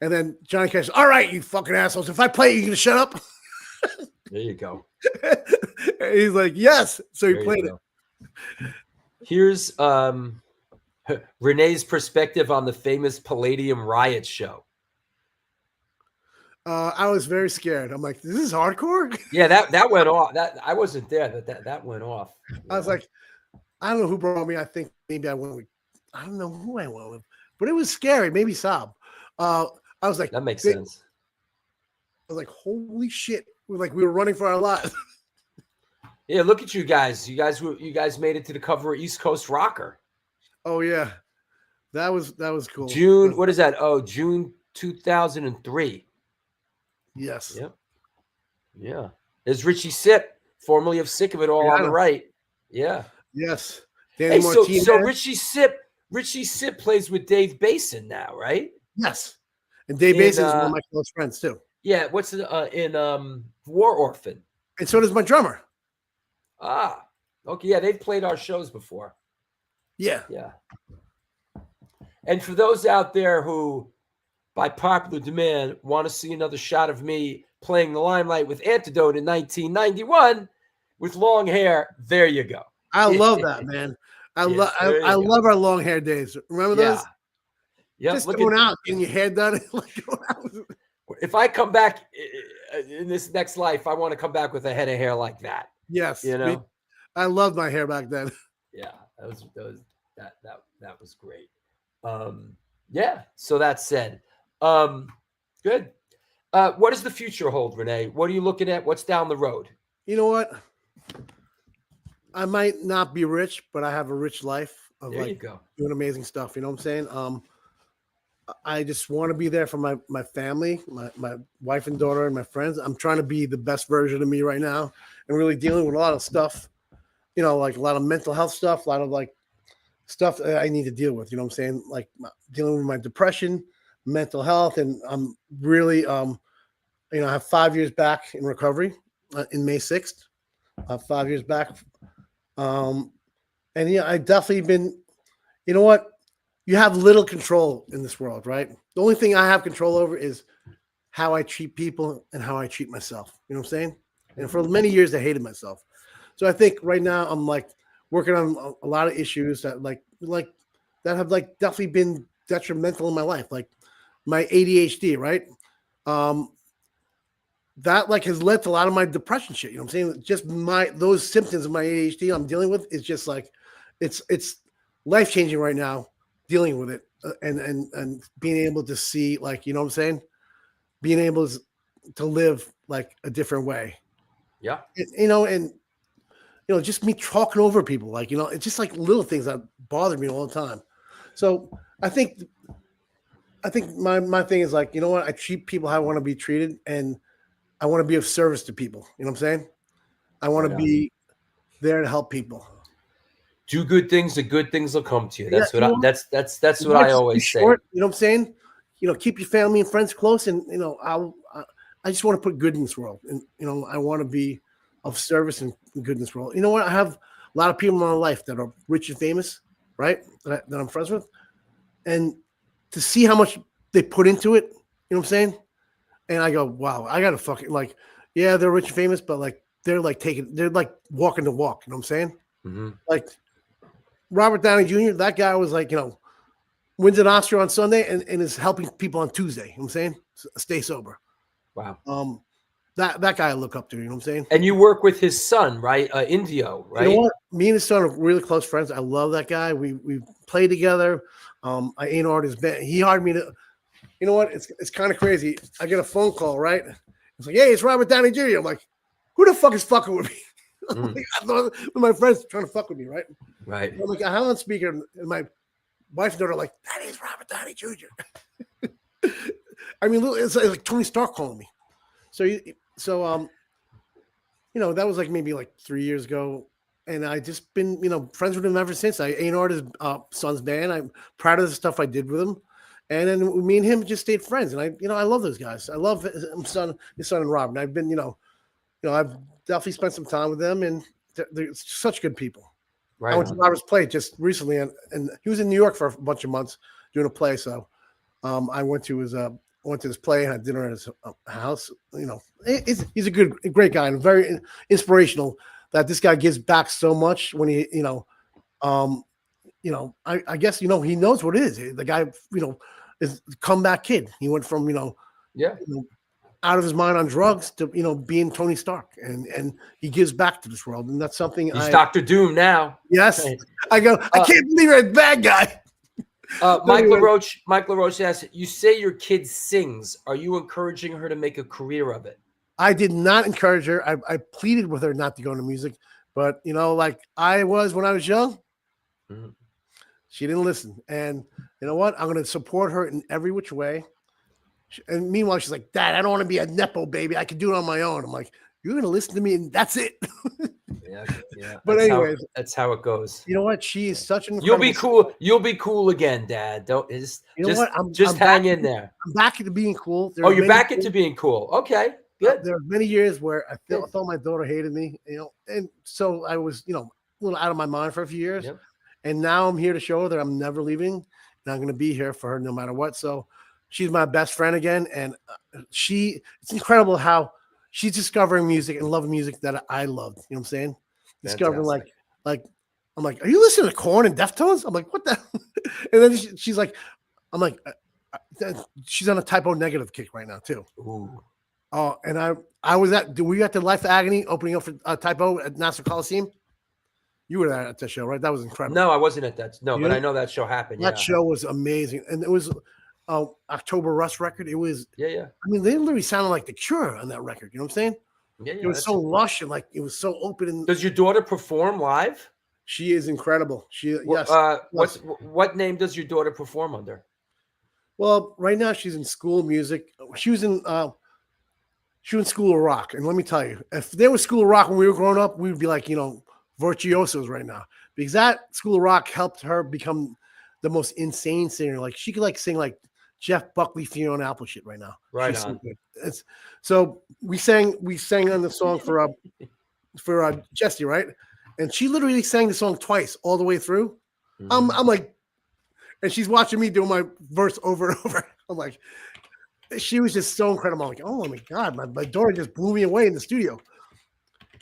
And then Johnny Cash, all right, you fucking assholes, if I play it, you gonna shut up? There you go. And he's like, yes. So he There you played it. go. Here's Rene's perspective on the famous Palladium Riot show. I was very scared. I'm like, this is hardcore? Yeah, that went off. That I wasn't there, but that went off. I was like, I don't know who brought me. I think maybe I went with, I don't know who I went with, but it was scary. Maybe Saab. I was like, that makes sense. I was like, holy shit. We were running for our lives. Yeah, look at you guys. You guys made it to the cover of East Coast Rocker. Oh yeah. That was cool. June, what is that? Oh, June 2003. Yes. Yep. Yeah. There's Richie Sipp, formerly of Sick of It All on the right. Yeah. Yes. Hey, so Martinez. Richie Sipp plays with Dave Basin now, right? Yes. And Dave Basin is one of my close friends too. Yeah. What's in War Orphan? And so does my drummer. Ah, okay. Yeah, they've played our shows before. Yeah. Yeah. And for those out there who, by popular demand, want to see another shot of me playing the Limelight with Antidote in 1991 with long hair, there you go. I love that, man. I love our long hair days. Remember those? Yeah. Just going out, getting your hair done. If I come back in this next life, I want to come back with a head of hair like that. Yes. You know? I loved my hair back then. Yeah. That was great. Yeah. So that said, good. What does the future hold, Rene? What are you looking at? What's down the road? You know what? I might not be rich, but I have a rich life of There you go. doing amazing stuff. You know what I'm saying? I just want to be there for my family, my wife and daughter and my friends. I'm trying to be the best version of me right now and really dealing with a lot of stuff, you know, like a lot of mental health stuff, a lot of like stuff that I need to deal with. You know what I'm saying? Like dealing with my depression, mental health. And I'm really, I have 5 years back in recovery. in May 6th, 5 years back. And yeah, I definitely been, you know what? You have little control in this world, right? The only thing I have control over is how I treat people and how I treat myself. You know what I'm saying? And for many years, I hated myself. So I think right now I'm like working on a lot of issues that like that have like definitely been detrimental in my life, like my ADHD, right? That like has led to a lot of my depression shit. You know what I'm saying? Just those symptoms of my ADHD I'm dealing with is just like it's life changing right now dealing with it and being able to see like, you know what I'm saying? Being able to live like a different way. Yeah. And just me talking over people, like, it's just like little things that bother me all the time. So I think my thing is like, you know what? I treat people how I want to be treated, and I want to be of service to people. You know what I'm saying? I want to be there to help people. Do good things, and good things will come to you. That's that's what Life I is always too say. short, you know what I'm saying? Keep your family and friends close, and I just want to put good in this world, and I want to be of service and good in this world. You know what? I have a lot of people in my life that are rich and famous, right? That I'm friends with, and to see how much they put into it, you know what I'm saying? And I go, wow, I gotta fucking like, yeah, they're rich and famous, but like they're like walking the walk, you know what I'm saying? Mm-hmm. Like Robert Downey Jr., that guy was like, wins an Oscar on Sunday and is helping people on Tuesday. You know what I'm saying? Stay sober. Wow. That guy I look up to, you know what I'm saying? And you work with his son, right? Indio, right? You know what? Me and his son are really close friends. I love that guy. We play together. I ain't his band. He hired me to, you know what? It's kind of crazy. I get a phone call, right? It's like, hey, it's Robert Downey Jr. I'm like, who the fuck is fucking with me? I thought my friends trying to fuck with me, right? Right. I'm like, I have on speaker, and my wife and daughter are like, that is Robert Downey Jr. I mean, it's like Tony Stark calling me. So that was like maybe like 3 years ago, and I just been friends with him ever since. I A&R'd his son's band. I'm proud of the stuff I did with him, and then me and him just stayed friends. And I love those guys. I love his son and Rob. And I've been I've definitely spent some time with them, and they're such good people. Right. I went to Robert's play just recently, and he was in New York for a bunch of months doing a play. So I went to his play and had dinner at his house. He's a great guy and very inspirational. That this guy gives back so much when he, I guess he knows what it is. The guy, is a comeback kid. He went from out of his mind on drugs to being Tony Stark, and he gives back to this world, and that's something. He's Dr. Doom now. Yes, Right. I go. I can't believe you're a bad guy. Mike LaRoche asks, you say your kid sings. Are you encouraging her to make a career of it? I did not encourage her. I pleaded with her not to go into music, but like I was when I was young, she didn't listen. And you know what? I'm going to support her in every which way. And meanwhile, she's like, Dad, I don't want to be a Nepo baby. I can do it on my own. I'm like, you're going to listen to me, and that's it. Yeah. But anyways, that's how it goes. You know what? She is such an You'll be cool. You'll be cool again, Dad. I'm back in there. I'm back into being cool. You're back into being cool. Okay, good. There were many years where I thought my daughter hated me, and so I was, a little out of my mind for a few years. Yep. And now I'm here to show her that I'm never leaving, and I'm going to be here for her no matter what. So she's my best friend again, and it's incredible how she's discovering music and loving music that I loved. You know what I'm saying? Discovering like I'm like, are you listening to Korn and Deftones? I'm like, what the? And then she's like, I'm like, she's on a typo negative kick right now too. Ooh. Oh, and were you at the Life of Agony opening up for typo at Nassau Coliseum? You were there at that show, right? That was incredible. No, I wasn't at that. No, but I know that show happened. That show was amazing, and it was October Rust record. It was yeah. I mean, they literally sounded like the Cure on that record. You know what I'm saying? Yeah. It was so lush and like it was so open. And does your daughter perform live? She is incredible. Yes. What name does your daughter perform under? Well, right now she's in School of Music. She was in School of Rock, and let me tell you, if there was School of Rock when we were growing up, we would be like virtuosos right now, because that School of Rock helped her become the most insane singer. Like she could sing like Jeff Buckley Fiona Apple shit right now. Right She's so on. good. So we sang on the song for Jessie, right? And she literally sang the song twice all the way through. Mhm. I'm like, and she's watching me do my verse over and over. I'm like, she was just so incredible. I'm like, oh my God, my daughter just blew me away in the studio.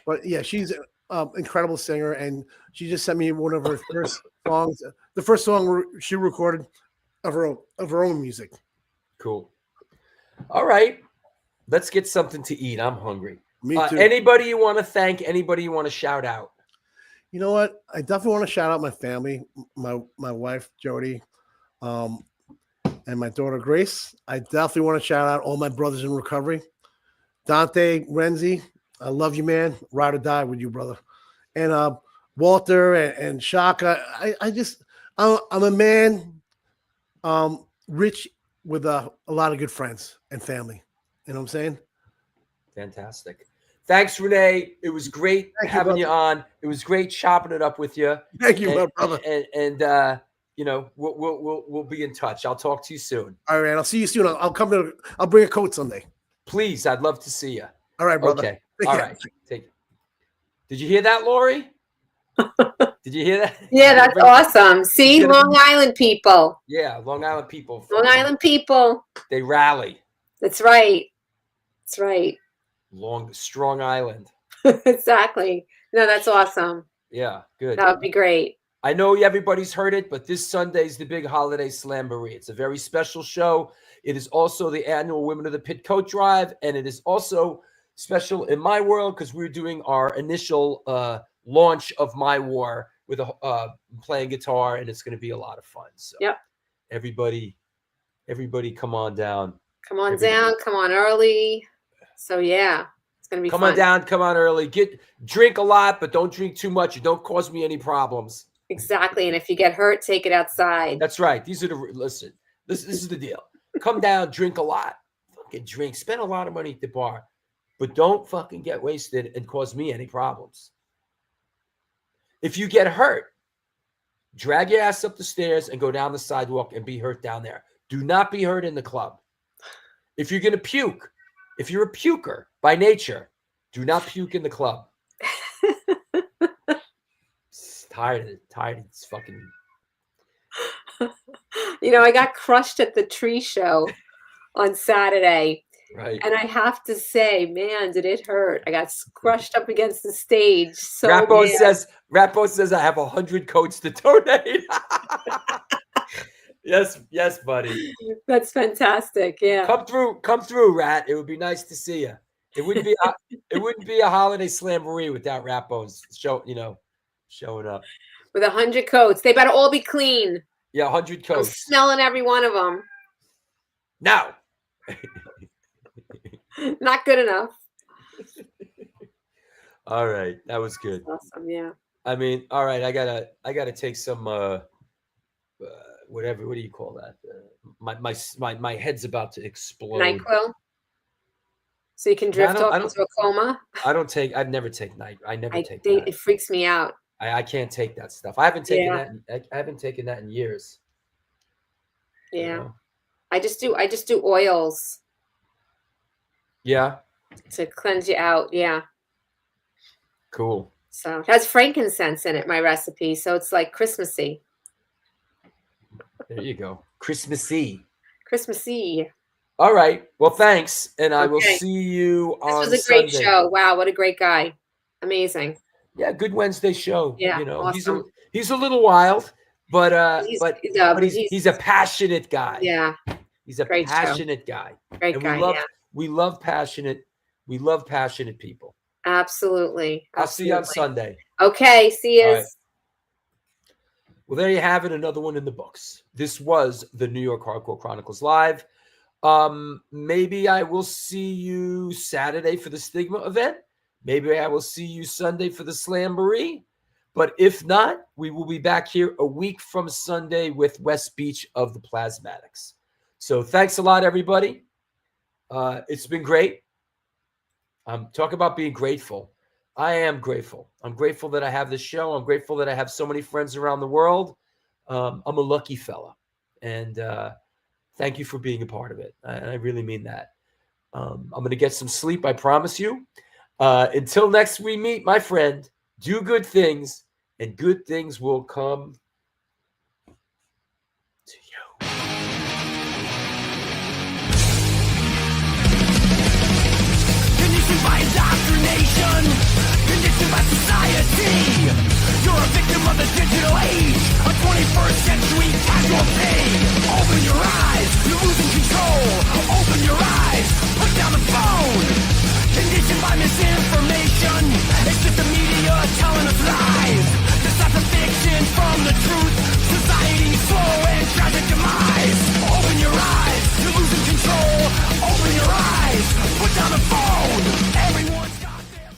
But yeah, she's an incredible singer, and she just sent me one of her first songs, the first song she recorded of her own music. Cool. All right. Let's get something to eat. I'm hungry. Me too. Anybody you want to thank? Anybody you want to shout out? You know what? I definitely want to shout out my family, my wife Jody, and my daughter Grace. I definitely want to shout out all my brothers in recovery. Dante, Renzi, I love you, man. Ride or die with you, brother. And Walter and Shaka. I'm a man, rich with a lot of good friends and family. You know what I'm saying? Fantastic. Thanks, Rene. It was great having you on. It was great chopping it up with you. Thank you, my brother. And you know, we'll be in touch. I'll talk to you soon. All right, I'll see you soon. I'll bring a coat someday. Please, I'd love to see you. All right, brother. Okay. All right. Did you hear that, Lori? Did you hear that? Yeah, that's awesome. See, Long Island people. Yeah, Long Island people. Long Island people. They rally. That's right. That's right. Strong Island. Exactly. No, that's awesome. Yeah, good. That would be great. I know everybody's heard it, but this Sunday is the big holiday slamboree. It's a very special show. It is also the annual Women of the Pit Coat Drive, and it is also special in my world because we're doing our initial launch of My War with playing guitar, and it's going to be a lot of fun. So, yep. Everybody, come on down. Come on down. Come on early. So yeah, it's going to be fun. Come on down. Come on early. Drink a lot, but don't drink too much. You don't cause me any problems. Exactly. And if you get hurt, take it outside. That's right. Listen, this is the deal. Come down, drink a lot. Fucking drink. Spend a lot of money at the bar. But don't fucking get wasted and cause me any problems. If you get hurt, drag your ass up the stairs and go down the sidewalk and be hurt down there. Do not be hurt in the club. If you're going to puke, if you're a puker by nature, do not puke in the club. Tired of this fucking. You know, I got crushed at the tree show on Saturday. Right. And I have to say, man, did it hurt. I got crushed up against the stage. So Rappo says I have 100 coats to donate. Yes, buddy. That's fantastic. Yeah. Come through, Rat. It would be nice to see you. It wouldn't be a holiday slamboree without Rappo's showing up. With 100 coats. They better all be clean. Yeah, 100 I'm coats. smelling every one of them. No. Not good enough. All right, that was good. Awesome, yeah. I mean, all right, I gotta take some whatever. What do you call that? My head's about to explode. NyQuil. So you can drift off into a coma. I'd never take night. I never take that. It freaks me out. I can't take that stuff. I haven't taken that. I haven't taken that in years. Yeah. You know? I just do oils. Yeah. To cleanse you out. Yeah. Cool. So it has frankincense in it, my recipe. So it's like Christmassy. There you go. Christmassy. Christmassy. All right. Well, thanks. And I will see you on Sunday. This was a great show. Wow. What a great guy. Amazing. Yeah. Good Wednesday show. Yeah. You know, awesome. he's a little wild, but he's a passionate guy. Yeah. He's a passionate guy. Great and guy. We love passionate people. Absolutely. I'll see you on Sunday. Okay. See you. Right. Well, there you have it. Another one in the books. This was the New York Hardcore Chronicles Live. Maybe I will see you Saturday for the Stigma event. Maybe I will see you Sunday for the Slamboree. But if not, we will be back here a week from Sunday with West Beach of the Plasmatics. So thanks a lot, everybody. It's been great. Talk about being grateful. I am grateful. I'm grateful that I have this show. I'm grateful that I have so many friends around the world. I'm a lucky fella. And Thank you for being a part of it. And I really mean that. I'm going to get some sleep, I promise you. Until next we meet, my friend, do good things, and good things will come to you. Conditioned by indoctrination.